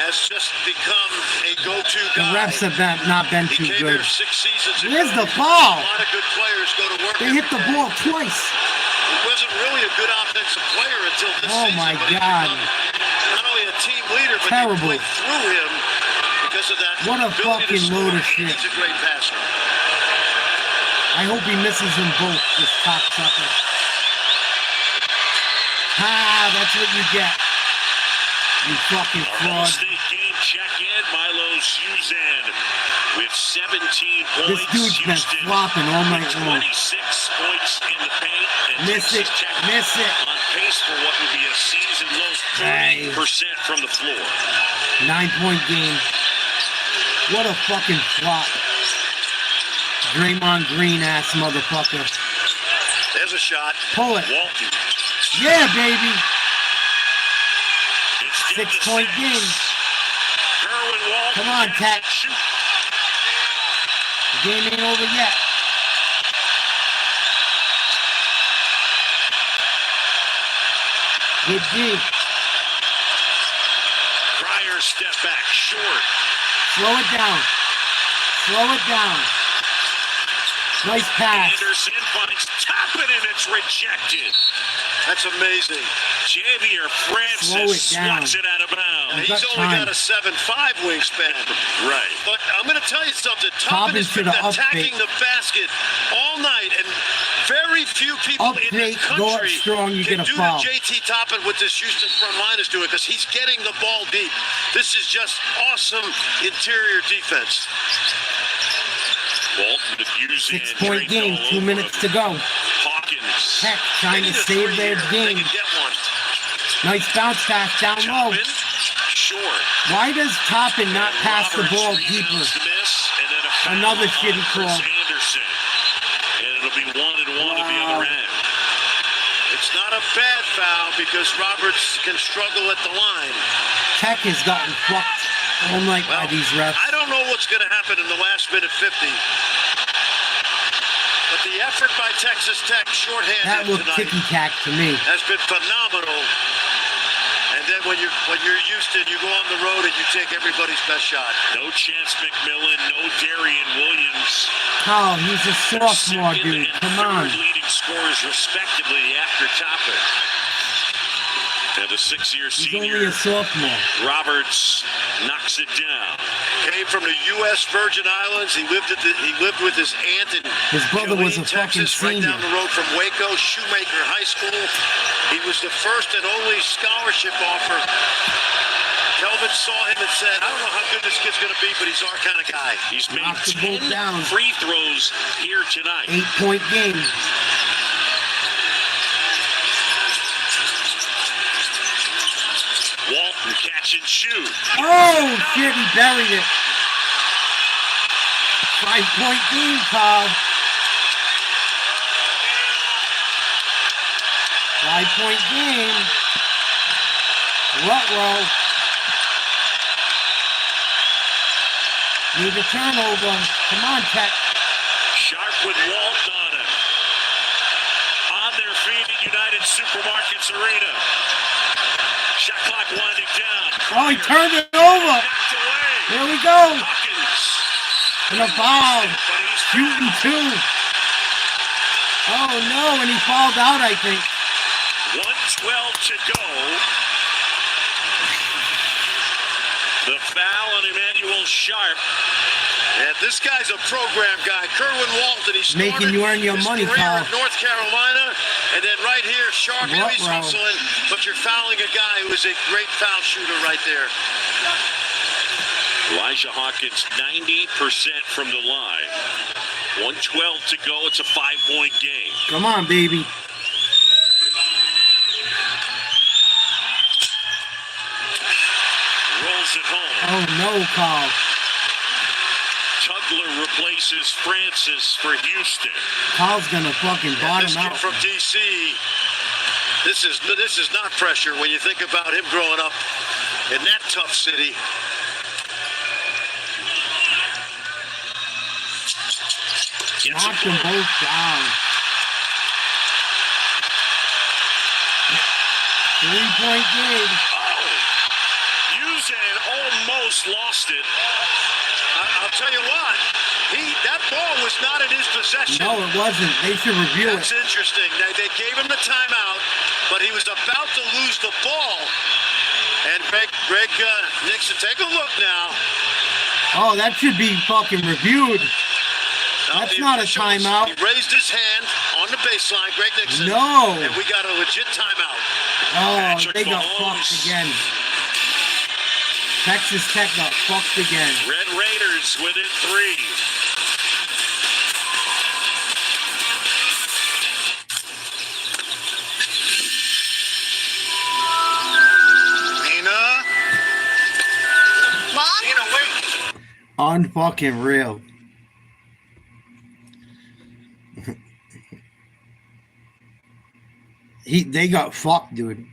Has just become a go-to The guy. refs have not been He too came good. here 6 seasons ago. Where's the ball? A lot of good players go to work They hit every the day. ball twice. wasn't really a good offensive player until this season. Oh my but he's God. become not only a team leader, but Terrible. they played through him because of that. What a ability to fucking score. load of shit. He's a great passer. I hope he misses them both, this cocksucker. That's what you get. You fucking Our fraud. State game check-in. Milo Suzan with 17 This points. dude's been Houston flopping all night with long. 26 points in the paint. And Miss it, Texas Tech miss it. on pace for what would be a season low 30% from the floor. 9-point game. What a fucking flop. Draymond Green ass motherfucker. There's a shot. Pull it. Walton. Yeah, baby. It's 6-point game. Kerwin Walton. Come on, Cat. Shoot. The game ain't over yet. Good D. Pryor step back. Short. Slow it down. Slow it down. Nice pass. Anderson finds Toppin and it's rejected. That's amazing. Javier Slow Francis it down. swats it out of bounds. He's only got a 7'5" wingspan. Right. But I'm going to tell you something. Toppin Toppin has been should have attacking up-faked. the basket all night, and very few people in the Up-fake, go up country strong, you can get a do foul. the JT Toppin what this Houston front line is doing because he's getting the ball deep. This is just awesome interior defense. Walton diffusing. 6-point game. 2 minutes to go. Hawkins. Tech trying to save their game. They can get one. Nice bounce pass down low. Toppin. Short. Why does Toppin not pass the Roberts ball rebounds deeper? to miss, and then a foul Another on shitty Chris call. Anderson. And it'll be 1-1 at the other end. It's not a bad foul because Roberts can struggle at the line. Tech has gotten fucked all night by these refs. I don't know what's going to happen in the last minute 50. But the effort by Texas Tech, shorthanded That looked tonight, ticky-tack to me. has been phenomenal. And then when you're Houston, you go on the road and you take everybody's best shot. No Chance McMillan, no Darian Williams. Oh, he's a sophomore, Second dude. and Come third on. leading scorers respectively after Toppin. And a 6-year He's only senior, a sophomore. Roberts knocks it down. Came from the U.S. Virgin Islands. He lived with his aunt in His brother was a Killeen, fucking Texas, right senior. down the road from Waco, Shoemaker High School. He was the first and only scholarship offer. Kelvin saw him and said, I don't know how good this kid's going to be, but he's our kind of guy. He's made Knocked the ball 10 down. free throws here tonight. 8-point game. Walton catch and shoot. Oh, shit, he buried it. 5-point game, Carl. 5-point game. Ruh-roh. Need a turnover. Come on, Tech. Sharp with Walton on it. On their feet at United Supermarkets Arena. Shot clock winding down. Oh, he turned it over. Knocked away. Here we go. Hawkins. And a foul. But he's Shooting two. Oh, no, and he fouled out, I think. 1:12 to go. The foul on Emmanuel Sharp. And this guy's a program guy, Kerwin Walton. He started Making you earn your his money, career Kyle. at North Carolina, and then right here, Sharp, you know, he's Ruh-roh. hustling, but you're fouling a guy who is a great foul shooter right there. Elijah Hawkins, 90% from the line. 1:12 to go. It's a 5-point game. Come on, baby. Rolls it home. Oh, no, Carl. Tugler replaces Francis for Houston. Carl's gonna fucking And bottom this kid out. from D.C., this is not pressure when you think about him growing up in that tough city. Gets Knocked it them home. both down. 3-point game. Uzan almost lost it. I'll tell you what, That ball was not in his possession. No, it wasn't. They should review That's it. interesting. They gave him the timeout, but he was about to lose the ball. And Greg Nixon, take a look now. Oh, that should be fucking reviewed. Now That's the not a officials, timeout. He raised his hand on the baseline, Greg Nixon. No. And we got a legit timeout. Oh, Patrick they got Mahomes. fucked again. Texas Tech got fucked again. Red Raiders within 3. Unfucking real. They got fucked, dude.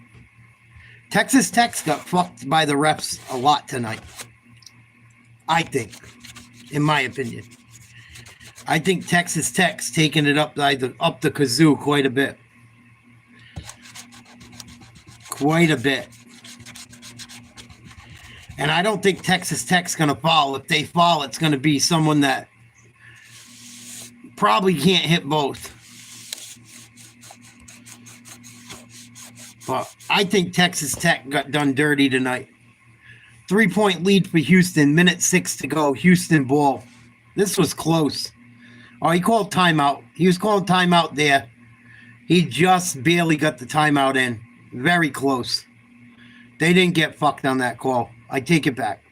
Texas Tech got fucked by the refs a lot tonight. I think, in my opinion. I think Texas Tech's taking it up the kazoo quite a bit. Quite a bit. And I don't think Texas Tech's going to fall. If they fall, it's going to be someone that probably can't hit both. But I think Texas Tech got done dirty tonight. 3-point lead for Houston. Minute 6 to go. Houston ball. This was close. Oh, he called timeout. He was calling timeout there. He just barely got the timeout in. Very close. They didn't get fucked on that call. I take it back.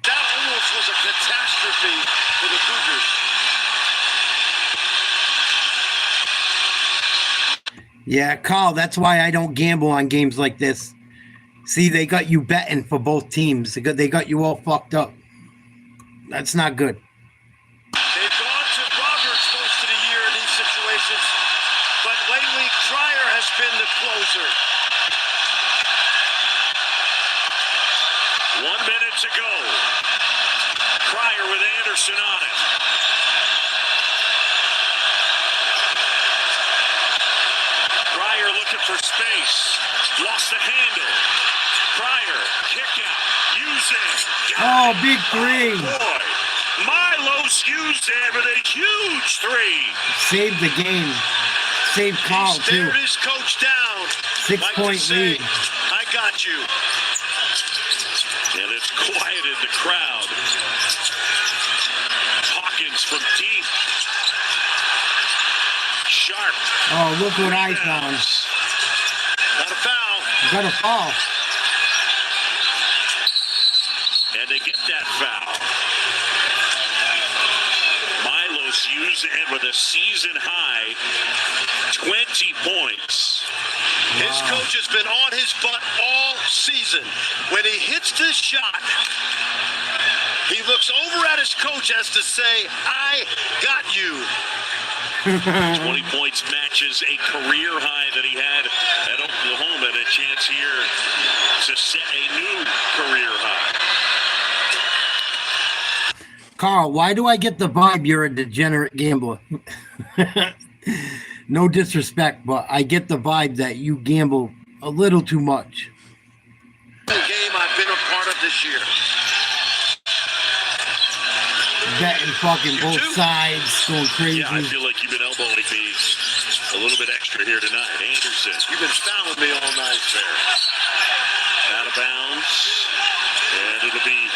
That almost was a catastrophe for the Cougars. Yeah, Carl, that's why I don't gamble on games like this. See, they got you betting for both teams. They got you all fucked up. That's not good. They've gone to Roberts most of the year in these situations, but lately Cryer has been the closer. 1 minute to go. Cryer with Anderson on it. Cryer looking for space. Lost the handle. Cryer, kick out. Uzan. Oh, big three. Boy, Milos Uzan with a huge 3. Saved the game. Saved Carl, He too. stared his coach down. 6-point lead. I got you. And it's quieted the crowd. Hawkins from deep. Sharp. Oh, look what I found. Got a foul. Got a foul. And they get that foul. Milos Uzan with a season high 20 points. His coach has been on his butt all season. When he hits this shot, he looks over at his coach as to say, I got you. 20 points matches a career high that he had at Oklahoma, and a chance here to set a new career high. Carl, why do I get the vibe you're a degenerate gambler? No disrespect, but I get the vibe that you gamble a little too much. The game I've been a part of this year. Betting fucking both sides, going crazy. Yeah, I feel like you've been elbowing me a little bit extra here tonight. Anderson. You've been fouling me all night there. Out of bounds. And it'll be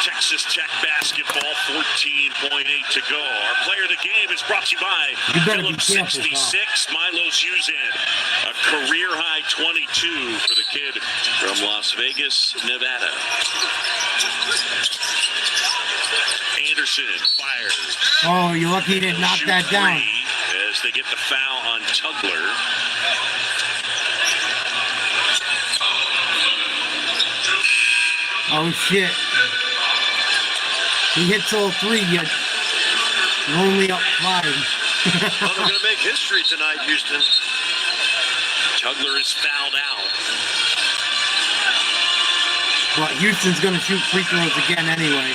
Texas Tech basketball, 14.8 to go. Our player of the game is brought to you by Phillips 66, Milos Uzan. A career-high 22 for the kid from Las Vegas, Nevada. Anderson fires. Oh, you're lucky he didn't knock that down. As they get the foul on Tugler. Oh, shit. He hits all 3 yet. We're only up 5. Well, they're going to make history tonight, Houston. Tugler is fouled out. But Houston's going to shoot free throws again anyway.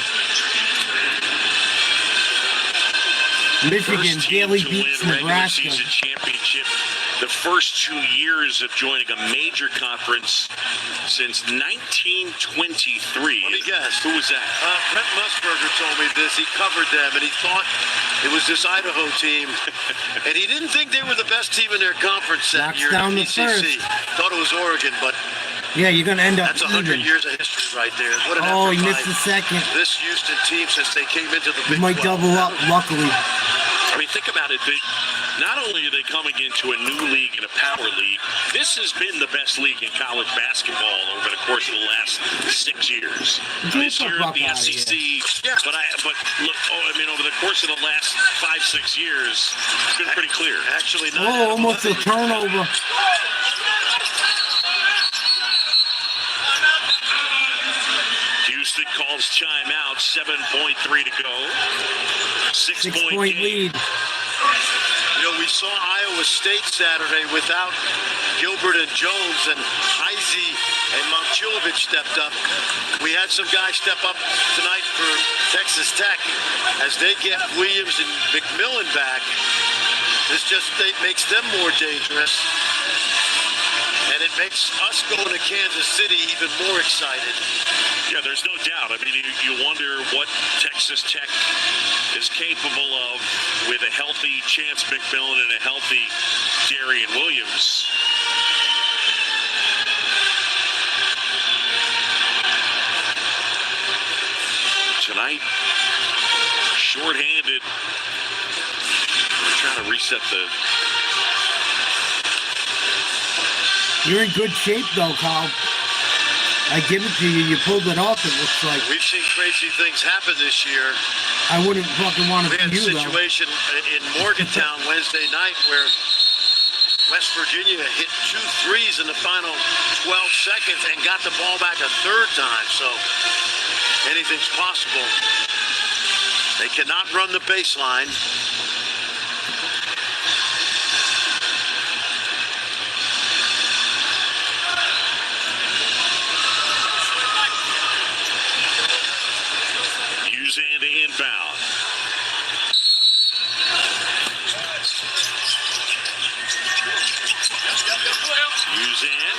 Michigan barely beats Nebraska. Season championship. The first 2 years of joining a major conference since 1923. Let me guess. Who was that? Brent Musburger told me this. He covered them, and he thought it was this Idaho team. And he didn't think they were the best team in their conference that Knocks year down in the the PCC. first. Thought it was Oregon, but Yeah, you're going to end up that's 100 even. years of history right there. What an Oh, effort he missed by the second. this Houston team since they came into the He Big might 12. double up, luckily. I mean, think about it. Not only are they coming into a new league and a power league, this has been the best league in college basketball over the course of the last 6 years. This year at the SEC, but look, over the course of the last 5-6 years, it's been pretty clear. Actually, not. Oh, almost a turnover. Houston calls timeout, 7.3 to go. 6-point lead. You know, we saw Iowa State Saturday without Gilbert and Jones, and Heisey and Momcilovic stepped up. We had some guys step up tonight for Texas Tech as they get Williams and McMillan back. This just makes them more dangerous, and it makes us going to Kansas City even more excited. Yeah, there's no doubt. I mean, you wonder what Texas Tech is capable of with a healthy Chance McMillan and a healthy Darian Williams. Tonight, shorthanded. We're trying to reset the... You're in good shape, though, Carl. I give it to you. You pulled it off, it looks like. We've seen crazy things happen this year. I wouldn't fucking want We to had be a you, though. situation in Morgantown Wednesday night where West Virginia hit 2 threes in the final 12 seconds and got the ball back a third time. So anything's possible. They cannot run the baseline. And the inbound. Uzan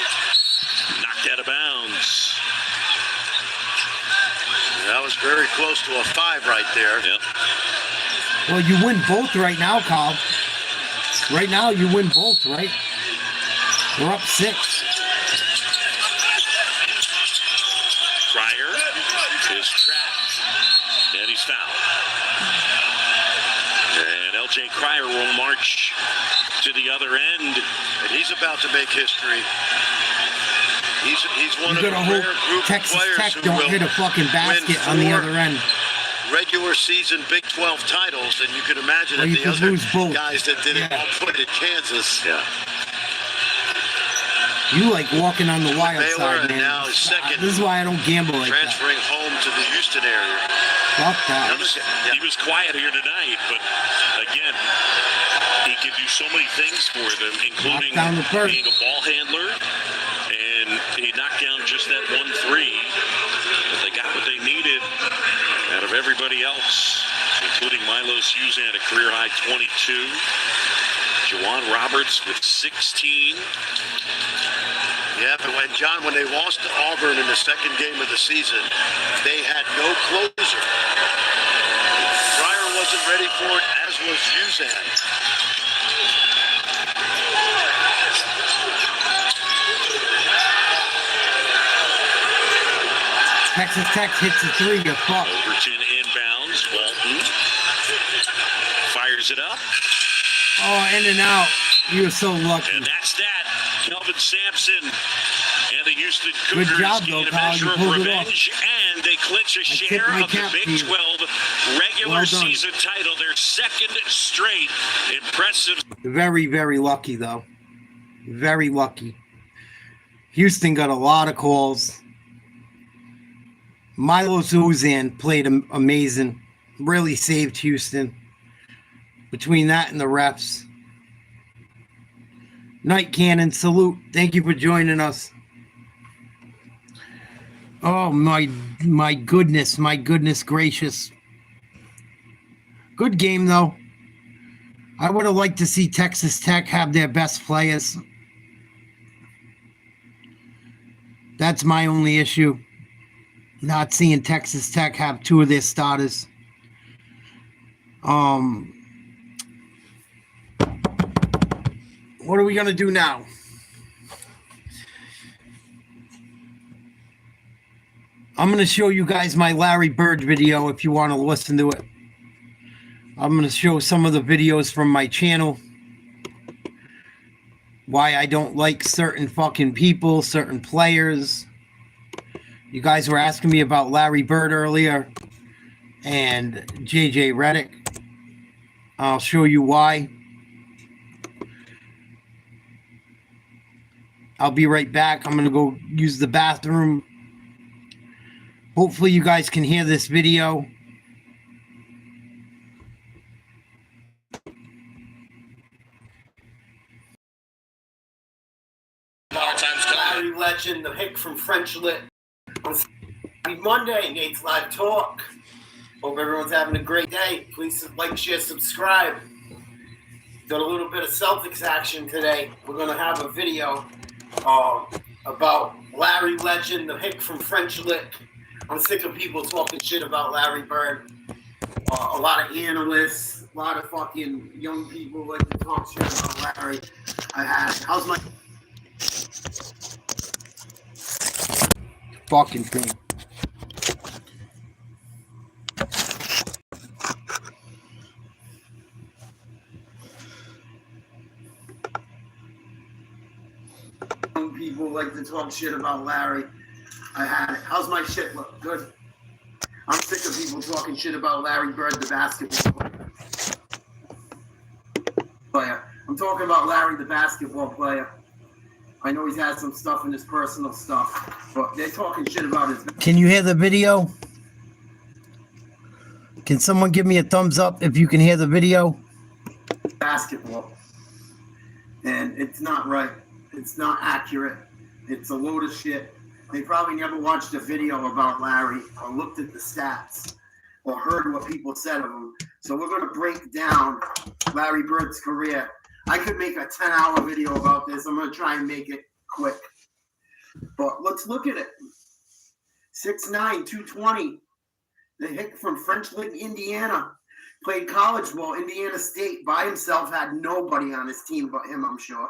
knocked out of bounds. That was very close to a 5 right there. Yep. Well, you win both right now, Carl. Right now, you win both, right? We're up 6. Cryer is trapped, and he's fouled. And L.J. Cryer will march to the other end. And he's about to make history. He's one You of the gotta rare hope group Texas of players Tech who don't will hit a fucking basket win on the 4 other end. regular season Big 12 titles, and you can imagine Or if you the could other lose both. guys that did it Yeah. all played at Kansas. Yeah. You like walking on the wild Baylor, side, and man. now his second This is why I don't gamble like that. transferring home to the Houston area. Fuck that. He was quiet here tonight, but again, he can do so many things for them, including down the first. being a ball handler, and he knocked down just that 1 3. But they got what they needed out of everybody else, including Milo Suzan, a career-high 22. Juwan Roberts with 16. Yeah, but when they lost to Auburn in the second game of the season, they had no closer. Fryer wasn't ready for it, as was Uzan. Texas Tech hits a 3, you fuck. Overton inbounds. Walton fires it up. Oh, in and out. You were so lucky. And that's that. Kelvin Sampson and the Houston Good Cougars job, gain though, a Kyle. measure You of pulled it revenge, and they clinch a tip share my of the cap to Big you. 12 regular Well done. season title, their second straight. Impressive. Very, very lucky, though. Very lucky. Houston got a lot of calls. Milo Suzan played amazing. Really saved Houston. Between that and the refs. Night Cannon, salute. Thank you for joining us. Oh, my goodness gracious. Good game, though. I would have liked to see Texas Tech have their best players. That's my only issue. Not seeing Texas Tech have two of their starters. What are we going to do now? I'm going to show you guys my Larry Bird video if you want to listen to it. I'm going to show some of the videos from my channel. Why I don't like certain fucking people, certain players. You guys were asking me about Larry Bird earlier and JJ Redick. I'll show you why. I'll be right back. I'm going to go use the bathroom. Hopefully you guys can hear this video. Larry Legend, the hick from French Lit. Happy Monday, Nate's Live Talk. Hope everyone's having a great day. Please like, share, subscribe. Got a little bit of Celtics action today. We're going to have a video about Larry Legend, the hick from French Lick. I'm sick of people talking shit about Larry Bird. A lot of analysts, a lot of fucking young people like to talk shit about Larry. How's my fucking thing? Young people like to talk shit about Larry. How's my shit look? Good. I'm sick of people talking shit about Larry Bird, the basketball player. I'm talking about Larry, the basketball player. I know he's had some stuff in his personal stuff, but they're talking shit about his... Can you hear the video? Can someone give me a thumbs up if you can hear the video? Basketball. And it's not right. It's not accurate. It's a load of shit. They probably never watched a video about Larry or looked at the stats or heard what people said of him. So we're going to break down Larry Bird's career. I could make a 10-hour video about this. I'm going to try and make it quick. But let's look at it. 6'9", 220. The hick from French Lick, Indiana. Played college ball, Indiana State by himself. Had nobody on his team but him, I'm sure.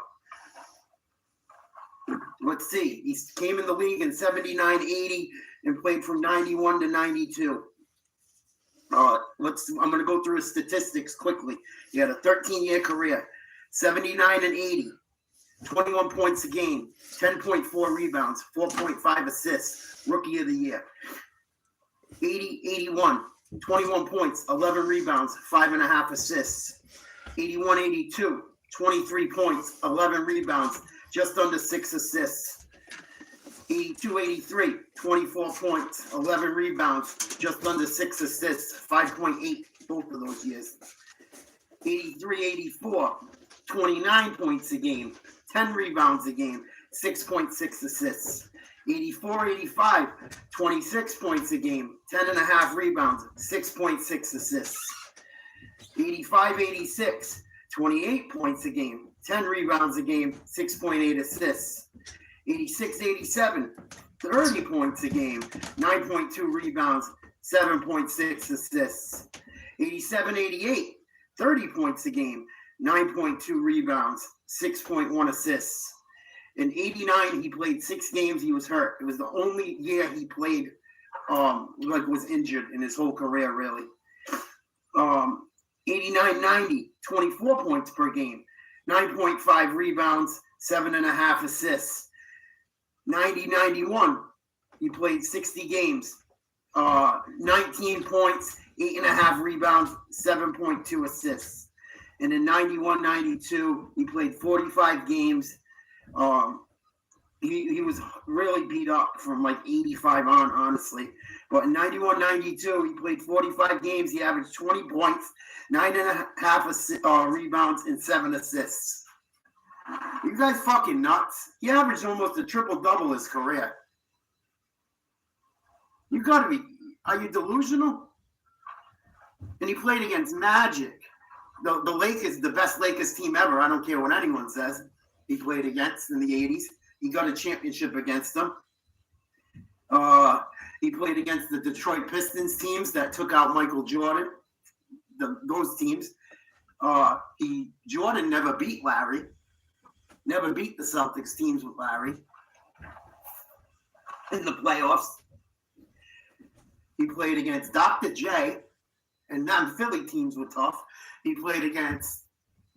Let's see. He came in the league in 79, 80, and played from 91 to 92. I'm going to go through his statistics quickly. He had a 13-year career, 79 and 80, 21 points a game, 10.4 rebounds, 4.5 assists, rookie of the year. 80, 81, 21 points, 11 rebounds, 5.5 assists. 81, 82, 23 points, 11 rebounds, just under 6 assists. 82, 83, 24 points, 11 rebounds, just under 6 assists, 5.8 both of those years. 83, 84, 29 points a game, 10 rebounds a game, 6.6 assists. 84, 85, 26 points a game, 10.5 rebounds, 6.6 assists. 85, 86, 28 points a game, 10 rebounds a game, 6.8 assists. 86, 87, 30 points a game, 9.2 rebounds, 7.6 assists. 87, 88, 30 points a game, 9.2 rebounds, 6.1 assists. In 89, he played 6 games. He was hurt. It was the only year he played, was injured in his whole career, really. 89, 90, 24 points per game, 9.5 rebounds, 7.5 assists. 90, 91, he played 60 games, 19 points, 8.5 rebounds, 7.2 assists. And in 91, 92, he played 45 games. He was really beat up from like 85 on, honestly. But in 91, 92, he played 45 games. He averaged 20 points, 9.5 rebounds, and 7 assists. You guys fucking nuts. He averaged almost a triple-double his career. You gotta be, are you delusional? And he played against Magic. The Lakers, the best Lakers team ever. I don't care what anyone says. He played against in the 80s. He got a championship against them. He played against the Detroit Pistons teams that took out Michael Jordan. Those teams. Jordan never beat Larry. Never beat the Celtics teams with Larry in the playoffs. He played against Dr. J, and non-Philly teams were tough. He played against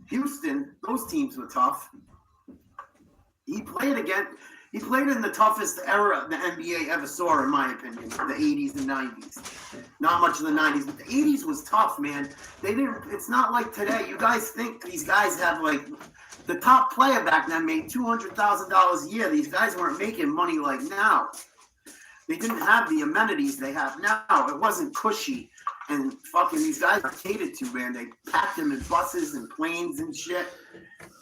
Houston. Those teams were tough. He played in the toughest era the NBA ever saw, in my opinion, the 80s and 90s. Not much of the 90s, but the 80s was tough, man. It's not like today. You guys think these guys have, like, the top player back then made $200,000 a year. These guys weren't making money like now. They didn't have the amenities they have now. It wasn't cushy. And fucking these guys are catered to, man. They packed them in buses and planes and shit.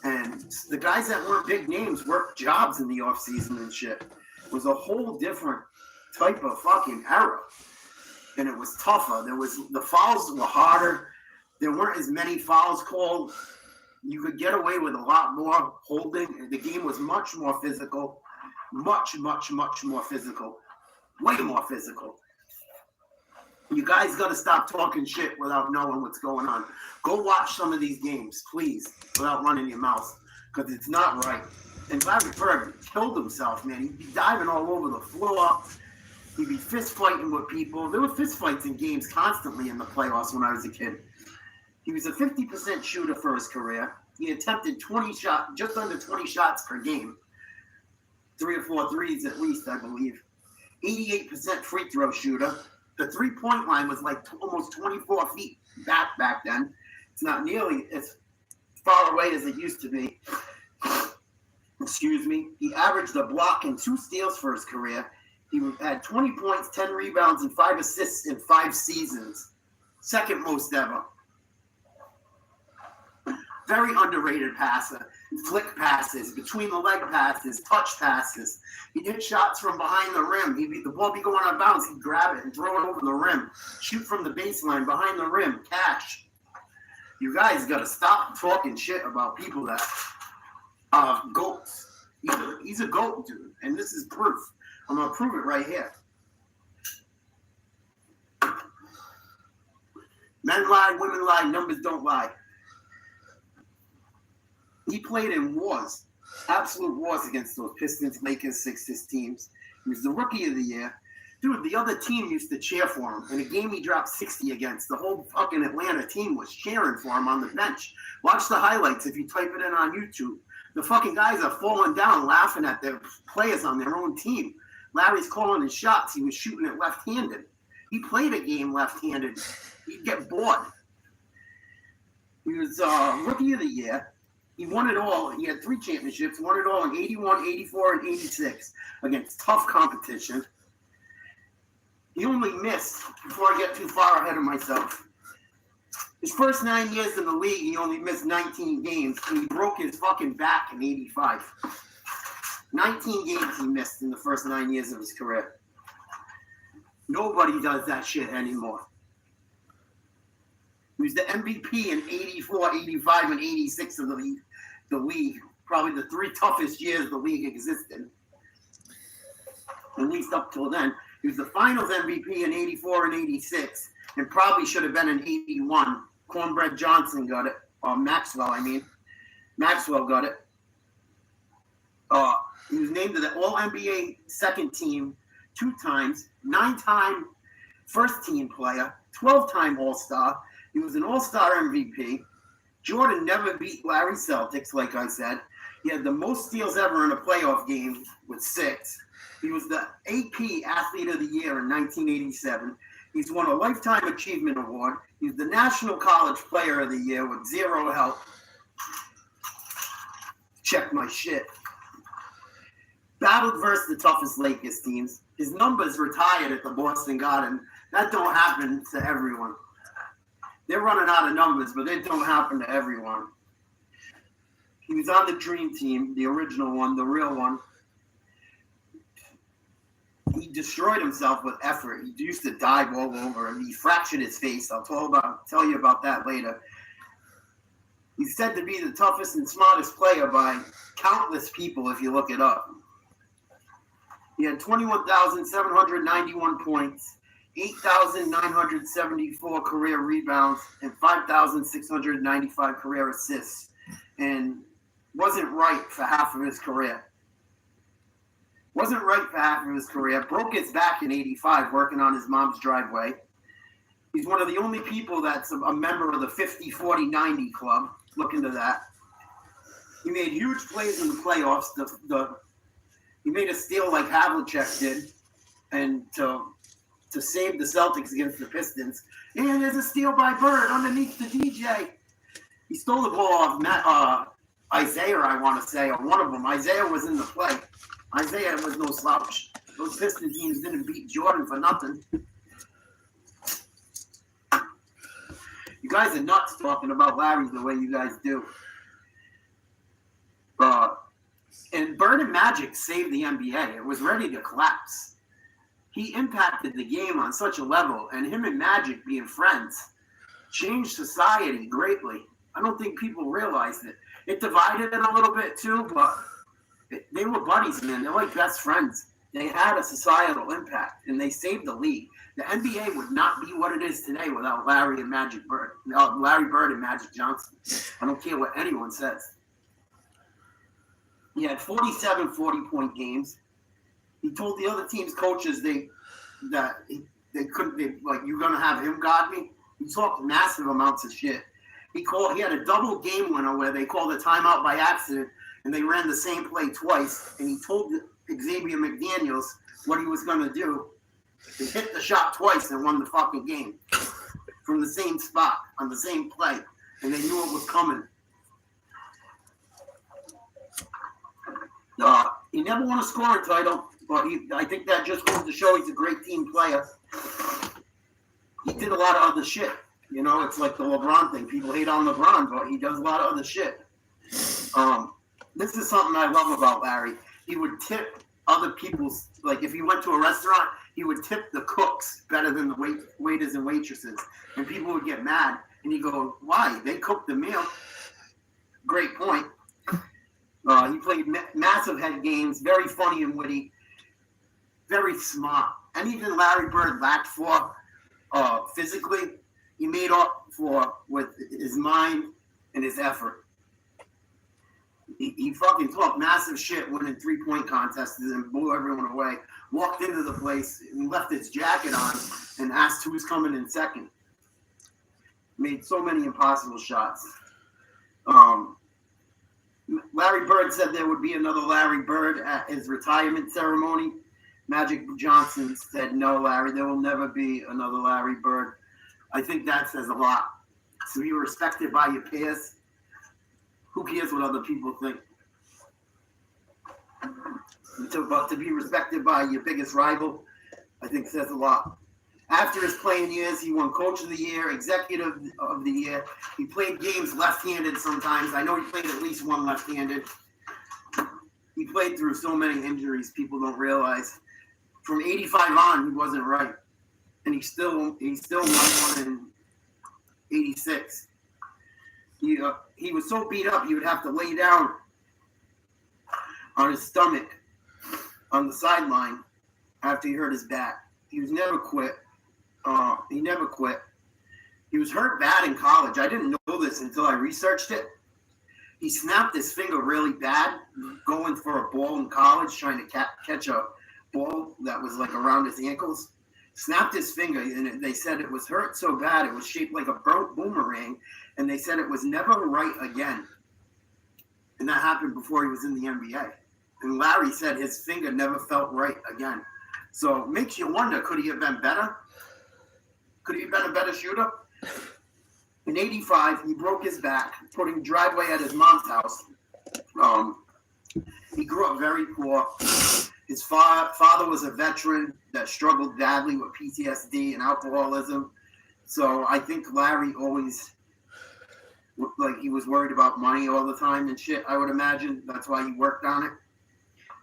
And the guys that weren't big names worked jobs in the off season and shit. It was a whole different type of fucking era. And it was tougher. The fouls were harder. There weren't as many fouls called. You could get away with a lot more holding. The game was much more physical. Much, much, much more physical. Way more physical. You guys got to stop talking shit without knowing what's going on. Go watch some of these games, please, without running your mouth, because it's not right. And Larry Bird killed himself, man. He'd be diving all over the floor. He'd be fist fighting with people. There were fist fights in games constantly in the playoffs when I was a kid. He was a 50% shooter for his career. He attempted 20 shots, just under 20 shots per game. 3 or 4 threes at least, I believe. 88% free throw shooter. The 3-point line was like almost 24 feet back then. It's not nearly as far away as it used to be. Excuse me. He averaged a block and 2 steals for his career. He had 20 points, 10 rebounds, and 5 assists in 5 seasons. Second most ever. Very underrated passer. Flick passes, between the leg passes, touch passes. He'd hit shots from behind the rim. The ball be going out of bounds. He'd grab it and throw it over the rim. Shoot from the baseline, behind the rim, cash. You guys got to stop talking shit about people that are goats. He's a goat, dude, and this is proof. I'm going to prove it right here. Men lie, women lie, numbers don't lie. He played in wars, absolute wars against those Pistons, Lakers, Sixers teams. He was the rookie of the year. Dude, the other team used to cheer for him. In a game he dropped 60 against, the whole fucking Atlanta team was cheering for him on the bench. Watch the highlights if you type it in on YouTube. The fucking guys are falling down laughing at their players on their own team. Larry's calling his shots. He was shooting it left-handed. He played a game left-handed. He'd get bored. He was rookie of the year. He won it all. He had 3 championships, won it all in 81, 84, and 86 against tough competition. He only missed, before I get too far ahead of myself, his first 9 years in the league, he only missed 19 games, and he broke his fucking back in 85. 19 games he missed in the first 9 years of his career. Nobody does that shit anymore. He was the MVP in 84, 85, and 86 of the league. Probably the 3 toughest years the league existed. At least up till then. He was the finals MVP in 84 and 86, and probably should have been in 81. Cornbread Johnson got it. Maxwell got it. He was named to the All-NBA second team 2 times, 9-time first-team player, 12-time All-Star. He was an All-Star MVP. Jordan never beat Larry Celtics, like I said. He had the most steals ever in a playoff game with 6. He was the AP Athlete of the Year in 1987. He's won a Lifetime Achievement Award. He's the National College Player of the Year with 0 help. Check my shit. Battled versus the toughest Lakers teams. His numbers retired at the Boston Garden. That don't happen to everyone. They're running out of numbers, but it don't happen to everyone. He was on the Dream Team, the original one, the real one. He destroyed himself with effort. He used to dive all over him. He fractured his face. I'll tell you about that later. He's said to be the toughest and smartest player by countless people if you look it up. He had 21,791 points, 8,974 career rebounds, and 5,695 career assists, and wasn't right for half of his career. Broke his back in 85 working on his mom's driveway. He's one of the only people that's a member of the 50-40-90 club. Look into that. He made huge plays in the playoffs. He made a steal like Havlicek did, and to save the Celtics against the Pistons. And there's a steal by Bird underneath the DJ. He stole the ball off Isaiah, I want to say, or one of them. Isaiah was in the play. Isaiah was no slouch. Those Piston teams didn't beat Jordan for nothing. You guys are nuts talking about Larry the way you guys do. And Bird and Magic saved the NBA. It was ready to collapse. He impacted the game on such a level, and him and Magic being friends changed society greatly. I don't think people realized it. It divided it a little bit too, but they were buddies, man. They're like best friends. They had a societal impact, and they saved the league. The NBA would not be what it is today without Larry Bird and Magic Johnson. I don't care what anyone says. He had 47 40-point games. He told the other team's coaches they couldn't, you're going to have him guard me? He talked massive amounts of shit. He had a double game winner where they called a timeout by accident, and they ran the same play twice, and he told Xavier McDaniels what he was going to do. They hit the shot twice and won the fucking game from the same spot on the same play, and they knew it was coming. He never won a scoring title, but I think that just goes to show he's a great team player. He did a lot of other shit. You know, it's like the LeBron thing. People hate on LeBron, but he does a lot of other shit. This is something I love about Larry. He would tip other people's, like if he went to a restaurant, he would tip the cooks better than the waiters and waitresses. And people would get mad. And he'd go, why? They cooked the meal. Great point. He played massive head games, very funny and witty, very smart. Anything Larry Bird lacked for physically, he made up for with his mind and his effort. He fucking talked massive shit winning 3-point contests and blew everyone away. Walked into the place and left his jacket on and asked who's coming in second. Made so many impossible shots. Larry Bird said there would be another Larry Bird at his retirement ceremony. Magic Johnson said, no, Larry, there will never be another Larry Bird. I think that says a lot. So be respected by your peers. Who cares what other people think? But to be respected by your biggest rival, I think says a lot. After his playing years, he won Coach of the Year, Executive of the Year. He played games left-handed sometimes. I know he played at least one left-handed. He played through so many injuries people don't realize. From 85 on, he wasn't right. And he still won one in 86. He was so beat up, he would have to lay down on his stomach on the sideline after he hurt his back. He was never quit. He never quit. He was hurt bad in college. I didn't know this until I researched it. He snapped his finger really bad going for a ball in college, trying to catch a ball that was like around his ankles. Snapped his finger, and they said it was hurt so bad it was shaped like a boomerang, and they said it was never right again. And that happened before he was in the NBA. And Larry said his finger never felt right again. So it makes you wonder, could he have been better? Could he have been a better shooter? In 85, he broke his back, putting driveway at his mom's house. He grew up very poor. His father was a veteran that struggled badly with PTSD and alcoholism. So I think Larry always looked like he was worried about money all the time and shit, I would imagine. That's why he worked on it.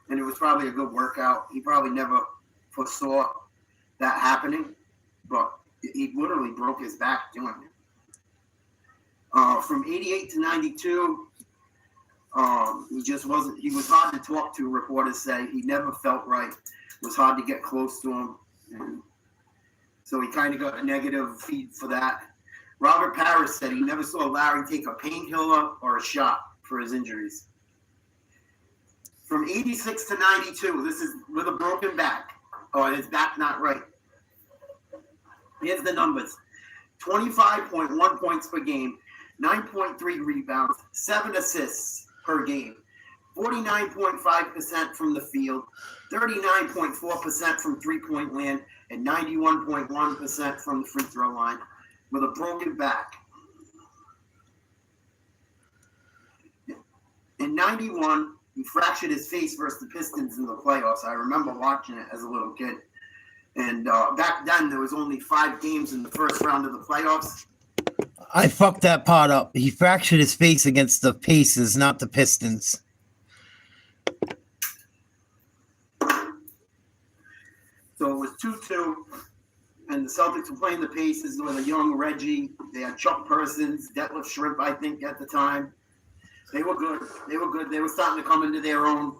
And it was probably a good workout. He probably never foresaw that happening, but he literally broke his back doing it. From 88 to 92, he just wasn't, he was hard to talk to, reporters say. He never felt right. It was hard to get close to him. And so he kind of got a negative feed for that. Robert Parrish said he never saw Larry take a painkiller or a shot for his injuries. From 86 to 92, this is with a broken back. Oh, his back not right. Here's the numbers. 25.1 points per game, 9.3 rebounds, 7 assists per game, 49.5% from the field, 39.4% from three-point land, and 91.1% from the free throw line with a broken back. In 91, he fractured his face versus the Pistons in the playoffs. I remember watching it as a little kid. And back then, there was only 5 games in the first round of the playoffs. I fucked that part up. He fractured his face against the Pacers, not the Pistons. So it was 2-2, and the Celtics were playing the Pacers with a young Reggie. They had Chuck Persons, Detlef Shrimp, I think, at the time. They were good. They were starting to come into their own,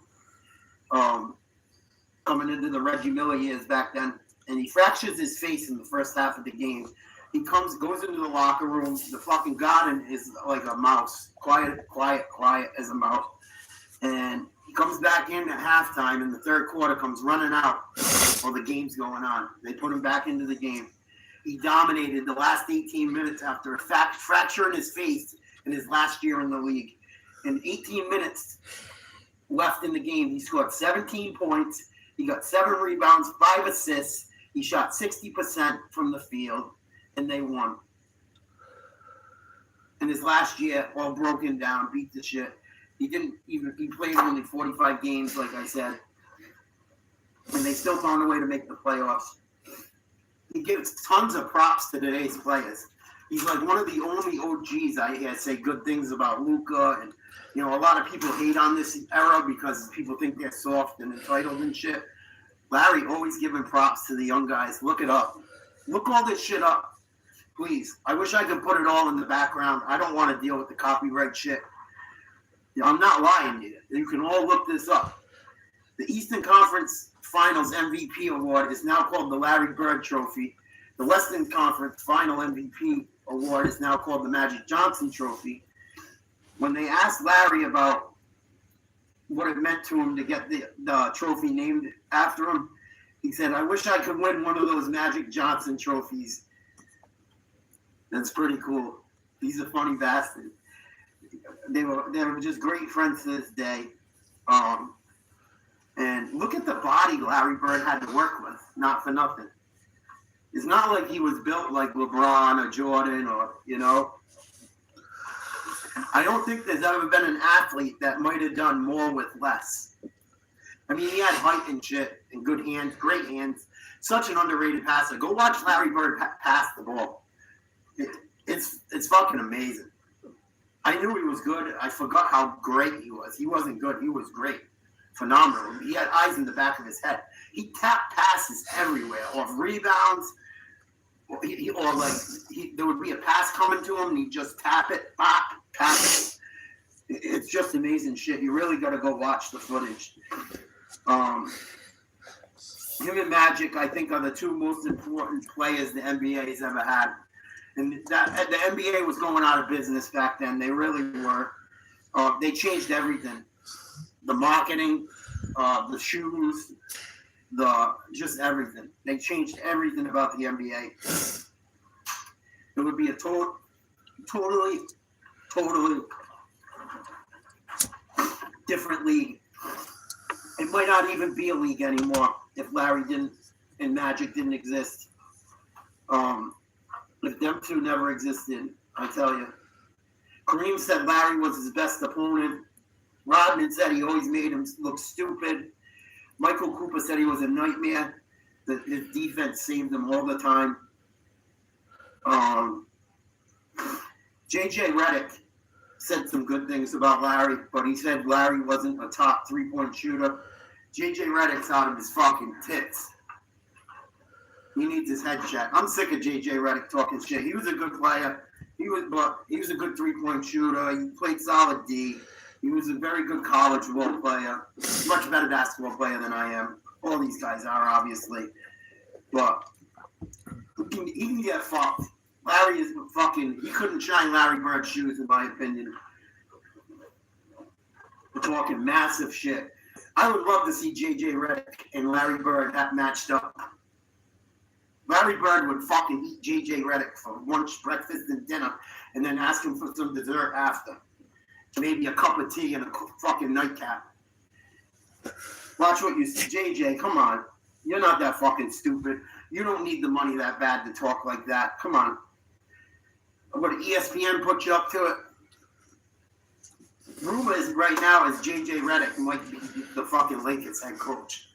coming into the Reggie Miller years back then. And he fractures his face in the first half of the game. He goes into the locker room. The fucking garden is like a mouse. Quiet as a mouse. And he comes back in at halftime in the third quarter, comes running out while the game's going on. They put him back into the game. He dominated the last 18 minutes after a fracture in his face in his last year in the league. In 18 minutes left in the game, he scored 17 points. He got 7 rebounds, 5 assists. He shot 60% from the field, and they won. In his last year, all broken down, beat the shit. He played only 45 games, like I said. And they still found a way to make the playoffs. He gives tons of props to today's players. He's like one of the only OGs I hear say good things about Luka. And, you know, a lot of people hate on this era because people think they're soft and entitled and shit. Larry always giving props to the young guys. Look it up. Look all this shit up. Please. I wish I could put it all in the background. I don't want to deal with the copyright shit. I'm not lying to you. You can all look this up. The Eastern Conference Finals MVP award is now called the Larry Bird Trophy. The Western Conference Final MVP award is now called the Magic Johnson Trophy. When they asked Larry about what it meant to him to get the trophy named after him, he said, "I wish I could win one of those Magic Johnson trophies." That's pretty cool. He's a funny bastard. They were just great friends to this day. And look at the body Larry Bird had to work with, not for nothing. It's not like he was built like LeBron or Jordan or, you know. I don't think there's ever been an athlete that might have done more with less. I mean, he had height and shit and good hands, great hands. Such an underrated passer. Go watch Larry Bird pass the ball. It's fucking amazing. I knew he was good. I forgot how great he was. He wasn't good. He was great. Phenomenal. He had eyes in the back of his head. He tapped passes everywhere, off rebounds, there would be a pass coming to him, and he'd just tap it, pop, tap it. It's just amazing shit. You really got to go watch the footage. Him and Magic, I think, are the two most important players the NBA has ever had. And that the NBA was going out of business back then. They really were. They changed everything. The marketing, the shoes, just everything. They changed everything about the NBA. It would be a totally different league. It might not even be a league anymore if Larry didn't and Magic didn't exist. If them two never existed, I tell you. Kareem said Larry was his best opponent. Rodman said he always made him look stupid. Michael Cooper said he was a nightmare. That his defense saved him all the time. JJ Redick said some good things about Larry, but he said Larry wasn't a top three-point shooter. JJ Redick's out of his fucking tits. He needs his head checked. I'm sick of JJ Redick talking shit. He was a good player. He was a good three-point shooter. He played solid D. He was a very good college ball player. Much better basketball player than I am. All these guys are, obviously. But he can get fucked. Larry is fucking... He couldn't shine Larry Bird's shoes, in my opinion. We're talking massive shit. I would love to see J.J. Redick and Larry Bird that matched up. Larry Bird would fucking eat J.J. Redick for lunch, breakfast, and dinner, and then ask him for some dessert after. Maybe a cup of tea and a fucking nightcap. Watch what you see. J.J., come on. You're not that fucking stupid. You don't need the money that bad to talk like that. Come on. What, ESPN put you up to it? Rumor is right now is J.J. Redick might be the fucking Lakers head coach.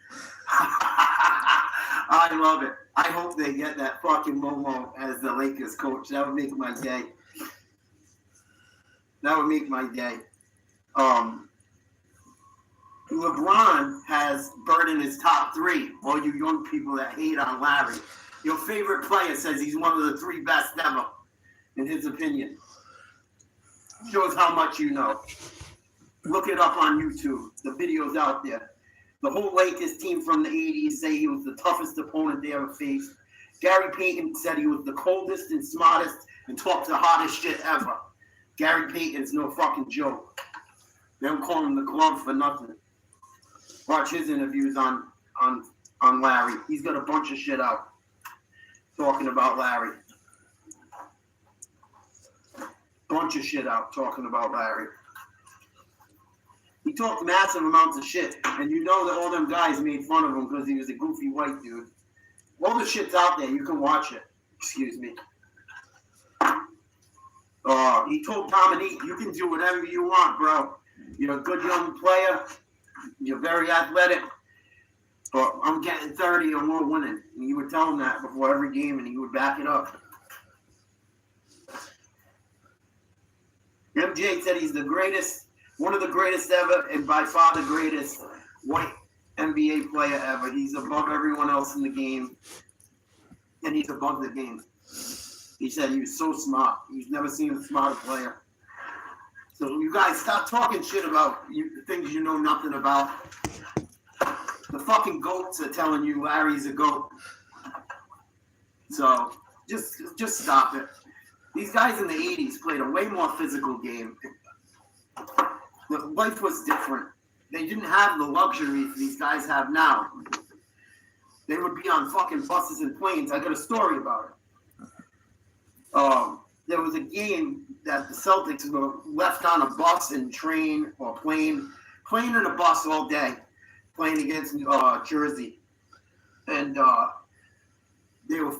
I love it. I hope they get that fucking Momo as the Lakers coach. That would make my day. That would make my day. LeBron has Bird in his top 3. All you young people that hate on Larry. Your favorite player says he's one of the 3 best ever, in his opinion. Shows how much you know. Look it up on YouTube. The video's out there. The whole Lakers team from the 80s say he was the toughest opponent they ever faced. Gary Payton said he was the coldest and smartest and talked the hottest shit ever. Gary Payton's no fucking joke. They don't call him the glove for nothing. Watch his interviews on Larry. He's got a bunch of shit out talking about Larry. Bunch of shit out talking about Larry. He talked massive amounts of shit, and you know that all them guys made fun of him because he was a goofy white dude. All the shit's out there. You can watch it. Excuse me. He told Dominique, you can do whatever you want, bro. You're a good young player. You're very athletic. But I'm getting 30 or more winning. And you would tell him that before every game, and he would back it up. MJ said he's the greatest, one of the greatest ever, and by far the greatest white NBA player ever. He's above everyone else in the game, and he's above the game. He said he was so smart. He's never seen a smarter player. So you guys stop talking shit about things you know nothing about. The fucking goats are telling you Larry's a goat. So just stop it. These guys in the 80s played a way more physical game. Life was different. They didn't have the luxuries these guys have now. They would be on fucking buses and planes. I got a story about it. There was a game that the Celtics were left on a bus and train or plane and a bus all day, playing against Jersey. And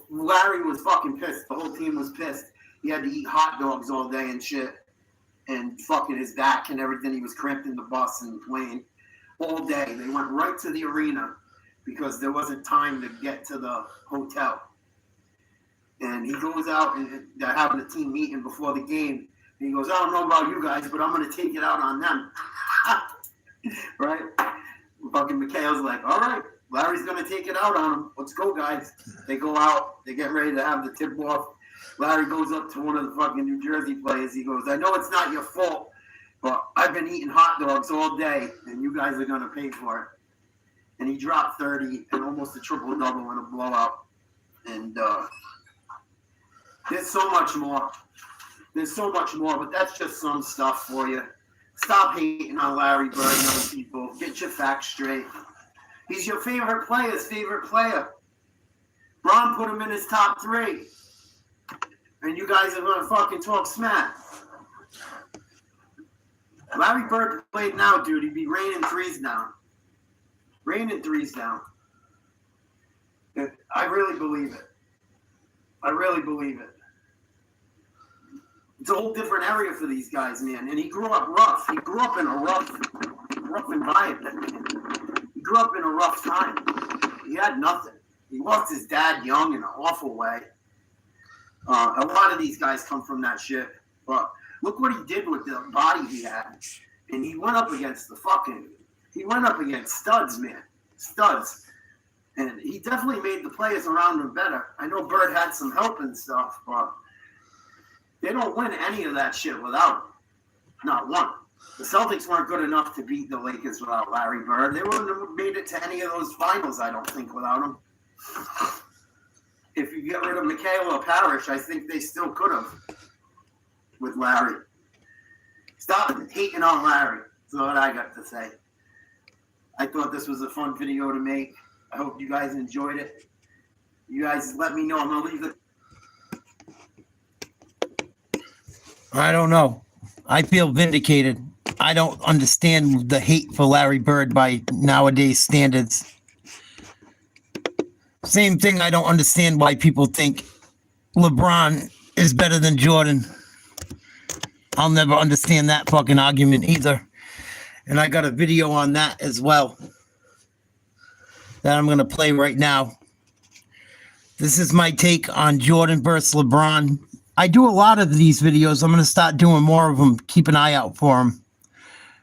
Larry was fucking pissed. The whole team was pissed. He had to eat hot dogs all day and shit. And fucking his back and everything. He was cramped in the bus and plane all day. They went right to the arena because there wasn't time to get to the hotel. And he goes out and they're having a team meeting before the game. And he goes, I don't know about you guys, but I'm going to take it out on them. Right? Fucking Mikhail's like, all right, Larry's going to take it out on him. Let's go, guys. They go out. They get ready to have the tip-off. Larry goes up to one of the fucking New Jersey players. He goes, I know it's not your fault, but I've been eating hot dogs all day, and you guys are going to pay for it. And he dropped 30 and almost a triple-double in a blowout. And there's so much more. There's so much more, but that's just some stuff for you. Stop hating on Larry Bird and other people. Get your facts straight. He's your favorite player's favorite player. Bron put him in his top 3. And you guys are going to fucking talk smack. Larry Bird played now, dude. He'd be raining threes down. Raining threes down. I really believe it. I really believe it. It's a whole different area for these guys, man. And he grew up rough. He grew up in a rough environment, man. He grew up in a rough time. He had nothing. He lost his dad young in an awful way. A lot of these guys come from that shit. But look what he did with the body he had. And he went up against studs, man. Studs. And he definitely made the players around him better. I know Bird had some help and stuff, but they don't win any of that shit without him. Not one. The Celtics weren't good enough to beat the Lakers without Larry Bird. They wouldn't have made it to any of those finals, I don't think, without him. If you get rid of McHale or Parrish, I think they still could have with Larry. Stop hating on Larry. That's what I got to say. I thought this was a fun video to make. I hope you guys enjoyed it. You guys let me know. I'm going to leave it. I don't know. I feel vindicated. I don't understand the hate for Larry Bird by nowadays standards. Same thing, I don't understand why people think LeBron is better than Jordan. I'll never understand that fucking argument either. And I got a video on that as well that I'm going to play right now. This is my take on Jordan versus LeBron. I do a lot of these videos. I'm going to start doing more of them. Keep an eye out for them.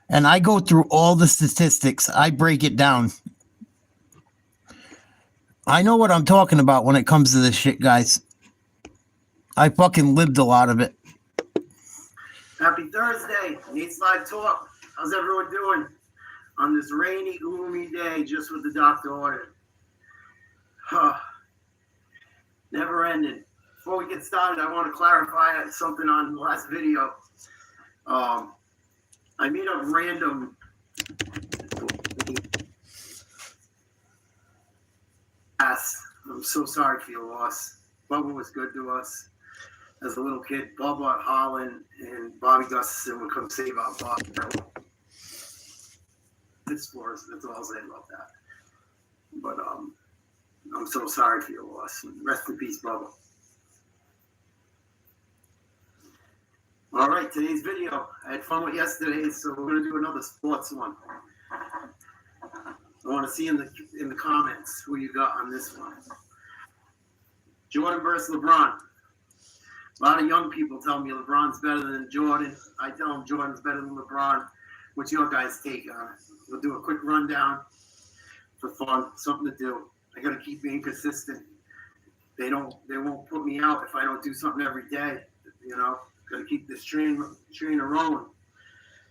And I go through all the statistics. I break it down. I know what I'm talking about when it comes to this shit, guys. I fucking lived a lot of it. Happy Thursday. Nate's Live Talk. How's everyone doing on this rainy, gloomy day just with the doctor ordered? Never ended. Before we get started, I want to clarify something on the last video. I made a random... I'm so sorry for your loss. Bubba was good to us. As a little kid, Bubba, Holland, and Bobby Gustafson would come save our Bob. This for us, that's all I'll say about that. But I'm so sorry for your loss. Rest in peace, Bubba. All right, today's video. I had fun with yesterday, so we're going to do another sports one. I want to see in the comments who you got on this one. Jordan versus LeBron. A lot of young people tell me LeBron's better than Jordan. I tell them Jordan's better than LeBron. What's your guys' take on it? We'll do a quick rundown for fun, something to do. I got to keep being consistent. They won't put me out if I don't do something every day. You know, got to keep this train rolling.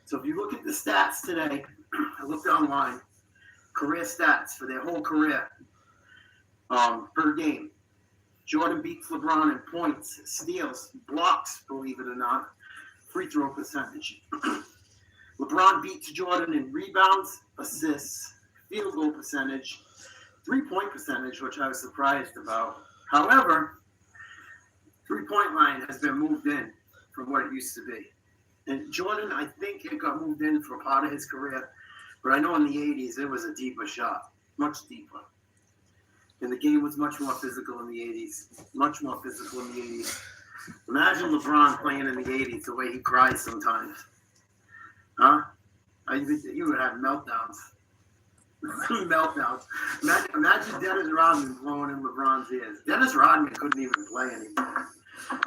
So if you look at the stats today, I looked online. Career stats for their whole career per game. Jordan beats LeBron in points, steals, blocks, believe it or not, free throw percentage. LeBron beats Jordan in rebounds, assists, field goal percentage, three-point percentage, which I was surprised about. However, three-point line has been moved in from what it used to be. And Jordan, I think it got moved in for part of his career. But I know in the 80s, it was a deeper shot, much deeper. And the game was much more physical in the 80s, much more physical in the 80s. Imagine LeBron playing in the 80s the way he cries sometimes. Huh? You would have meltdowns. Meltdowns. Imagine Dennis Rodman blowing in LeBron's ears. Dennis Rodman couldn't even play anymore.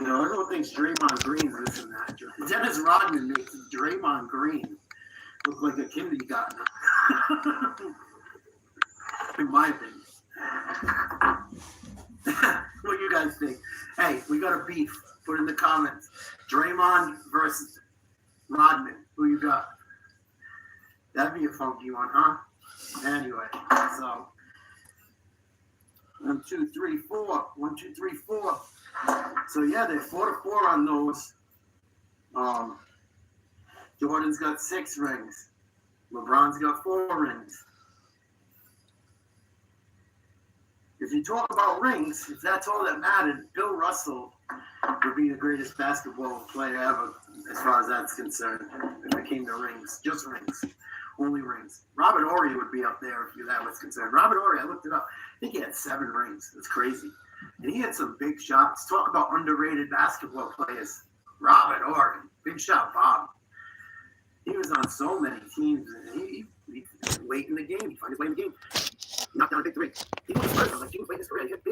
You know, everyone thinks Draymond Green's this and that. Dennis Rodman makes Draymond Green look like a kindergartner. In my opinion. What do you guys think? Hey, we got a beef. Put in the comments. Draymond versus Rodman. Who you got? That'd be a funky one, huh? Anyway, so 1, 2, 3, 4. 1, 2, 3, 4. So yeah, they're 4-4 on those. Jordan's got 6 rings. LeBron's got 4 rings. If you talk about rings, if that's all that mattered, Bill Russell would be the greatest basketball player ever, as far as that's concerned, if it came to rings. Just rings. Only rings. Robert Horry would be up there if that was concerned. Robert Horry, I looked it up. I think he had 7 rings. That's crazy. And he had some big shots. Talk about underrated basketball players. Robert Horry. Big shot Bob. He was on so many teams. He late in the game. He found his way in the game. Knocked down a big 3. He was first. I was like, he was late in his career. He had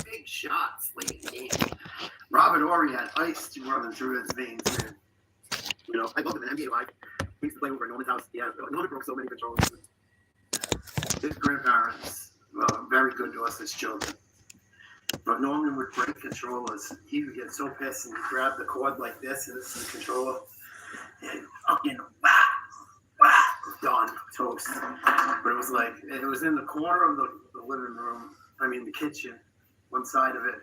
big shots late in the game. Robert Horry had ice running through his veins, man. You know, I love him in NBA Live. We used to play over at Norman's house. Yeah, Norman broke so many controls. His grandparents were very good to us as children. But Norman would break controllers. He would get so pissed and he'd grab the cord like this, and this is the controller. And fucking whack, toast. But it was like, it was in the corner of the living room. I mean, the kitchen, one side of it.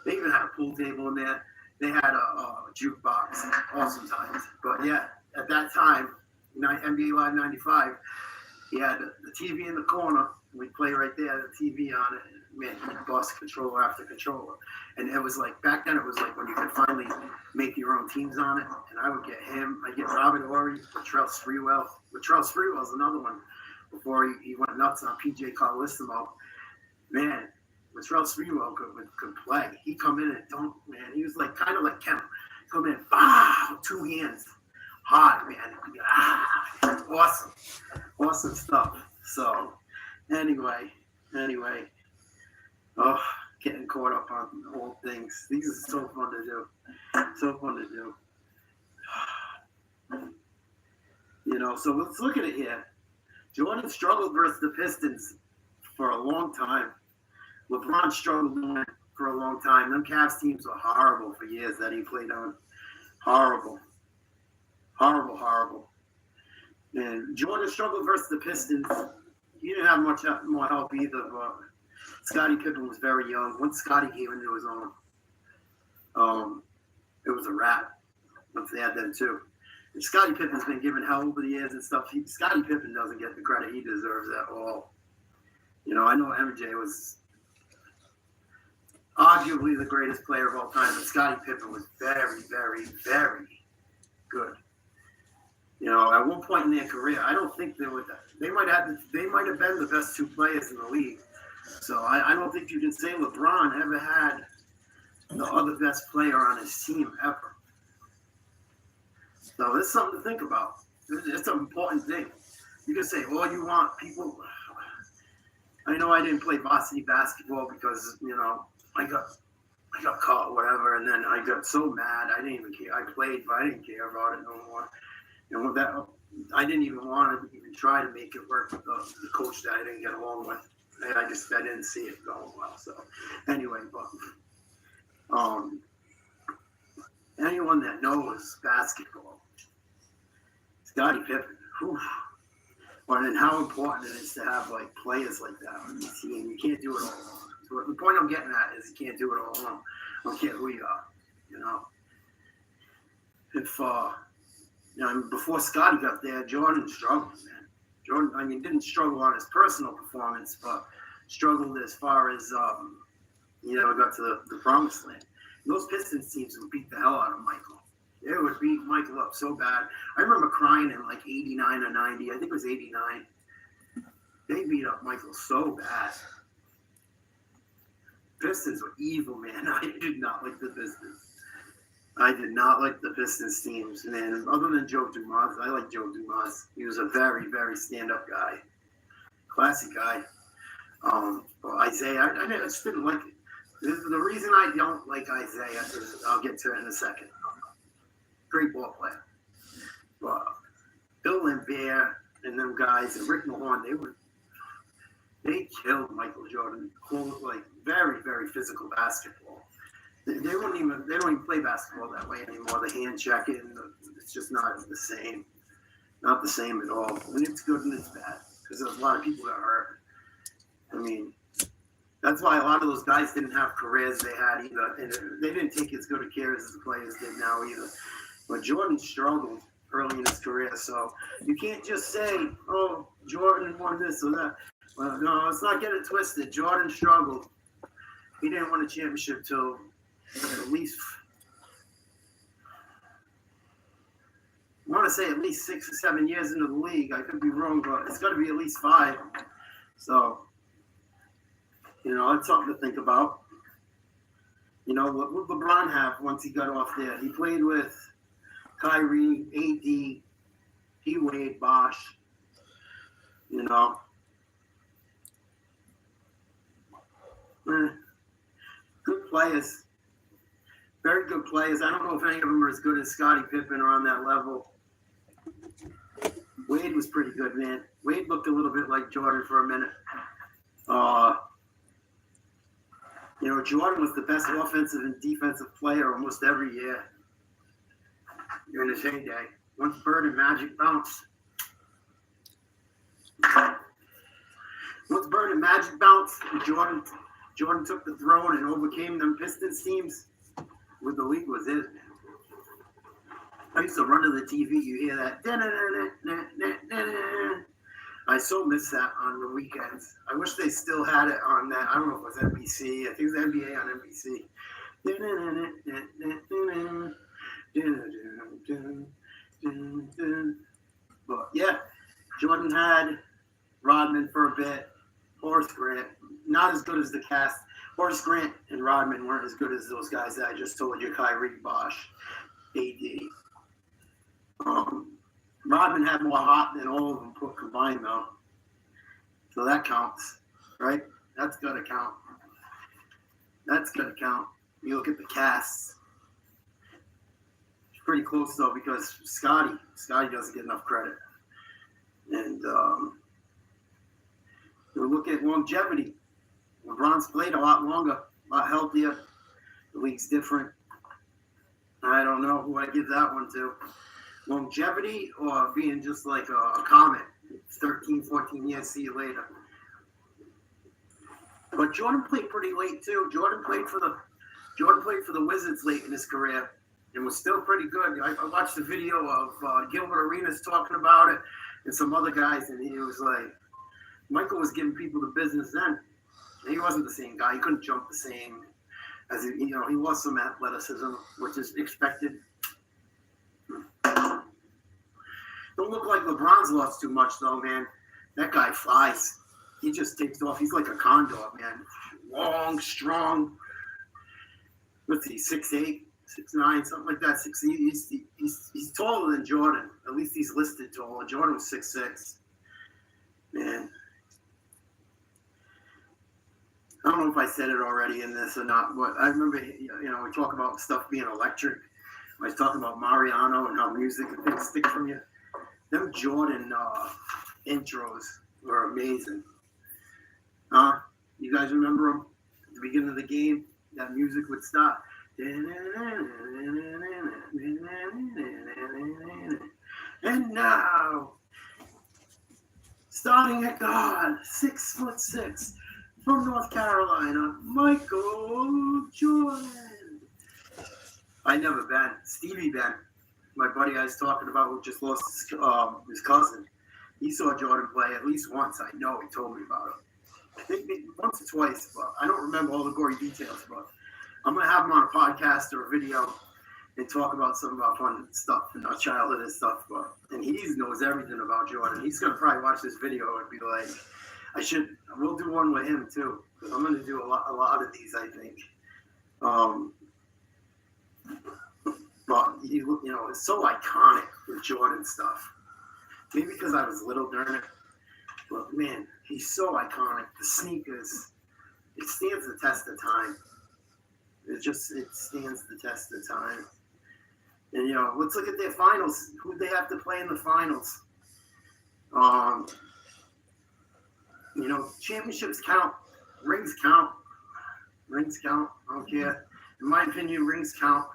They even had a pool table in there. They had a jukebox, awesome times. But yeah, at that time, NBA Live 95, he had the TV in the corner. We'd play right there, the TV on it. Man, he'd bust controller after controller. And it was like, back then it was like when you could finally make your own teams on it. And I would get him. I'd get Robert Horry, Latrell Sprewell. Latrell Sprewell's another one before he went nuts on PJ Carlissimo. Man, Latrell Sprewell could play. He'd come in and he was like kind of like Kemp. Come in, two hands. Hard, man. Awesome stuff. So, anyway. Oh, getting caught up on old things. These are so fun to do. So let's look at it here. Jordan struggled versus the Pistons for a long time. LeBron struggled for a long time. Them Cavs teams were horrible for years that he played on. Horrible. And Jordan struggled versus the Pistons. He didn't have much more help either, but Scottie Pippen was very young. Once Scottie came into his own, it was a wrap. Once they had them too. And Scottie Pippen's been given hell over the years and stuff. Scottie Pippen doesn't get the credit he deserves at all. I know MJ was arguably the greatest player of all time, but Scottie Pippen was very, very, very good. At one point in their career, I don't think they would. They might have been the best two players in the league. So I don't think you can say LeBron ever had the other best player on his team ever. So it's something to think about. It's an important thing. You can say all you want. People, I know I didn't play varsity basketball because I got caught, whatever, and then I got so mad I didn't even care. I played, but I didn't care about it no more. And with that, I didn't even want to even try to make it work with the coach that I didn't get along with. I didn't see it going well. So anyway, but anyone that knows basketball, Scottie Pippen, but then how important it is to have like players like that on your team. You can't do it all alone. So the point I'm getting at is you can't do it all alone. I don't care who you are. If before Scottie got there, Jordan struggled, man. Jordan, didn't struggle on his personal performance, but struggled as far as, got to the promised land. Those Pistons teams would beat the hell out of Michael. They would beat Michael up so bad. I remember crying in like 89 or 90. I think it was 89. They beat up Michael so bad. Pistons were evil, man. I did not like the Pistons. I did not like the Pistons teams, man. Other than Joe Dumas, I like Joe Dumas. He was a very, very stand-up guy. Classic guy. But Isaiah, I just didn't like it. The reason I don't like Isaiah is, I'll get to it in a second. Great ball player. But Bill Laimbeer and them guys, and Rick Mahorn, they killed Michael Jordan. Like, very, very physical basketball. They don't even play basketball that way anymore. The hand checking, it's just not the same. Not the same at all. And it's good and it's bad because there's a lot of people that hurt. That's why a lot of those guys didn't have careers they had either. And they didn't take as good a care as the players did now either. But Jordan struggled early in his career. So you can't just say, oh, Jordan won this or that. Well, no, let's not get it twisted. Jordan struggled. He didn't win a championship till at least, I want to say at least 6 or 7 years into the league. I could be wrong, but it's got to be at least 5. So, it's something to think about. What would LeBron have once he got off there? He played with Kyrie, AD, D-Wade, Bosh, Good players. Very good players. I don't know if any of them are as good as Scottie Pippen or on that level. Wade was pretty good, man. Wade looked a little bit like Jordan for a minute. Jordan was the best offensive and defensive player almost every year during his heyday. Once Bird and Magic bounced, Once Bird Magic bounced, Jordan took the throne and overcame them Pistons teams. With the league was it. I used to run to the TV. You hear that? I so miss that on the weekends. I wish they still had it on that. I don't know if it was NBC. I think it was NBA on NBC. But yeah, Jordan had Rodman for a bit. Horace Grant, not as good as the cast. Horace Grant and Rodman weren't as good as those guys that I just told you, Kyrie, Bosh, AD. Rodman had more hot than all of them put combined, though. So that counts, right? That's got to count. That's got to count. You look at the casts. It's pretty close, though, because Scotty doesn't get enough credit. And you look at longevity. LeBron's played a lot longer, a lot healthier. The league's different. I don't know who I give that one to. Longevity or being just like a comet. 13, 14 years, see you later. But Jordan played pretty late too. Jordan played for the Wizards late in his career and was still pretty good. I watched the video of Gilbert Arenas talking about it and some other guys, and he was like, Michael was giving people the business then. He wasn't the same guy. He couldn't jump the same as he lost some athleticism, which is expected. Don't look like LeBron's lost too much, though, man. That guy flies. He just takes off. He's like a condor, man. Long, strong. What's he, 6'8", 6'9", something like that. He's taller than Jordan. At least he's listed taller. Jordan was 6'6". Man. I don't know if I said it already in this or not, but I remember, we talk about stuff being electric. I was talking about Mariano and how music and things stick from you. Them Jordan intros were amazing. You guys remember them? At the beginning of the game, that music would stop. And now, starting at guard, 6'6", from North Carolina, Michael Jordan. I never been. Stevie Ben, my buddy I was talking about who just lost his cousin. He saw Jordan play at least once. I know he told me about it. I think maybe once or twice, but I don't remember all the gory details. But I'm going to have him on a podcast or a video and talk about some about fun stuff and our childhood and stuff. And he knows everything about Jordan. He's going to probably watch this video and be like, we'll do one with him too. Because I'm going to do a lot of these, I think. But it's so iconic with Jordan stuff. Maybe because I was little during it. But man, he's so iconic. The sneakers, it stands the test of time. It stands the test of time. And let's look at their finals. Who they have to play in the finals? Championships count. Rings count. I don't care. In my opinion, rings count.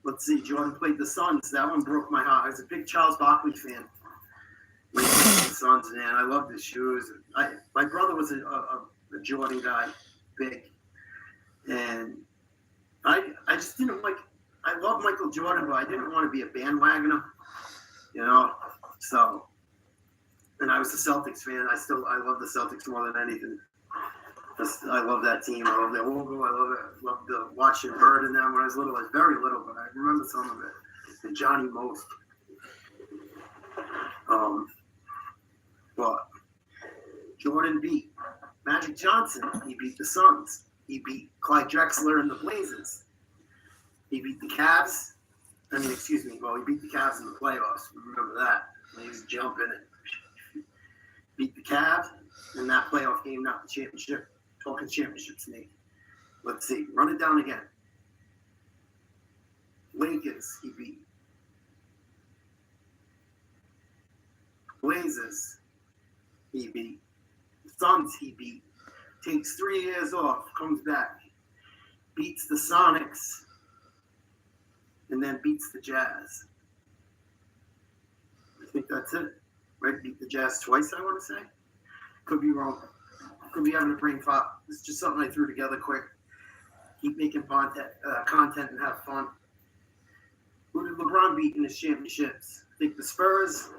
Let's see. Jordan played the Suns. That one broke my heart. I was a big Charles Barkley fan. The Suns, man. I loved his shoes. My brother was a Jordan guy, big. And I just didn't like. I love Michael Jordan, but I didn't want to be a bandwagoner. So. And I was a Celtics fan. I love the Celtics more than anything. I love that team. I love their logo. I love watching Bird and them when I was little. I was very little, but I remember some of it. And Johnny most. But Jordan beat Magic Johnson. He beat the Suns. He beat Clyde Drexler and the Blazers. He beat the Cavs. He beat the Cavs in the playoffs. Remember that. He was jumping it. Beat the Cavs in that playoff game, not the championship. Talking championships, Nate. Let's see. Run it down again. Lakers, he beat. Blazers, he beat. Suns, he beat. Takes 3 years off, comes back. Beats the Sonics, and then beats the Jazz. I think that's it. right? Beat the Jazz twice, I want to say. Could be wrong. Could be having a brain fart. It's just something I threw together quick. Keep making content and have fun. Who did LeBron beat in his championships? I think the Spurs.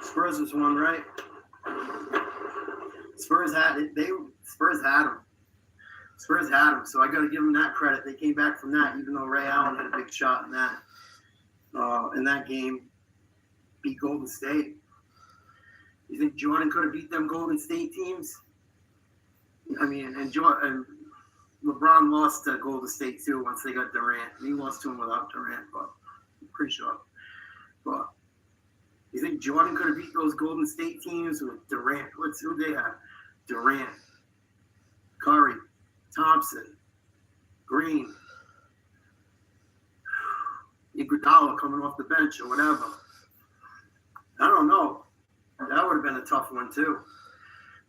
Spurs was one, right? Spurs had it. Spurs had him. Spurs had him. So I got to give them that credit. They came back from that, even though Ray Allen had a big shot in that game. Beat Golden State. You think Jordan could have beat them Golden State teams? I mean, and LeBron lost to Golden State too once they got Durant. He lost to him without Durant, but I'm pretty sure. But you think Jordan could have beat those Golden State teams with Durant? Who they have? Durant, Curry, Thompson, Green, Iguodala coming off the bench or whatever. I don't know. That would have been a tough one too.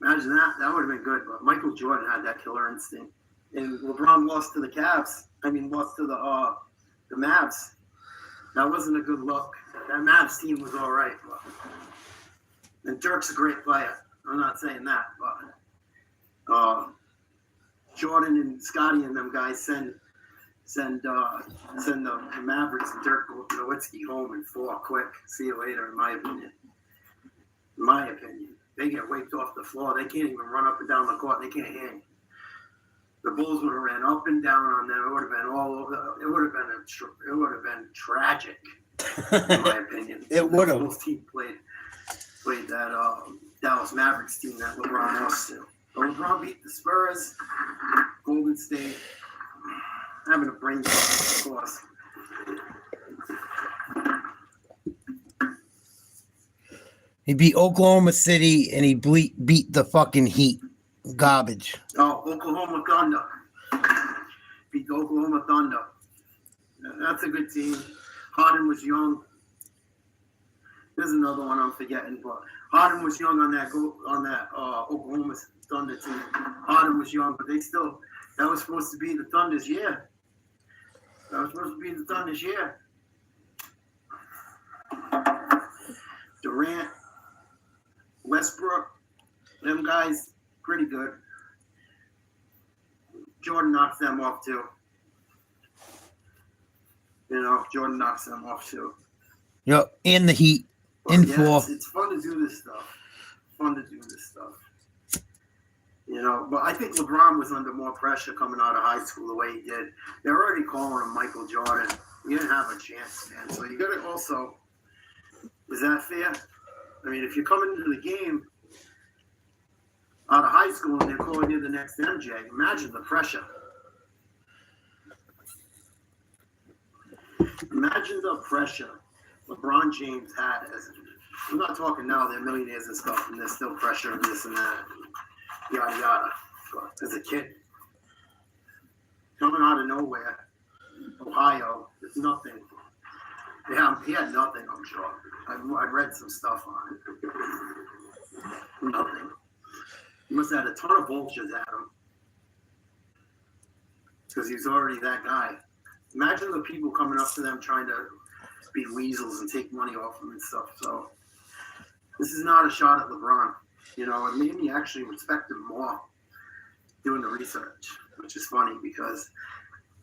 Imagine that. That would have been good. But Michael Jordan had that killer instinct. And LeBron lost to the Cavs. Lost to the Mavs. That wasn't a good look. That Mavs team was all right. But, and Dirk's a great player. I'm not saying that. But Jordan and Scotty and them guys send the Mavericks and Dirk Nowitzki home in 4 quick. See you later, in my opinion. They get wiped off the floor. They can't even run up and down the court. They can't hang. The Bulls would have ran up and down on them. It would have been all over. It would have been tragic, in my opinion. It would have. The Bulls team played that Dallas Mavericks team that LeBron lost to. But LeBron beat the Spurs, Golden State. Having a brain fart, of course. He beat Oklahoma City and he beat the fucking Heat. Garbage. Oh, Oklahoma Thunder. Beat the Oklahoma Thunder. That's a good team. Harden was young. There's another one I'm forgetting, but Harden was young on that Oklahoma Thunder team. Harden was young, but that was supposed to be the Thunder's year. Durant, Westbrook, them guys, pretty good. Jordan knocks them off too. Jordan knocks them off too. Yep, and the Heat. But yeah, 4. It's fun to do this stuff. But I think LeBron was under more pressure coming out of high school the way he did. They're already calling him Michael Jordan. He didn't have a chance, man. So you got to also, is that fair? I mean, if you're coming into the game out of high school and they're calling you the next MJ, imagine the pressure. Imagine the pressure LeBron James had. I'm not talking now, they're millionaires and stuff, and they're still pressure and this and that, yada yada. But as a kid, coming out of nowhere, Ohio, it's nothing. Yeah, he had nothing, I'm sure. I read some stuff on it. Nothing. He must have had a ton of vultures at him. Because he's already that guy. Imagine the people coming up to them trying to be weasels and take money off them and stuff. So this is not a shot at LeBron. It made me actually respect him more doing the research, which is funny because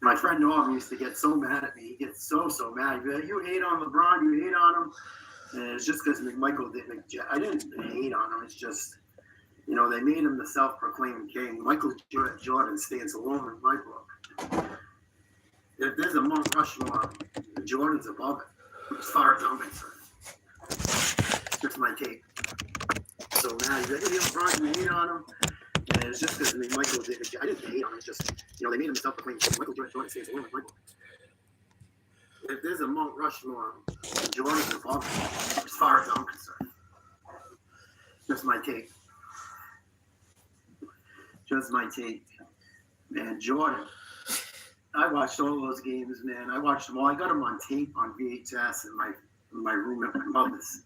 my friend Norm used to get so mad at me. He gets so mad. He'd be like, you hate on LeBron, you hate on him. And it's just because McMichael didn't. I didn't hate on him. It's just, they made him the self-proclaimed king. Michael Jordan stands alone in my book. If there's a Mount Rushmore, Jordan's above it, as far as I'm concerned. Just my take. So now he's like, hey, LeBron, you hate on him. And it's just because Michael did. I didn't hate on him. It's just, they made him self-proclaimed king. Michael Jordan stands alone in my book. If there's a Mount Rushmore, Jordan's above it, as far as I'm concerned. Just my take. Man, Jordan. I watched all those games, man. I watched them all. I got them on tape on VHS in my room at my mother's.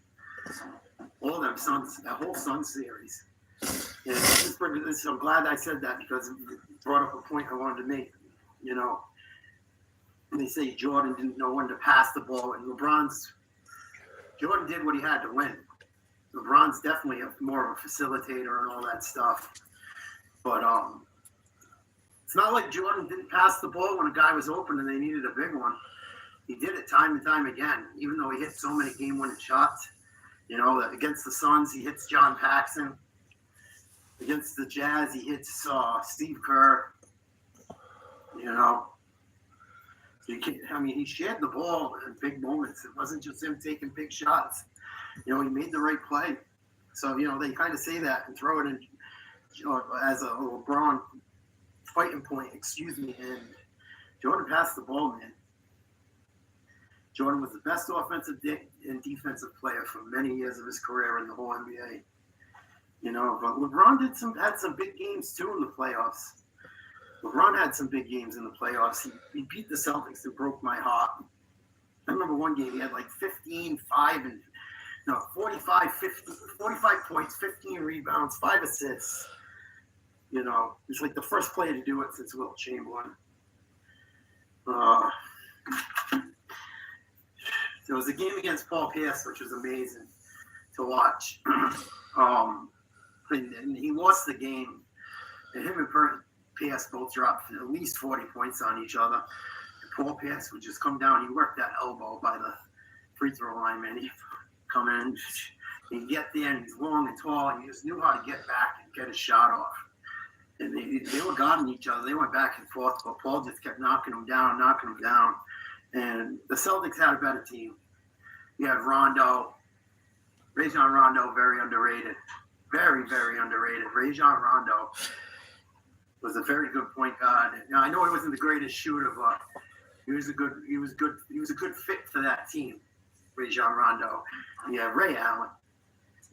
All them Suns, that whole Sun series. And I'm glad I said that because it brought up a point I wanted to make. And they say Jordan didn't know when to pass the ball, and Jordan did what he had to win. LeBron's definitely more of a facilitator and all that stuff. But it's not like Jordan didn't pass the ball when a guy was open and they needed a big one. He did it time and time again, even though he hit so many game-winning shots. You know, against the Suns, he hits John Paxson. Against the Jazz, he hits Steve Kerr. You know, he shared the ball in big moments. It wasn't just him taking big shots. You know, he made the right play. So, you know, they kind of say that and throw it in, you know, as a LeBron fighting point, and Jordan passed the ball, man. Jordan was the best offensive and defensive player for many years of his career in the whole NBA. You know, but LeBron had some big games too in the playoffs. LeBron had some big games in the playoffs. He beat the Celtics and broke my heart. I remember one game he had like 15, 5, and 45 points, 15 rebounds, 5 assists. You know, he's like the first player to do it since Wilt Chamberlain. There was a game against Paul Pierce, which was amazing to watch. And he lost the game. And him and Pierce both dropped at least 40 points on each other. And Paul Pierce would just come down. He worked that elbow by the free throw line, man. He'd come in, he'd get there, and he's long and tall, and he just knew how to get back and get his shot off. And they were guarding each other. They went back and forth, but Paul just kept knocking him down. And the Celtics had a better team. You had Rondo. Rajon Rondo, very underrated. Very, very underrated. Rajon Rondo was a very good point guard. Now I know he wasn't the greatest shooter, but he was a good fit for that team. Rajon Rondo. Yeah, Ray Allen.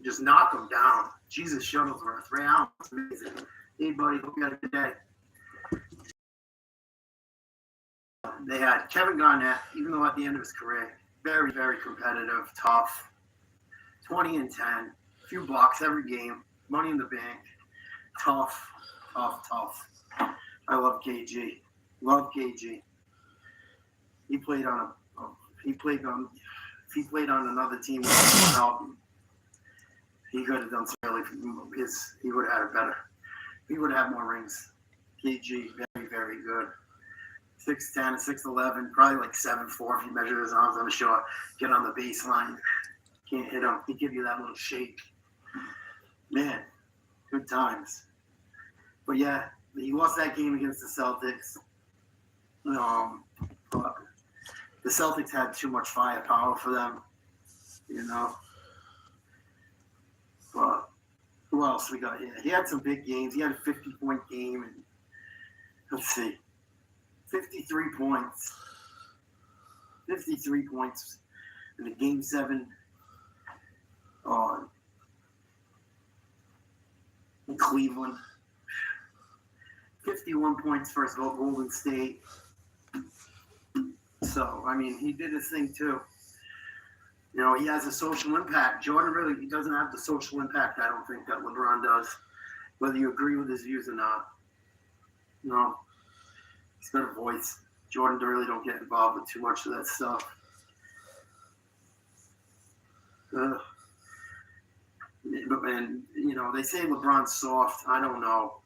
Just knock him down. Jesus Shuttlesworth. Ray Allen was amazing. Hey buddy, hope you had a good day. They had Kevin Garnett, even though at the end of his career, very, very competitive, tough. 20 and 10. Few blocks every game, money in the bank, tough. I love KG. He played on another team with someone else. He could have done something. He would have had it better. He would have had more rings. KG, very, very good. 6'10", 6'11", probably like 7'4" if you measure his arms on the short. Get on the baseline. Can't hit him. He give you that little shake. Man, good times. But yeah, he lost that game against the Celtics. But the Celtics had too much firepower for them, you know. But who else we got here? He had some big games. He had a 50-point game, and let's see, 53 points. 53 points in the Game 7 in Cleveland. 51 points versus Golden State. So, I mean, he did his thing too. You know, he has a social impact. Jordan he doesn't have the social impact, I don't think, that LeBron does, whether you agree with his views or not. No. He's got a voice. Jordan really don't get involved with too much of that stuff. And, you know, they say LeBron's soft. I don't know.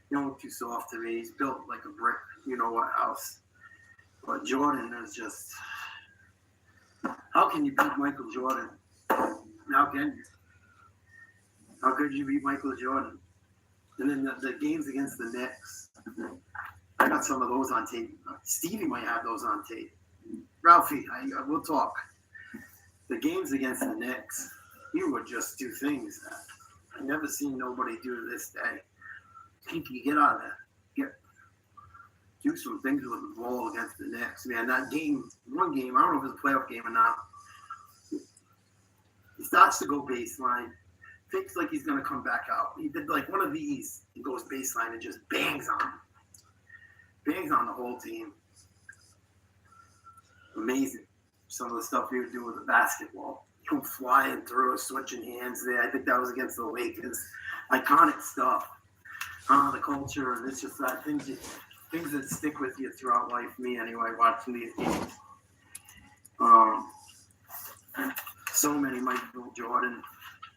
He don't look too soft to me. He's built like a brick, you know what, house. But Jordan is just... How can you beat Michael Jordan? How can you? How could you beat Michael Jordan? And then the games against the Knicks. I got some of those on tape. Stevie might have those on tape. Ralphie, we'll talk. The games against the Knicks, he would just do things that I've never seen nobody do to this day. Pinky, get out of there. Do some things with the ball against the Knicks. Man, that game, one game, I don't know if it's a playoff game or not. He starts to go baseline. Thinks like he's going to come back out. He did like one of these. He goes baseline and just bangs on him. Bangs on the whole team. Amazing. Some of the stuff he would do with the basketball. He would flying through, switching hands there. I think that was against the Lakers. Iconic stuff. The culture, and it's just that things that stick with you throughout life. Me anyway, watching these games. so many Michael Jordan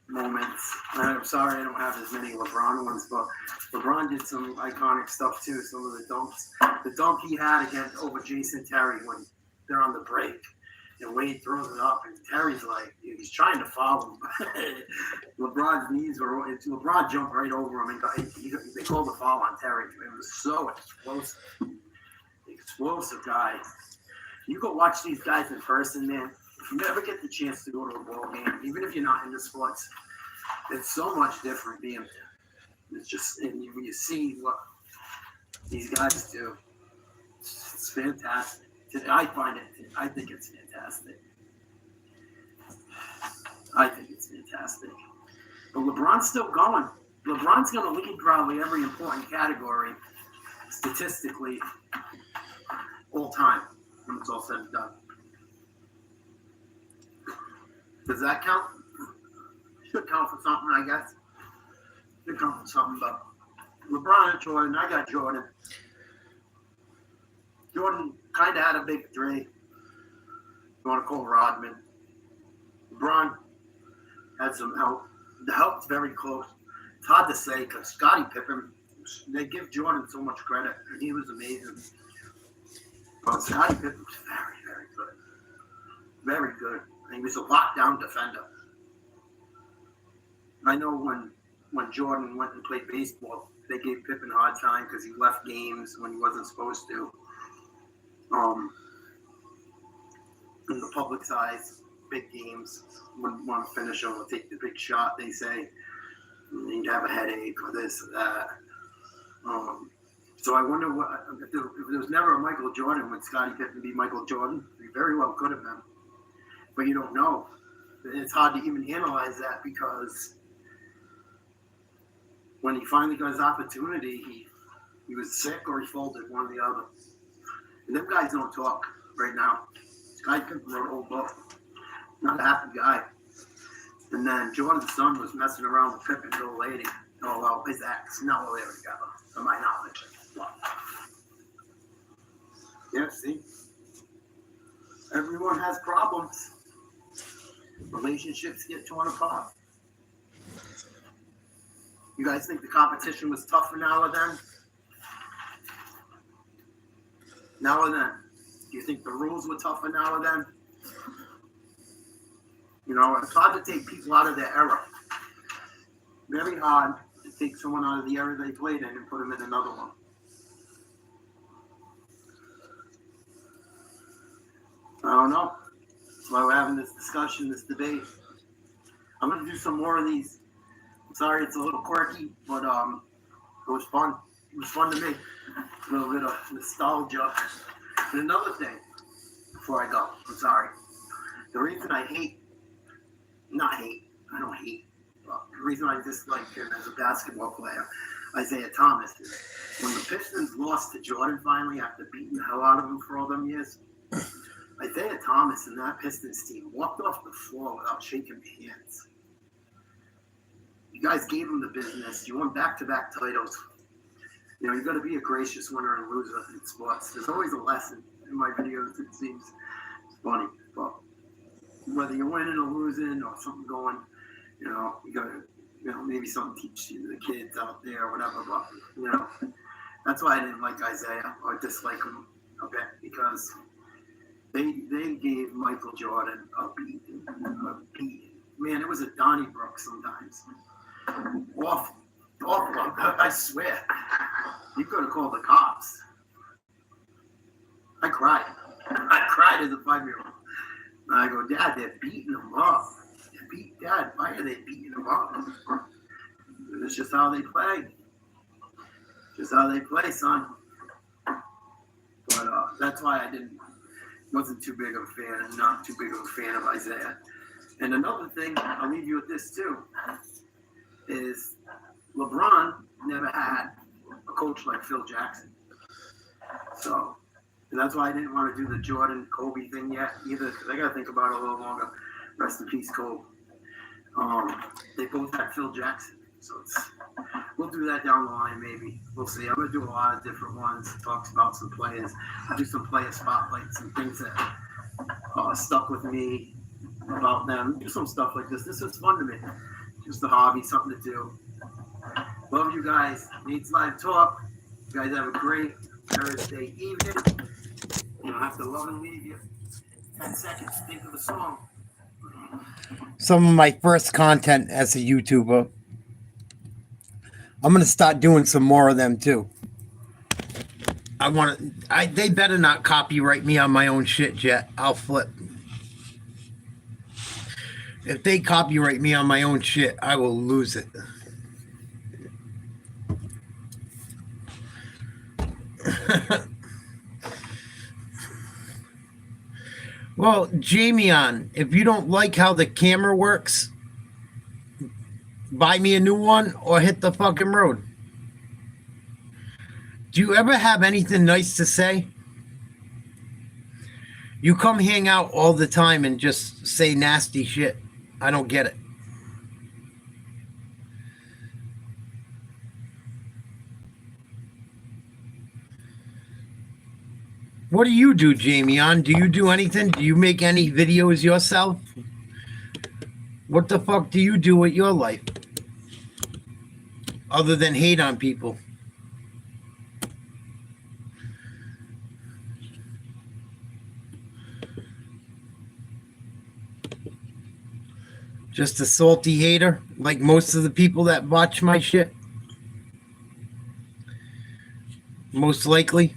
moments. I'm sorry I don't have as many LeBron ones, but LeBron did some iconic stuff too. Some of the dunks. The dunk he had against over Jason Terry when they're on the break. And Wade throws it up, and Terry's like, he's trying to foul him. LeBron's knees were, LeBron jumped right over him, and they called the foul on Terry. It was so explosive guy. You go watch these guys in person, man. If you never get the chance to go to a ball game, even if you're not into sports, it's so much different being there. It's just, and you see what these guys do. It's fantastic. I think it's fantastic. But LeBron's still going. LeBron's going to lead probably every important category statistically all time when it's all said and done. Does that count? Should count for something, I guess. Should count for something, but LeBron and Jordan, I got Jordan. Jordan kind of had a big three. You want to call Rodman. LeBron had some help. The help's very close. It's hard to say because Scottie Pippen, they give Jordan so much credit, and he was amazing. But Scottie Pippen was very, very good. Very good. And he was a lockdown defender. I know when Jordan went and played baseball, they gave Pippen a hard time because he left games when he wasn't supposed to. In the public's eyes, big games, wouldn't want to finish them or take the big shot, they say. He'd have a headache or this or that. So I wonder if there was never a Michael Jordan, would Scottie Pippen be Michael Jordan? He very well could have been. But you don't know. It's hard to even analyze that because when he finally got his opportunity, he was sick or he folded, one or the other. And them guys don't talk right now. Scottie Pippen wrote a whole book. Not a happy guy. And then Jordan's son was messing around with Pippen's old lady. Oh, well, his ex. No, well, there we go. To my knowledge. Yeah, see? Everyone has problems. Relationships get torn apart. You guys think the competition was tougher now or then? Now or then? Do you think the rules were tougher now or then? You know, it's hard to take people out of their era. Very hard to take someone out of the era they played in and put them in another one. I don't know. That's why we're having this discussion, this debate. I'm going to do some more of these. I'm sorry it's a little quirky, but it was fun. It was fun to me. A little bit of nostalgia. And another thing, before I go, I'm sorry. The reason I don't hate, but the reason I dislike him as a basketball player, Isaiah Thomas, is when the Pistons lost to Jordan finally after beating the hell out of him for all them years, Isaiah Thomas and that Pistons team walked off the floor without shaking hands. You guys gave him the business. You won back-to-back titles. You know, you got to be a gracious winner and loser in sports. There's always a lesson in my videos. It seems funny, but whether you're winning or losing or something going, you know, you got to, you know, maybe something teach you the kids out there or whatever. But you know, that's why I didn't like Isaiah or dislike him a bit because they gave Michael Jordan a beating. Man, it was a Donnybrook sometimes. Awful. I swear. You could have called the cops. I cried as a 5-year-old. And I go, Dad, they're beating him up. Dad, why are they beating him up? It's just how they play. Just how they play, son. But that's why I wasn't too big of a fan and not too big of a fan of Isaiah. And another thing, I'll leave you with this too, is LeBron never had a coach like Phil Jackson. So, and that's why I didn't want to do the Jordan Kobe thing yet either, because I got to think about it a little longer. Rest in peace, Kobe. They both had Phil Jackson. So we'll do that down the line, maybe. We'll see. I'm going to do a lot of different ones. Talks about some players. I'll do some player spotlights and things that stuck with me about them. Do some stuff like this. This is fun to me. Just a hobby, something to do. Love you guys. Nate's Live Talk. You guys have a great Thursday evening. You don't have to love and leave you. 10 seconds. Think of a song. Some of my first content as a YouTuber. I'm gonna start doing some more of them too. They better not copyright me on my own shit, Jet. I'll flip. If they copyright me on my own shit, I will lose it. Well, Jamion, if you don't like how the camera works, buy me a new one or hit the fucking road. Do you ever have anything nice to say? You come hang out all the time and just say nasty shit. I don't get it. What do you do, Jamion? Do you do anything? Do you make any videos yourself? What the fuck do you do with your life? Other than hate on people. Just a salty hater, like most of the people that watch my shit. Most likely.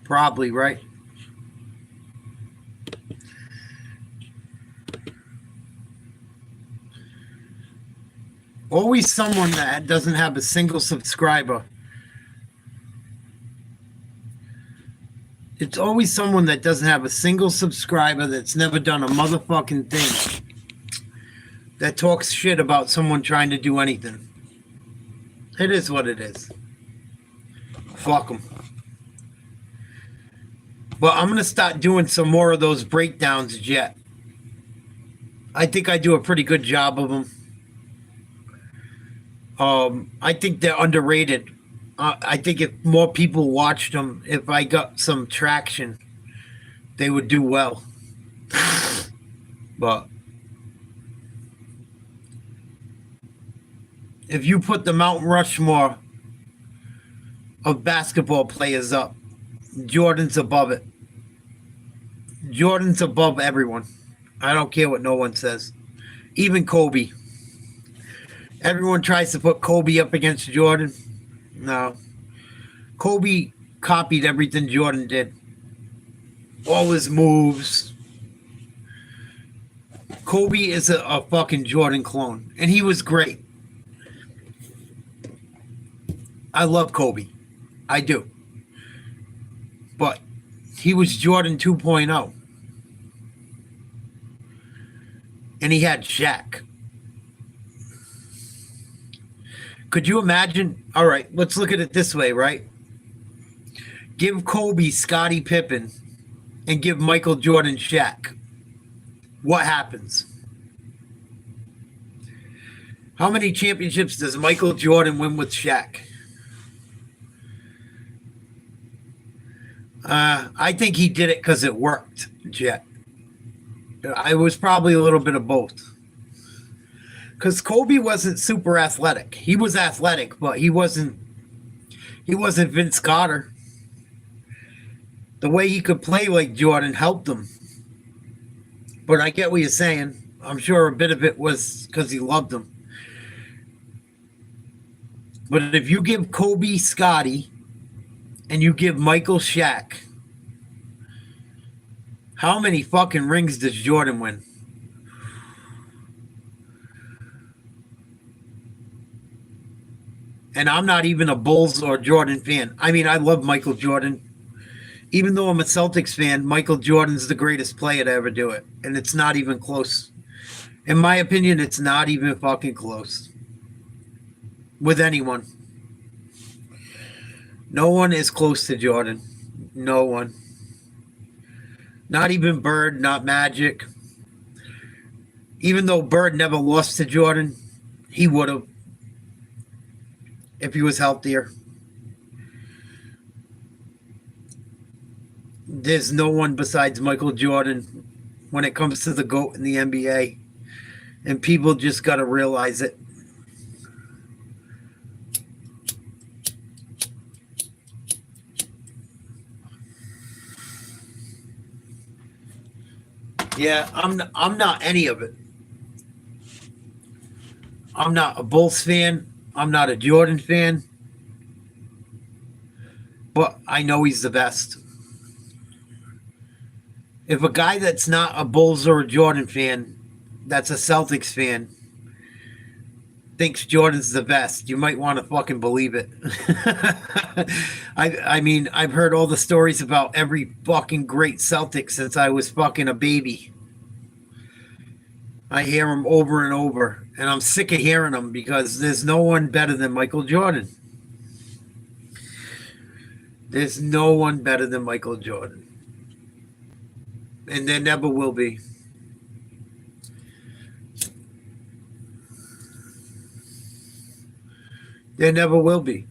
Probably, right? Always someone that doesn't have a single subscriber. It's always someone that doesn't have a single subscriber that's never done a motherfucking thing. That talks shit about someone trying to do anything. It is what it is. Fuck them. But I'm going to start doing some more of those breakdowns, Jet. I think I do a pretty good job of them. I think they're underrated. I think if more people watched them, if I got some traction, they would do well. But if you put the Mount Rushmore of basketball players up, Jordan's above it. Jordan's above everyone. I don't care what no one says. Even Kobe. Everyone tries to put Kobe up against Jordan. No. Kobe copied everything Jordan did. All his moves. Kobe is a fucking Jordan clone. And he was great. I love Kobe. I do. But he was Jordan 2.0. And he had Shaq. Could you imagine? All right, let's look at it this way, right? Give Kobe Scottie Pippen and give Michael Jordan Shaq. What happens? How many championships does Michael Jordan win with Shaq? I think he did it because it worked, Jet. I was probably a little bit of both. Because Kobe wasn't super athletic. He was athletic, but he wasn't Vince Carter. The way he could play like Jordan helped him. But I get what you're saying. I'm sure a bit of it was because he loved him. But if you give Kobe Scottie and you give Michael Shaq, how many fucking rings does Jordan win? And I'm not even a Bulls or Jordan fan. I mean, I love Michael Jordan. Even though I'm a Celtics fan, Michael Jordan's the greatest player to ever do it. And it's not even close. In my opinion, it's not even fucking close. With anyone. No one is close to Jordan. No one. Not even Bird, not Magic. Even though Bird never lost to Jordan, he would have. If he was healthier. There's no one besides Michael Jordan when it comes to the GOAT in the NBA. And people just got to realize it. Yeah, I'm not any of it. I'm not a Bulls fan. I'm not a Jordan fan. But I know he's the best. If a guy that's not a Bulls or a Jordan fan, that's a Celtics fan, thinks Jordan's the best, you might want to fucking believe it. I mean, I've heard all the stories about every fucking great Celtic since I was fucking a baby. I hear them over and over, and I'm sick of hearing them because there's no one better than Michael Jordan. There's no one better than Michael Jordan. And there never will be. There never will be.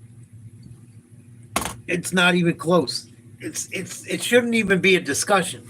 It's not even close. It shouldn't even be a discussion.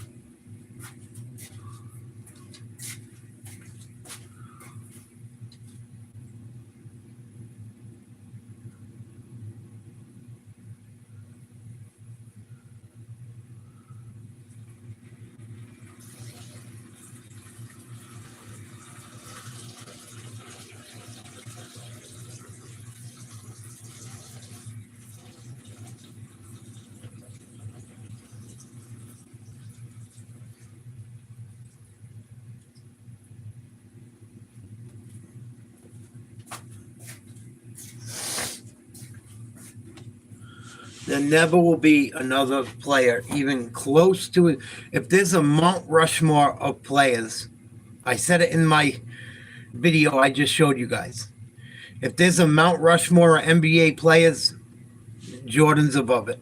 There never will be another player even close to it. If there's a Mount Rushmore of players, I said it in my video I just showed you guys. If there's a Mount Rushmore of NBA players, Jordan's above it.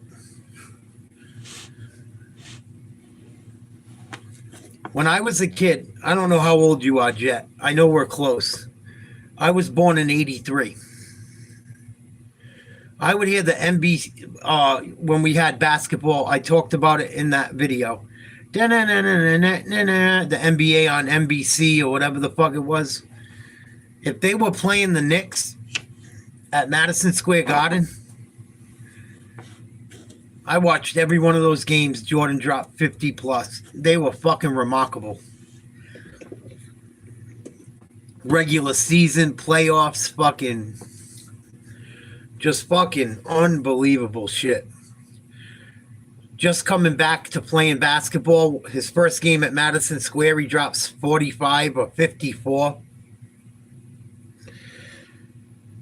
When I was a kid, I don't know how old you are, Jet. I know we're close. I was born in 83. I would hear the NBA when we had basketball. I talked about it in that video. The NBA on NBC or whatever the fuck it was. If they were playing the Knicks at Madison Square Garden, I watched every one of those games. Jordan dropped 50 plus. They were fucking remarkable. Regular season, playoffs, fucking... just fucking unbelievable shit. Just coming back to playing basketball, his first game at Madison Square, he drops 45 or 54.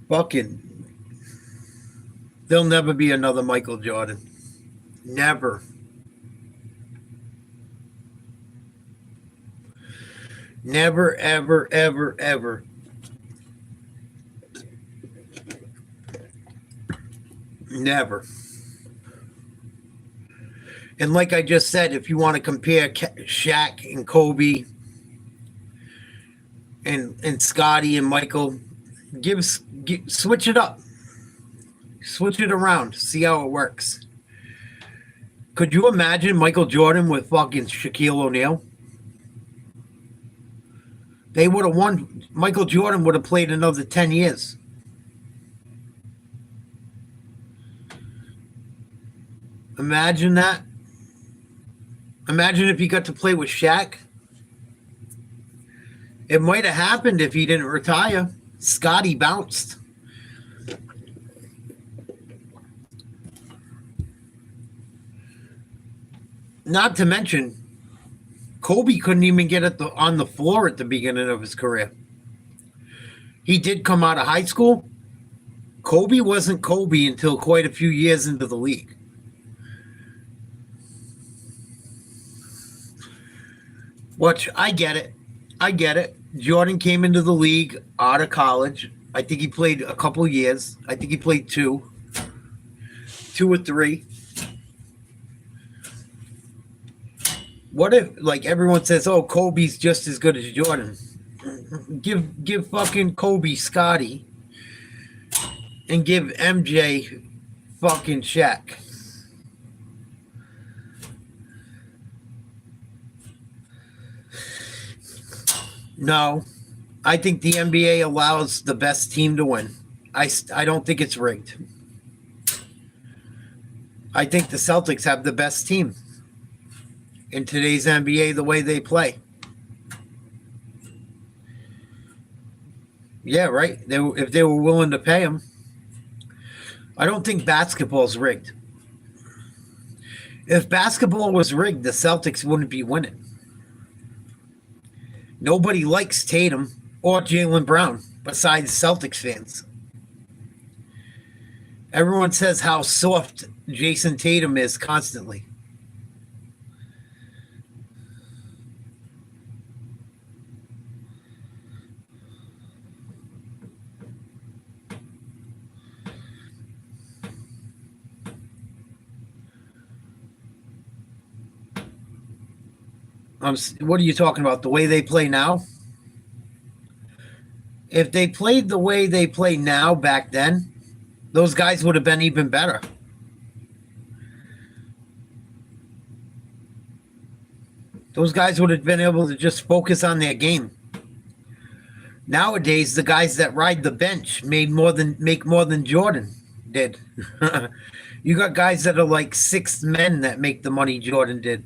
Fucking, there'll never be another Michael Jordan. Never. Never, ever, ever, ever. Never. And like I just said, if you want to compare Shaq and Kobe and Scotty and Michael, switch it up. Switch it around. See how it works. Could you imagine Michael Jordan with fucking Shaquille O'Neal? They would have won. Michael Jordan would have played another 10 years. Imagine that. Imagine if he got to play with Shaq. It might have happened if he didn't retire. Scotty bounced. Not to mention, Kobe couldn't even get on the floor at the beginning of his career. He did come out of high school. Kobe wasn't Kobe until quite a few years into the league. Which, I get it. I get it. Jordan came into the league out of college. I think he played a couple years. I think he played 2 or 3. What if, like, everyone says, oh, Kobe's just as good as Jordan? Give fucking Kobe Scotty and give MJ fucking Shaq. No, I think the NBA allows the best team to win. I don't think it's rigged. I think the Celtics have the best team in today's NBA the way they play. Yeah, right. If they were willing to pay them. I don't think basketball's rigged. If basketball was rigged, the Celtics wouldn't be winning. Nobody likes Tatum or Jaylen Brown besides Celtics fans. Everyone says how soft Jason Tatum is constantly. What are you talking about? The way they play now? If they played the way they play now back then, those guys would have been even better. Those guys would have been able to just focus on their game. Nowadays, the guys that ride the bench make more than Jordan did. You got guys that are like sixth men that make the money Jordan did.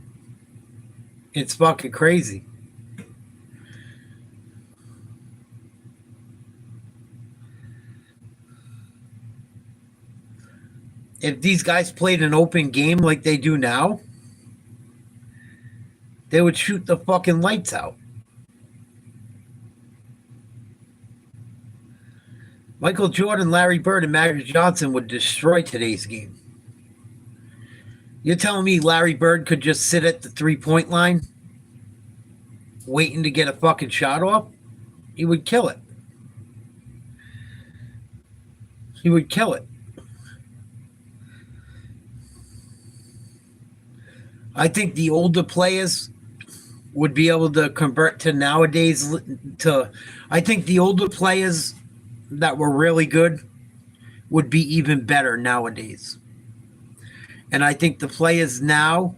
It's fucking crazy. If these guys played an open game like they do now, they would shoot the fucking lights out. Michael Jordan, Larry Bird, and Magic Johnson would destroy today's game. You're telling me Larry Bird could just sit at the three-point line waiting to get a fucking shot off? He would kill it. He would kill it. I think the older players would be able to convert to nowadays. I think the older players that were really good would be even better nowadays. And I think the players now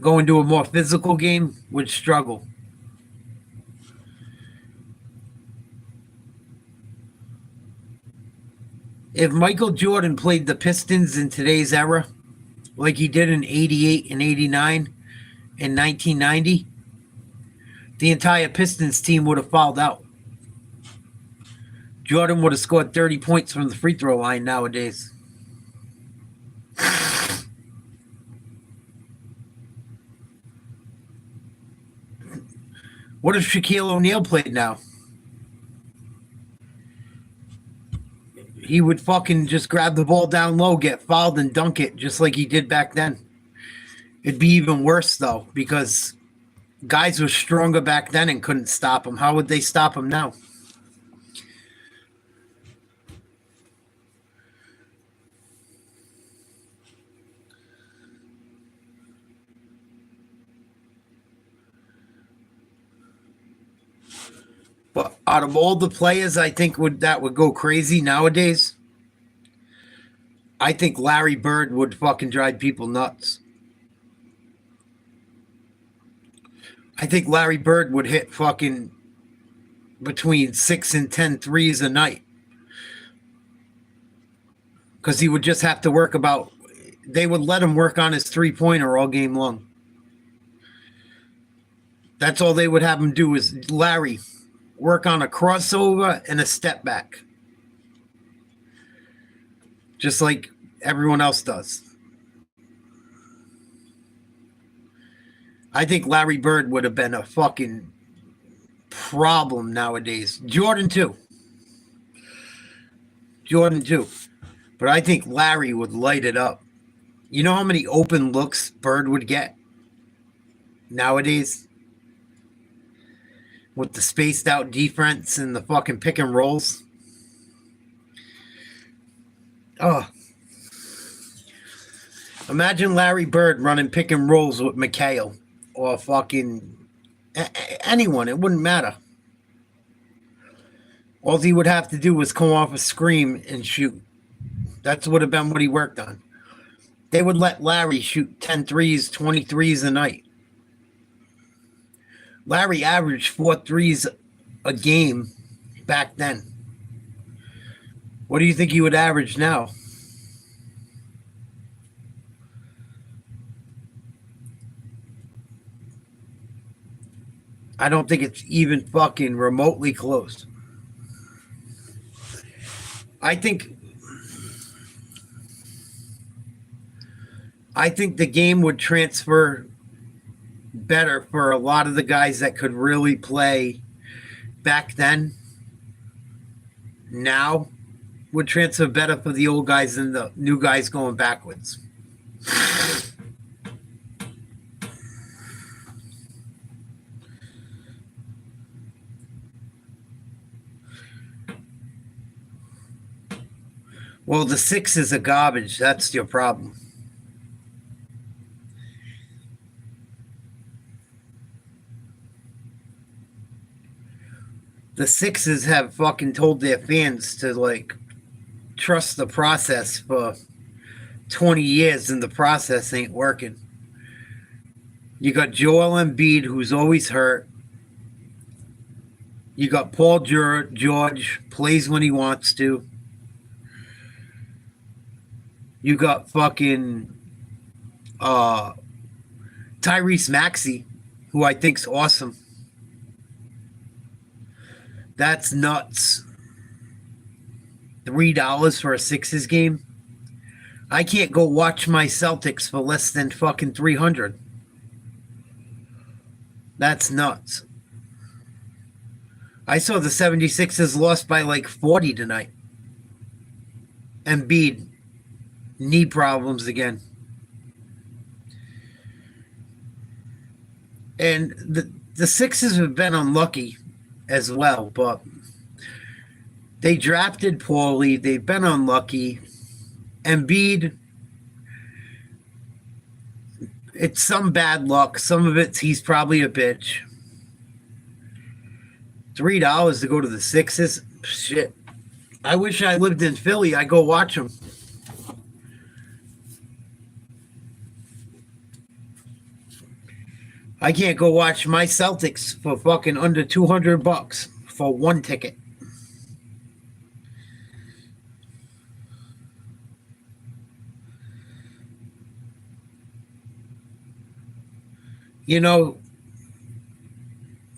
going to a more physical game would struggle. If Michael Jordan played the Pistons in today's era, like he did in 88 and 89 and 1990, the entire Pistons team would have fouled out. Jordan would have scored 30 points from the free throw line nowadays. What if Shaquille O'Neal played now? He would fucking just grab the ball down low, get fouled, and dunk it just like he did back then. It'd be even worse, though, because guys were stronger back then and couldn't stop him. How would they stop him now? But out of all the players I think would go crazy nowadays, I think Larry Bird would fucking drive people nuts. I think Larry Bird would hit fucking between 6 and 10 threes a night. Because he would just have to they would let him work on his three-pointer all game long. That's all they would have him do is Larry work on a crossover and a step back. Just like everyone else does. I think Larry Bird would have been a fucking problem nowadays. Jordan too. But I think Larry would light it up. You know how many open looks Bird would get nowadays? With the spaced out defense and the fucking pick and rolls. Oh. Imagine Larry Bird running pick and rolls with McHale or fucking anyone. It wouldn't matter. All he would have to do was come off a screen and shoot. That would have been what he worked on. They would let Larry shoot 10 threes, 20 threes a night. Larry averaged 4 threes a game back then. What do you think he would average now? I don't think it's even fucking remotely close. I think the game would transfer better for a lot of the guys that could really play back then. Now would transfer better for the old guys than the new guys going backwards. Well, the Sixers are garbage. That's your problem. The Sixers have fucking told their fans to, like, trust the process for 20 years, and the process ain't working. You got Joel Embiid, who's always hurt. You got Paul George, plays when he wants to. You got fucking Tyrese Maxey, who I think's awesome. That's nuts. $3 for a Sixers game. I can't go watch my Celtics for less than fucking $300. That's nuts. I saw the 76ers lost by like 40 tonight. Embiid, knee problems again. And the Sixers have been unlucky as well, but they drafted poorly. They've been unlucky. Embiid, it's some bad luck. Some of it's he's probably a bitch. $3 to go to the Sixers? Shit. I wish I lived in Philly. I'd go watch them. I can't go watch my Celtics for fucking under $200 for one ticket. You know,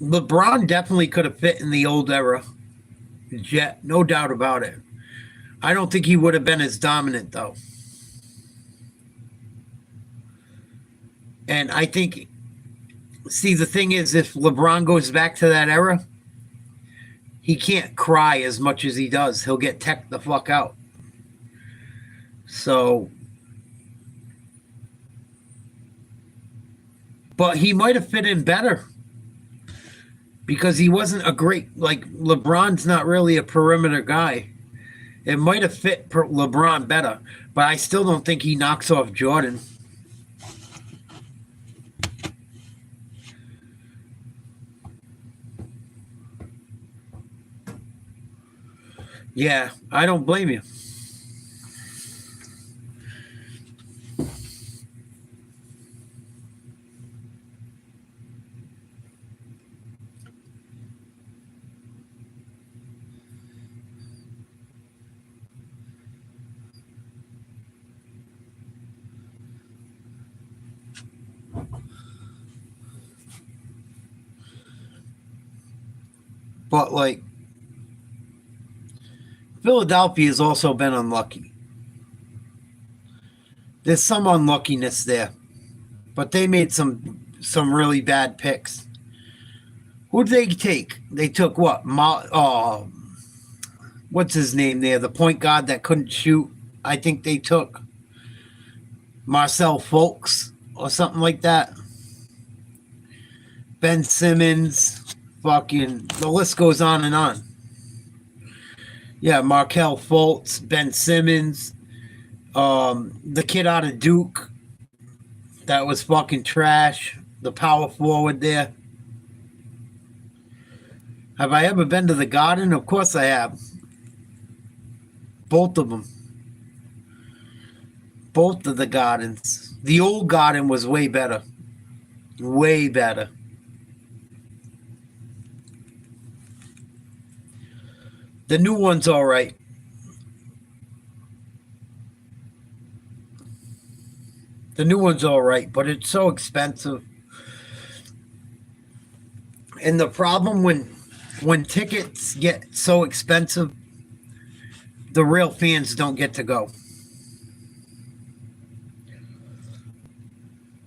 LeBron definitely could have fit in the old era. Jet, no doubt about it. I don't think he would have been as dominant, though. And I think, see, the thing is, if LeBron goes back to that era, he can't cry as much as he does. He'll get teched the fuck out. So, but he might have fit in better because he wasn't a great, like, LeBron's not really a perimeter guy. It might have fit LeBron better, but I still don't think he knocks off Jordan. Yeah, I don't blame you. But, like, Philadelphia has also been unlucky. There's some unluckiness there, but they made some really bad picks. Who did they take? They took what? What's his name there? The point guard that couldn't shoot. I think they took Marcel Fultz or something like that. Ben Simmons. Fucking, the list goes on and on. Yeah, Markelle Fultz, Ben Simmons, the kid out of Duke that was fucking trash, the power forward there. Have I ever been to the Garden? Of course I have. Both of them. Both of the Gardens. The old Garden was way better. Way better. The new one's all right. The new one's all right, but it's so expensive. And the problem when tickets get so expensive, the real fans don't get to go.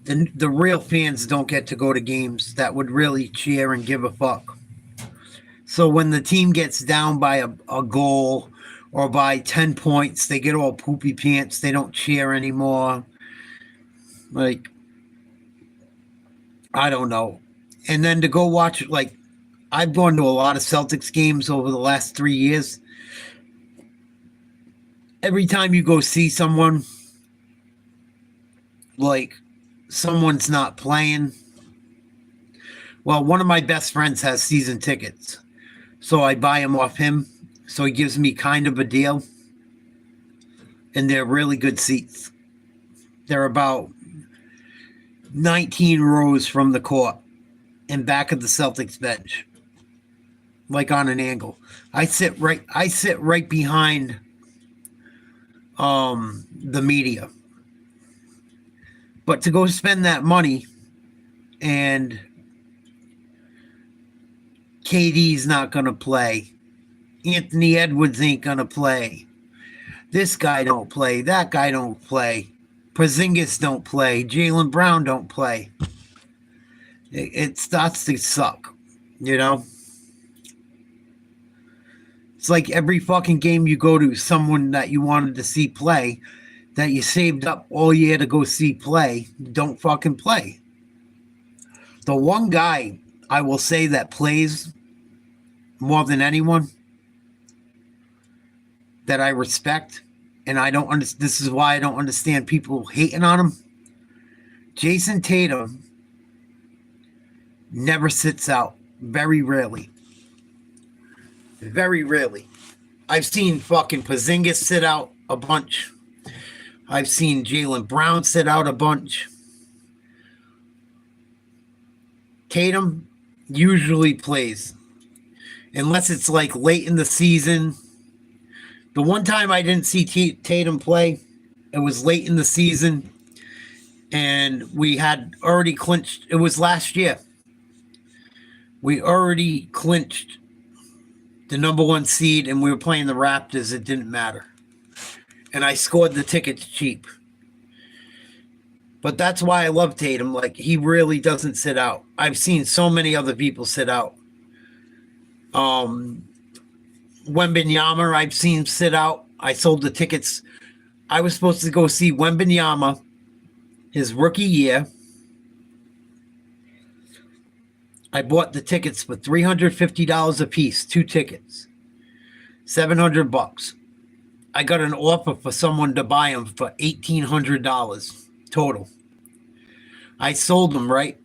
The real fans don't get to go to games that would really cheer and give a fuck. So when the team gets down by a goal or by 10 points, they get all poopy pants. They don't cheer anymore. Like, I don't know. And then to go watch, like, I've gone to a lot of Celtics games over the last 3 years. Every time you go see someone, like, someone's not playing. Well, one of my best friends has season tickets. So I buy them off him. So he gives me kind of a deal. And they're really good seats. They're about 19 rows from the court and back of the Celtics bench. Like on an angle. I sit right behind the media. But to go spend that money and KD's not going to play. Anthony Edwards ain't going to play. This guy don't play. That guy don't play. Porzingis don't play. Jaylen Brown don't play. It starts to suck, you know? It's like every fucking game you go to, someone that you wanted to see play, that you saved up all year to go see play, don't fucking play. The one guy I will say that plays more than anyone that I respect, and I don't understand. This is why I don't understand people hating on him. Jason Tatum never sits out. Very rarely. Very rarely. I've seen fucking Porzingis sit out a bunch. I've seen Jaylen Brown sit out a bunch. Tatum usually plays. Unless it's like late in the season. The one time I didn't see Tatum play, it was late in the season. And we had already clinched. It was last year. We already clinched the number one seed, and we were playing the Raptors. It didn't matter. And I scored the tickets cheap. But that's why I love Tatum. Like, he really doesn't sit out. I've seen so many other people sit out. Wembanyama, I've seen sit out. I sold the tickets. I was supposed to go see Wembanyama his rookie year. I bought the tickets for $350 a piece, 2 tickets, $700. I got an offer for someone to buy them for $1,800 total. I sold them, right?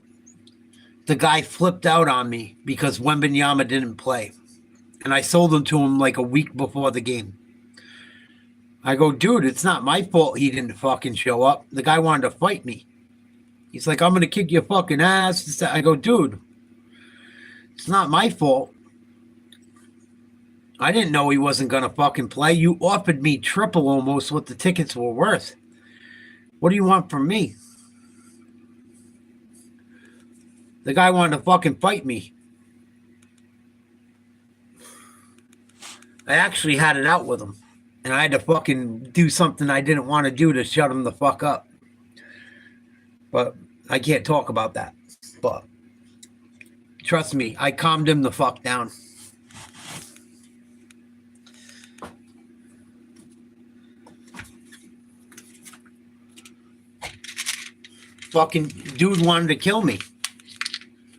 The guy flipped out on me because Wembanyama didn't play. And I sold them to him like a week before the game. I go, dude, it's not my fault he didn't fucking show up. The guy wanted to fight me. He's like, I'm going to kick your fucking ass. I go, dude, it's not my fault. I didn't know he wasn't going to fucking play. You offered me triple almost what the tickets were worth. What do you want from me? The guy wanted to fucking fight me. I actually had it out with him. And I had to fucking do something I didn't want to do to shut him the fuck up. But I can't talk about that. But trust me, I calmed him the fuck down. Fucking dude wanted to kill me.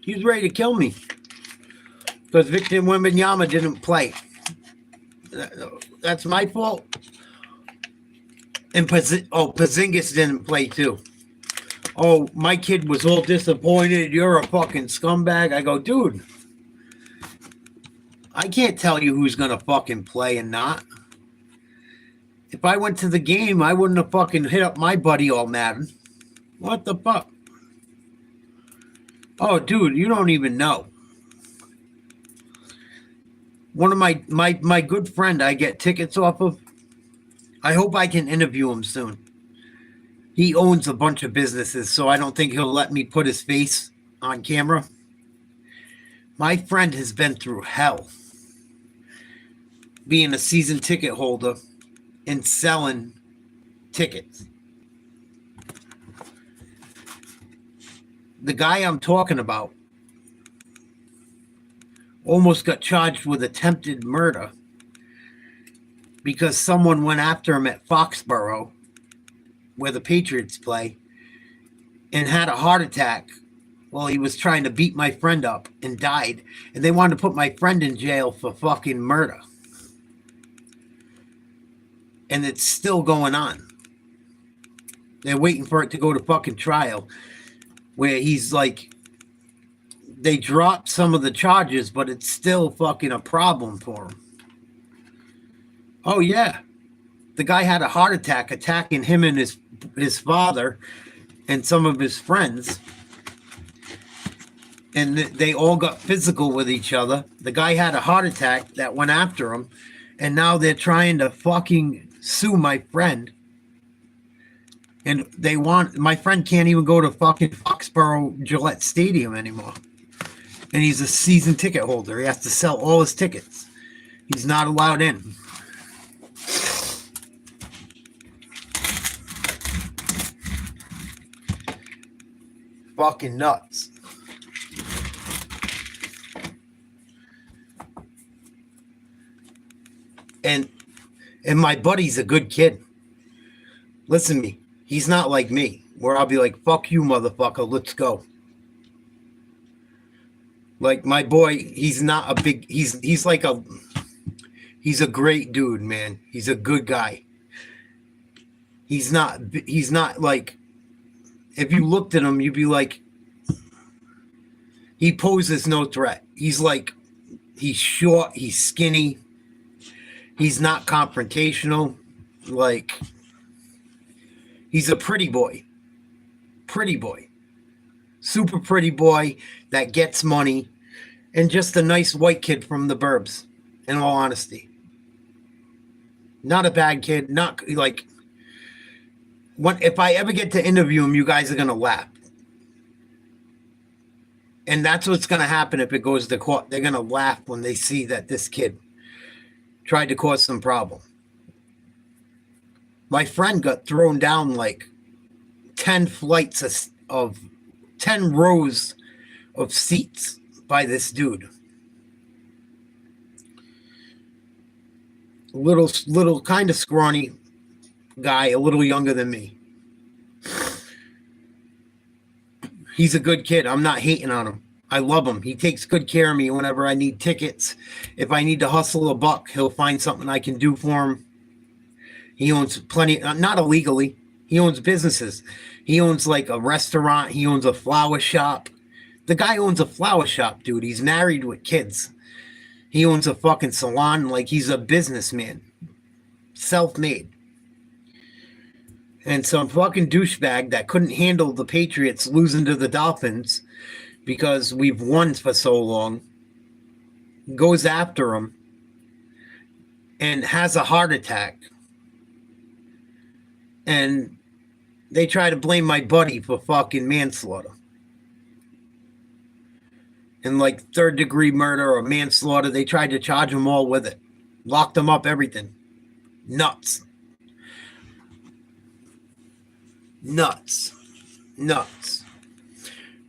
He was ready to kill me. Because Victor Wembanyama didn't play. That's my fault. And Porzingis didn't play too. Oh, my kid was all disappointed. You're a fucking scumbag. I go, dude, I can't tell you who's going to fucking play and not. If I went to the game, I wouldn't have fucking hit up my buddy all mad. What the fuck? Oh, dude, you don't even know. One of my good friend I get tickets off of. I hope I can interview him soon. He owns a bunch of businesses, so I don't think he'll let me put his face on camera. My friend has been through hell being a season ticket holder and selling tickets. The guy I'm talking about almost got charged with attempted murder because someone went after him at Foxborough, where the Patriots play, and had a heart attack while he was trying to beat my friend up and died. And they wanted to put my friend in jail for fucking murder. And it's still going on. They're waiting for it to go to fucking trial, where he's like, they dropped some of the charges, but it's still fucking a problem for him. Oh, yeah. The guy had a heart attack attacking him and his father and some of his friends. And they all got physical with each other. The guy had a heart attack that went after him. And now they're trying to fucking sue my friend. And my friend can't even go to fucking Foxborough Gillette Stadium anymore. And he's a season ticket holder. He has to sell all his tickets. He's not allowed in. Fucking nuts. And my buddy's a good kid. Listen to me. He's not like me, where I'll be like, fuck you, motherfucker, let's go. Like, my boy, he's not a big, he's a great dude, man. He's a good guy. He's not like, if you looked at him, you'd be like, he poses no threat. He's like, he's short, he's skinny. He's not confrontational. Like, he's a pretty boy. Pretty boy. Super pretty boy that gets money. And just a nice white kid from the burbs, in all honesty. Not a bad kid. Not like, if I ever get to interview him, you guys are going to laugh. And that's what's going to happen if it goes to court. They're going to laugh when they see that this kid tried to cause some problem. My friend got thrown down like 10 flights of 10 rows of seats by this dude. Little kind of scrawny guy, a little younger than me. He's a good kid. I'm not hating on him. I love him. He takes good care of me whenever I need tickets. If I need to hustle a buck, he'll find something I can do for him. He owns plenty, not illegally. He owns businesses. He owns like a restaurant. He owns a flower shop. The guy owns a flower shop, dude. He's married with kids. He owns a fucking salon. Like, he's a businessman. Self-made. And some fucking douchebag that couldn't handle the Patriots losing to the Dolphins because we've won for so long goes after him and has a heart attack. And they try to blame my buddy for fucking manslaughter. And like third-degree murder or manslaughter, they tried to charge them all with it. Locked them up, everything. Nuts. Nuts. Nuts.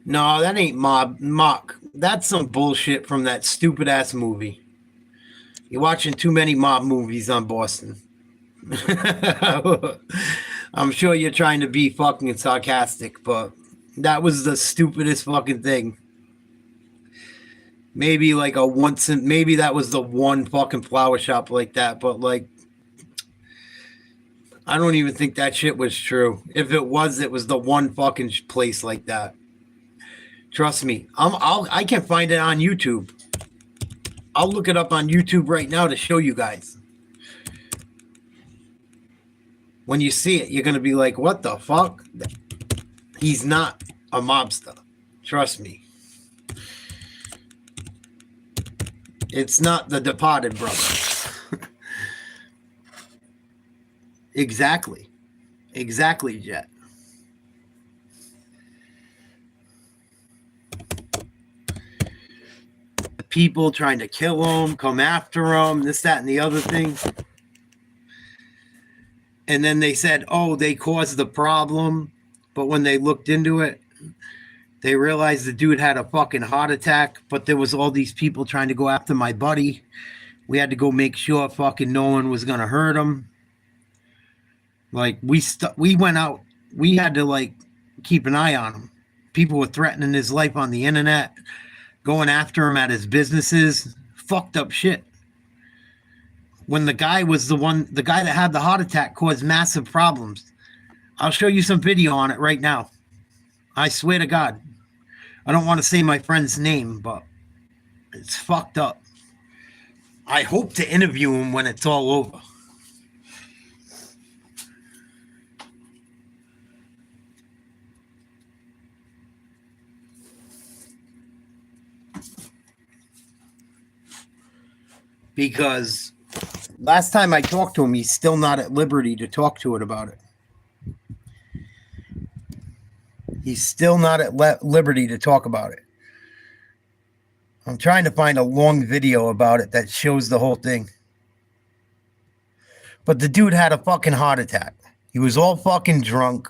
No, that ain't mock. That's some bullshit from that stupid-ass movie. You're watching too many mob movies on Boston. I'm sure you're trying to be fucking sarcastic, but that was the stupidest fucking thing. Maybe like maybe that was the one fucking flower shop like that, but like, I don't even think that shit was true. If it was the one fucking place like that. Trust me, I can find it on YouTube. I'll look it up on YouTube right now to show you guys. When you see it, you're going to be like, what the fuck? He's not a mobster. Trust me. It's not The Departed, brother. Exactly. Exactly, Jet. The people trying to kill him, come after him, this, that, and the other thing. And then they said, oh, they caused the problem. But when they looked into it, they realized the dude had a fucking heart attack. But there was all these people trying to go after my buddy. We had to go make sure fucking no one was going to hurt him. Like, we went out. We had to, like, keep an eye on him. People were threatening his life on the internet, going after him at his businesses. Fucked up shit. When the guy that had the heart attack caused massive problems. I'll show you some video on it right now. I swear to God. I don't want to say my friend's name, but it's fucked up. I hope to interview him when it's all over. Because last time I talked to him, he's still not at liberty to talk to it about it. He's still not at liberty to talk about it. I'm trying to find a long video about it that shows the whole thing. But the dude had a fucking heart attack. He was all fucking drunk,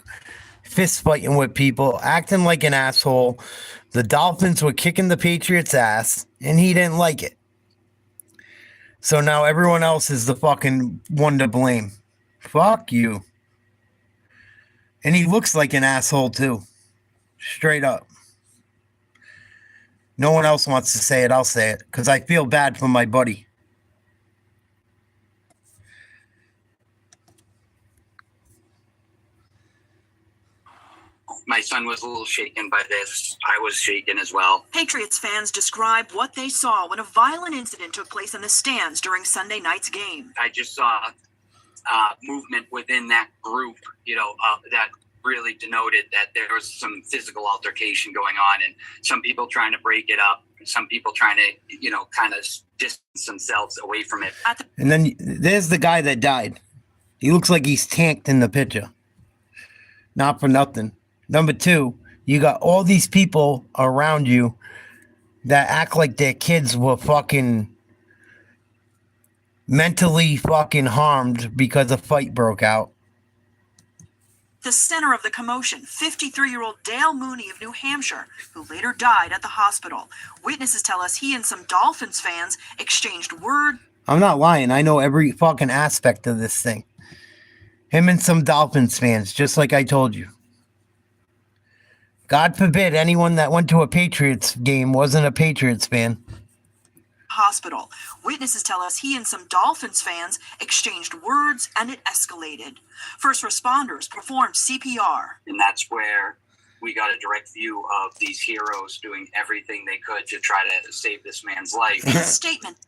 fist fighting with people, acting like an asshole. The Dolphins were kicking the Patriots' ass, and he didn't like it. So now everyone else is the fucking one to blame. Fuck you. And he looks like an asshole too. Straight up. No one else wants to say it. I'll say it because I feel bad for my buddy. My son was a little shaken by this. I was shaken as well. Patriots fans describe what they saw when a violent incident took place in the stands during Sunday night's game. I just saw movement within that group, that really denoted that there was some physical altercation going on, and some people trying to break it up, some people trying to, kind of distance themselves away from it. And then there's the guy that died. He looks like he's tanked in the picture. Not for nothing. Number two, you got all these people around you that act like their kids were fucking mentally fucking harmed because a fight broke out. The center of the commotion, 53-year-old Dale Mooney of New Hampshire, who later died at the hospital. Witnesses tell us he and some Dolphins fans exchanged words. I'm not lying. I know every fucking aspect of this thing. Him and some Dolphins fans, just like I told you. God forbid anyone that went to a Patriots game wasn't a Patriots fan. Hospital. Witnesses tell us he and some Dolphins fans exchanged words and it escalated. First responders performed CPR. And that's where we got a direct view of these heroes doing everything they could to try to save this man's life. In a statement,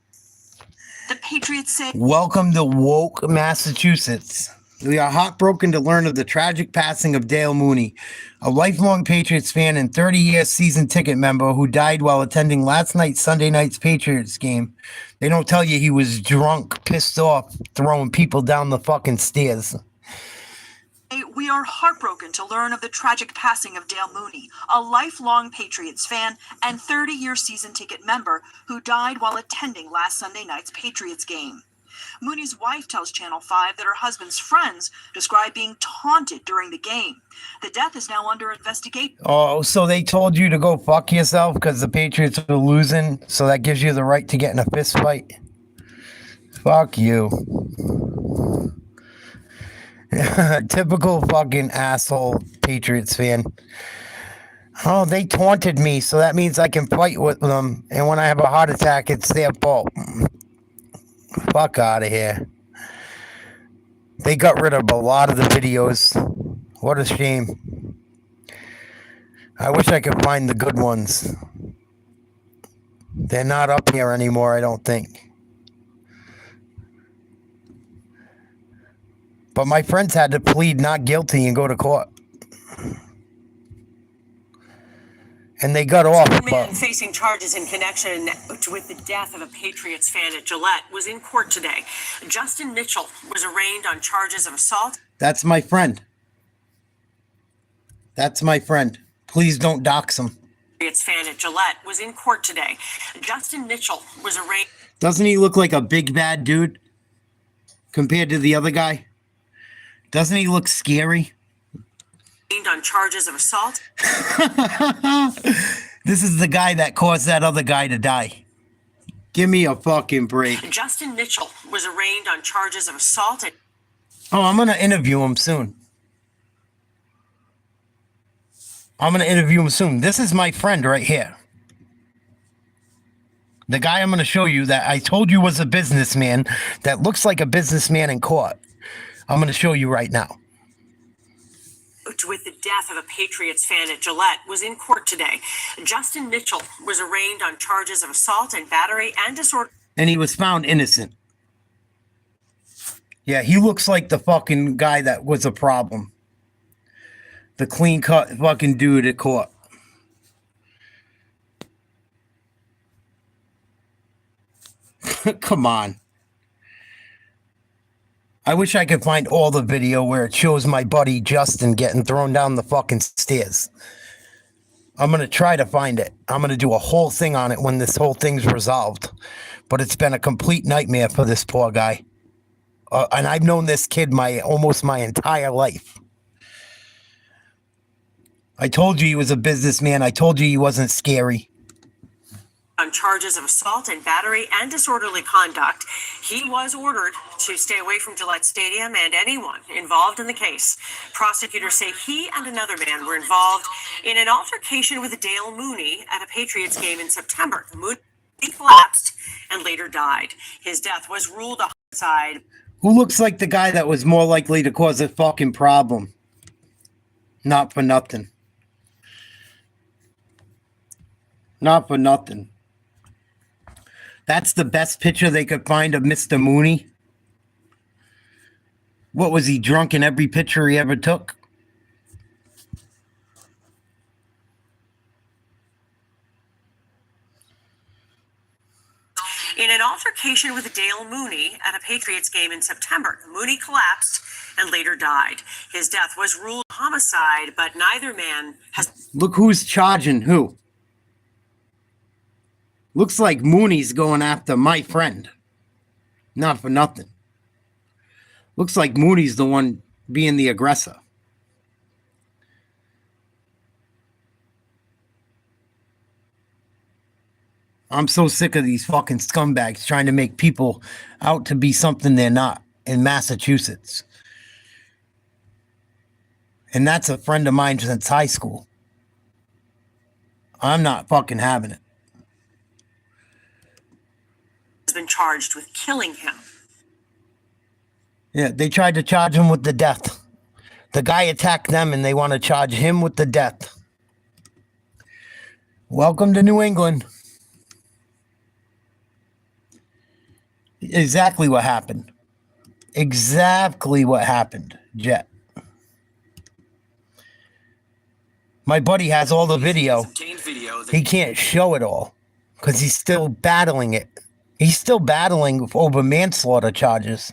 the Patriots say, "Welcome to woke Massachusetts. We are heartbroken to learn of the tragic passing of Dale Mooney, a lifelong Patriots fan and 30-year season ticket member who died while attending last night's Sunday night's Patriots game. They don't tell you he was drunk, pissed off, throwing people down the fucking stairs." We are heartbroken to learn of the tragic passing of Dale Mooney, a lifelong Patriots fan and 30-year season ticket member who died while attending last Sunday night's Patriots game. Mooney's wife tells Channel 5 that her husband's friends describe being taunted during the game. The death is now under investigation. Oh, so they told you to go fuck yourself because the Patriots were losing, so that gives you the right to get in a fist fight? Fuck you. Typical fucking asshole Patriots fan. Oh, they taunted me, so that means I can fight with them, and when I have a heart attack, it's their fault. Fuck out of here. They got rid of a lot of the videos. What a shame. I wish I could find the good ones. They're not up here anymore, I don't think. But my friends had to plead not guilty and go to court. And they got off. One man facing charges in connection with the death of a Patriots fan at Gillette was in court today. Justin Mitchell was arraigned on charges of assault. That's my friend. That's my friend. Please don't dox him. Patriots fan at Gillette was in court today. Justin Mitchell was arraigned. Doesn't he look like a big bad dude compared to the other guy? Doesn't he look scary? On charges of assault. This is the guy that caused that other guy to die. Give me a fucking break. Justin Mitchell was arraigned on charges of assault. Oh, I'm going to interview him soon. This is my friend right here. The guy I'm going to show you that I told you was a businessman that looks like a businessman in court. I'm going to show you right now. With the death of a Patriots fan at Gillette was in court today. Justin Mitchell was arraigned on charges of assault and battery and disorder. And he was found innocent. Yeah, he looks like the fucking guy that was a problem. The clean cut fucking dude at court. Come on. I wish I could find all the video where it shows my buddy Justin getting thrown down the fucking stairs. I'm going to try to find it. I'm going to do a whole thing on it when this whole thing's resolved. But it's been a complete nightmare for this poor guy. And I've known this kid almost my entire life. I told you he was a businessman. I told you he wasn't scary. On charges of assault and battery and disorderly conduct, he was ordered to stay away from Gillette Stadium and anyone involved in the case. Prosecutors say he and another man were involved in an altercation with Dale Mooney at a Patriots game in September. Mooney collapsed and later died. His death was ruled a homicide. Who looks like the guy that was more likely to cause a fucking problem? Not for nothing. Not for nothing. That's the best picture they could find of Mr. Mooney. What, was he drunk in every picture he ever took? In an altercation with Dale Mooney at a Patriots game in September, Mooney collapsed and later died. His death was ruled homicide, but neither man has... Look who's charging who. Looks like Mooney's going after my friend. Not for nothing. Looks like Mooney's the one being the aggressor. I'm so sick of these fucking scumbags trying to make people out to be something they're not in Massachusetts. And that's a friend of mine since high school. I'm not fucking having it. Been charged with killing him. Yeah, they tried to charge him with the death. The guy attacked them and they want to charge him with the death. Welcome to New England. Exactly what happened. Exactly what happened, Jet. My buddy has all the video. He can't show it all because he's still battling it. He's still battling over manslaughter charges.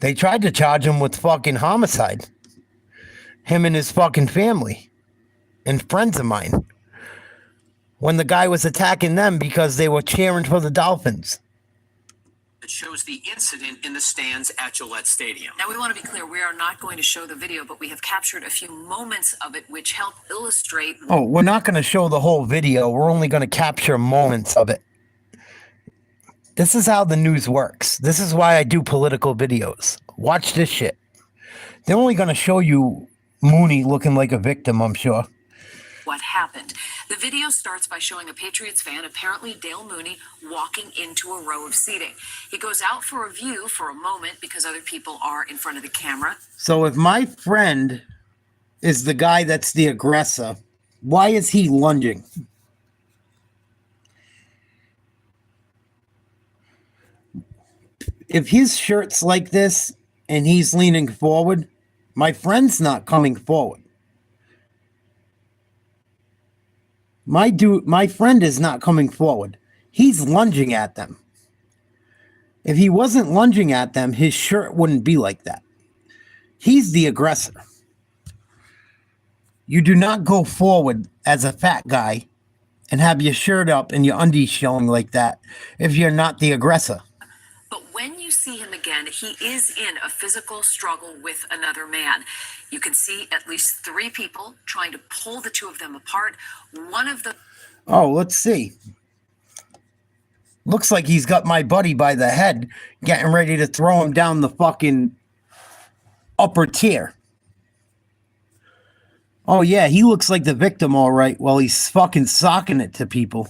They tried to charge him with fucking homicide. Him and his fucking family and friends of mine. When the guy was attacking them because they were cheering for the Dolphins. It shows the incident in the stands at Gillette Stadium. Now, we want to be clear, we are not going to show the video, but we have captured a few moments of it which help illustrate... Oh, we're not going to show the whole video. We're only going to capture moments of it. This is how the news works. This is why I do political videos. Watch this shit. They're only going to show you Mooney looking like a victim, I'm sure. What happened? The video starts by showing a Patriots fan, apparently Dale Mooney, walking into a row of seating. He goes out for a view for a moment because other people are in front of the camera. So if my friend is the guy that's the aggressor, why is he lunging? If his shirt's like this and he's leaning forward, my friend's not coming forward. My friend is not coming forward. He's lunging at them. If he wasn't lunging at them, his shirt wouldn't be like that. He's the aggressor. You do not go forward as a fat guy and have your shirt up and your undies showing like that if you're not the aggressor. But when you see him again, he is in a physical struggle with another man. You can see at least 3 people trying to pull the 2 of them apart. One of the... Oh, let's see. Looks like he's got my buddy by the head, getting ready to throw him down the fucking upper tier. Oh, yeah, he looks like the victim, all right, while he's fucking socking it to people.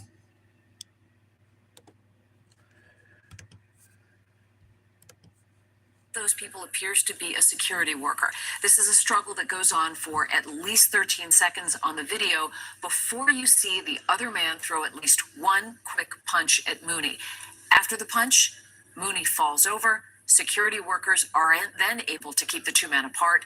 Those people appears to be a security worker. This is a struggle that goes on for at least 13 seconds on the video before you see the other man throw at least one quick punch at Mooney. After the punch, Mooney falls over. Security workers are then able to keep the 2 men apart.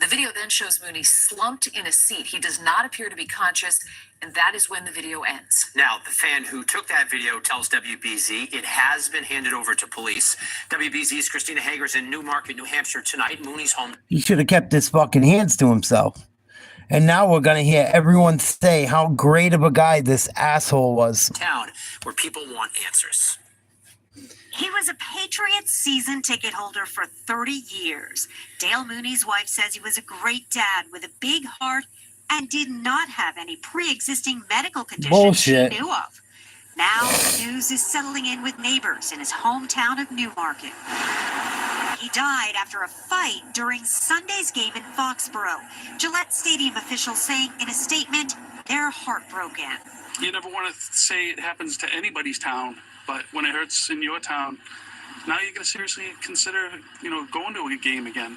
The video then shows Mooney slumped in a seat. He does not appear to be conscious, and that is when the video ends. Now, the fan who took that video tells WBZ it has been handed over to police. WBZ's Christina Hager's in Newmarket, New Hampshire tonight. Mooney's home. He should have kept his fucking hands to himself. And now we're going to hear everyone say how great of a guy this asshole was. Town where people want answers. He was a Patriots season ticket holder for 30 years. Dale Mooney's wife says he was a great dad with a big heart and did not have any pre-existing medical conditions she knew of. Now the news is settling in with neighbors in his hometown of Newmarket. He died after a fight during Sunday's game in Foxborough. Gillette Stadium officials saying in a statement they're heartbroken. You never want to say it happens to anybody's town, but when it hurts in your town, now you're going to seriously consider, going to a game again.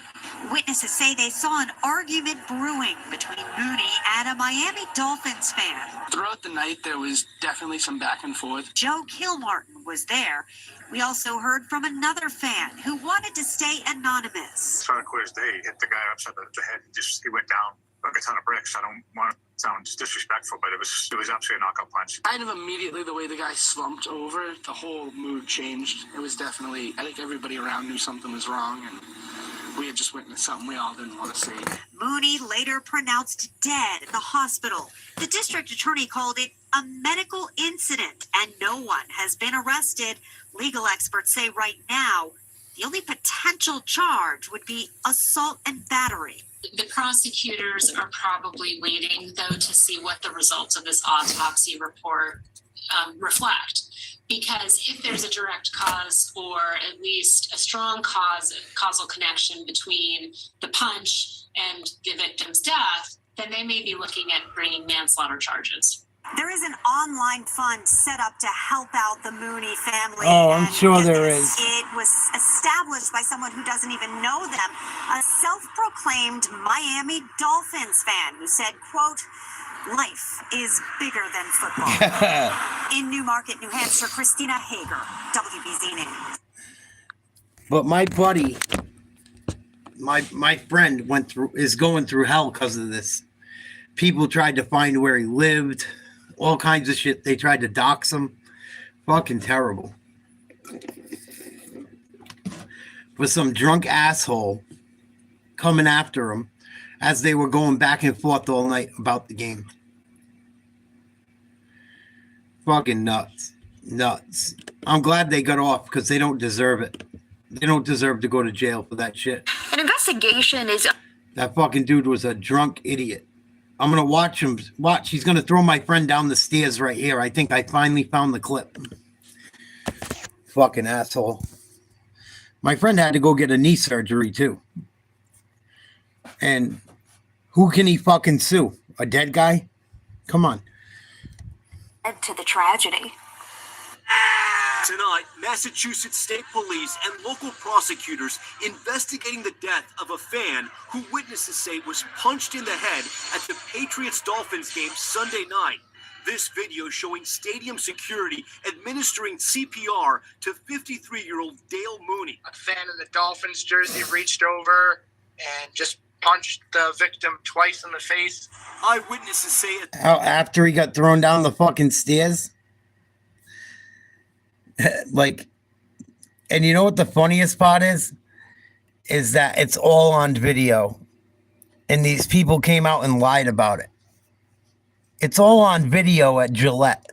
Witnesses say they saw an argument brewing between Mooney and a Miami Dolphins fan. Throughout the night, there was definitely some back and forth. Joe Kilmartin was there. We also heard from another fan who wanted to stay anonymous. Trying to clear his day, hit the guy upside the head. He went down like a ton of bricks. I don't want to sound disrespectful, but it was absolutely a knockout punch. Kind of immediately, the way the guy slumped over, the whole mood changed. It was definitely, I think everybody around knew something was wrong, and we had just witnessed something we all didn't want to see. Mooney later pronounced dead in the hospital. The district attorney called it a medical incident, and no one has been arrested. Legal experts say right now, the only potential charge would be assault and battery. The prosecutors are probably waiting, though, to see what the results of this autopsy report reflect. Because if there's a direct cause or at least a strong causal connection between the punch and the victim's death, then they may be looking at bringing manslaughter charges. There is an online fund set up to help out the Mooney family. Oh, I'm sure there is. It was established by someone who doesn't even know them, a self-proclaimed Miami Dolphins fan who said, quote, "Life is bigger than football." In Newmarket, New Hampshire, Christina Hager, WBZ News. But my buddy, my friend is going through hell because of this. People tried to find where he lived. All kinds of shit. They tried to dox him. Fucking terrible. For some drunk asshole coming after him as they were going back and forth all night about the game. Fucking nuts. Nuts. I'm glad they got off because they don't deserve it. They don't deserve to go to jail for that shit. An investigation is... That fucking dude was a drunk idiot. I'm going to watch him. Watch. He's going to throw my friend down the stairs right here. I think I finally found the clip. Fucking asshole. My friend had to go get a knee surgery too. And who can he fucking sue? A dead guy? Come on. To the tragedy. Tonight, Massachusetts State Police and local prosecutors investigating the death of a fan who witnesses say was punched in the head at the Patriots-Dolphins game Sunday night. This video showing stadium security administering CPR to 53-year-old Dale Mooney. A fan in the Dolphins jersey reached over and just punched the victim twice in the face. Eyewitnesses say it. How after he got thrown down the fucking stairs? Like, and you know what the funniest part is? Is that it's all on video. And these people came out and lied about it. It's all on video at Gillette.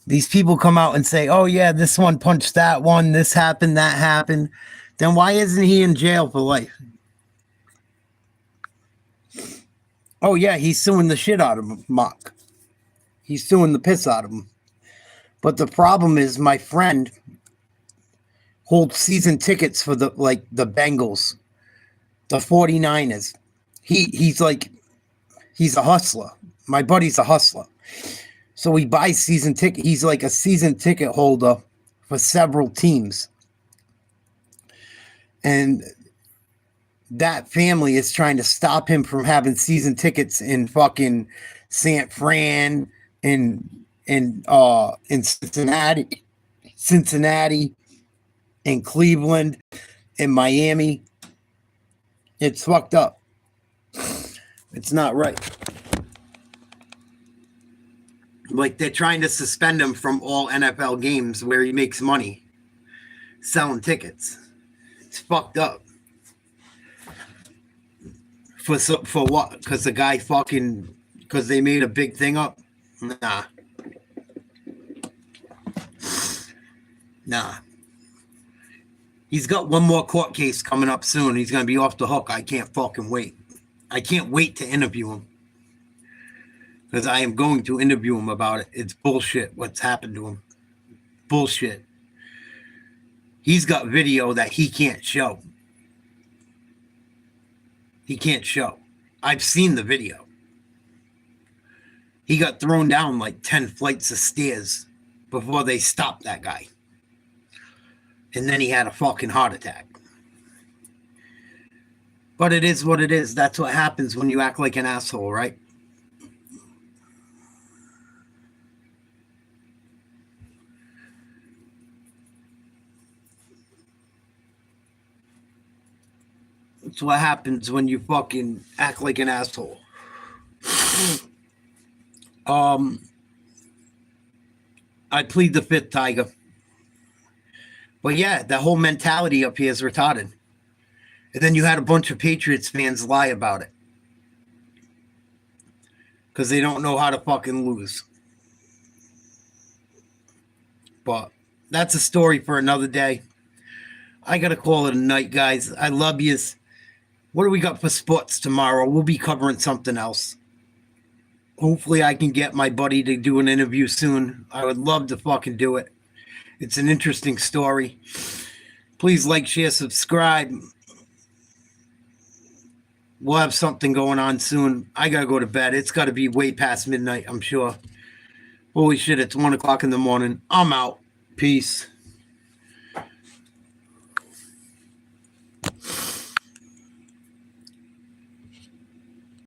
These people come out and say, oh yeah, this one punched that one, this happened, that happened. Then why isn't he in jail for life? Oh yeah, he's suing the shit out of him, Mock. He's suing the piss out of him. But the problem is my friend holds season tickets for the Bengals, the 49ers. He's a hustler. My buddy's a hustler. So he buys season ticket. He's like a season ticket holder for several teams. And that family is trying to stop him from having season tickets in fucking San Fran, in Cincinnati, in Cleveland, in Miami. It's fucked up. It's not right. Like, they're trying to suspend him from all NFL games where he makes money selling tickets. It's fucked up. For what? Because the guy because they made a big thing up? Nah. He's got one more court case coming up soon. He's going to be off the hook. I can't fucking wait. I can't wait to interview him. Because I am going to interview him about it. It's bullshit what's happened to him. Bullshit. He's got video that he can't show. He can't show. I've seen the video. He got thrown down like 10 flights of stairs before they stopped that guy. And then he had a fucking heart attack. But it is what it is. That's what happens when you act like an asshole, right? That's what happens when you fucking act like an asshole. I plead the fifth, Tiger. But yeah, the whole mentality up here is retarded. And then you had a bunch of Patriots fans lie about it. Because they don't know how to fucking lose. But that's a story for another day. I got to call it a night, guys. I love yous. What do we got for sports tomorrow? We'll be covering something else. Hopefully I can get my buddy to do an interview soon. I would love to fucking do it. It's an interesting story. Please like, share, subscribe. We'll have something going on soon. I got to go to bed. It's got to be way past midnight, I'm sure. Holy shit, it's 1 o'clock in the morning. I'm out. Peace.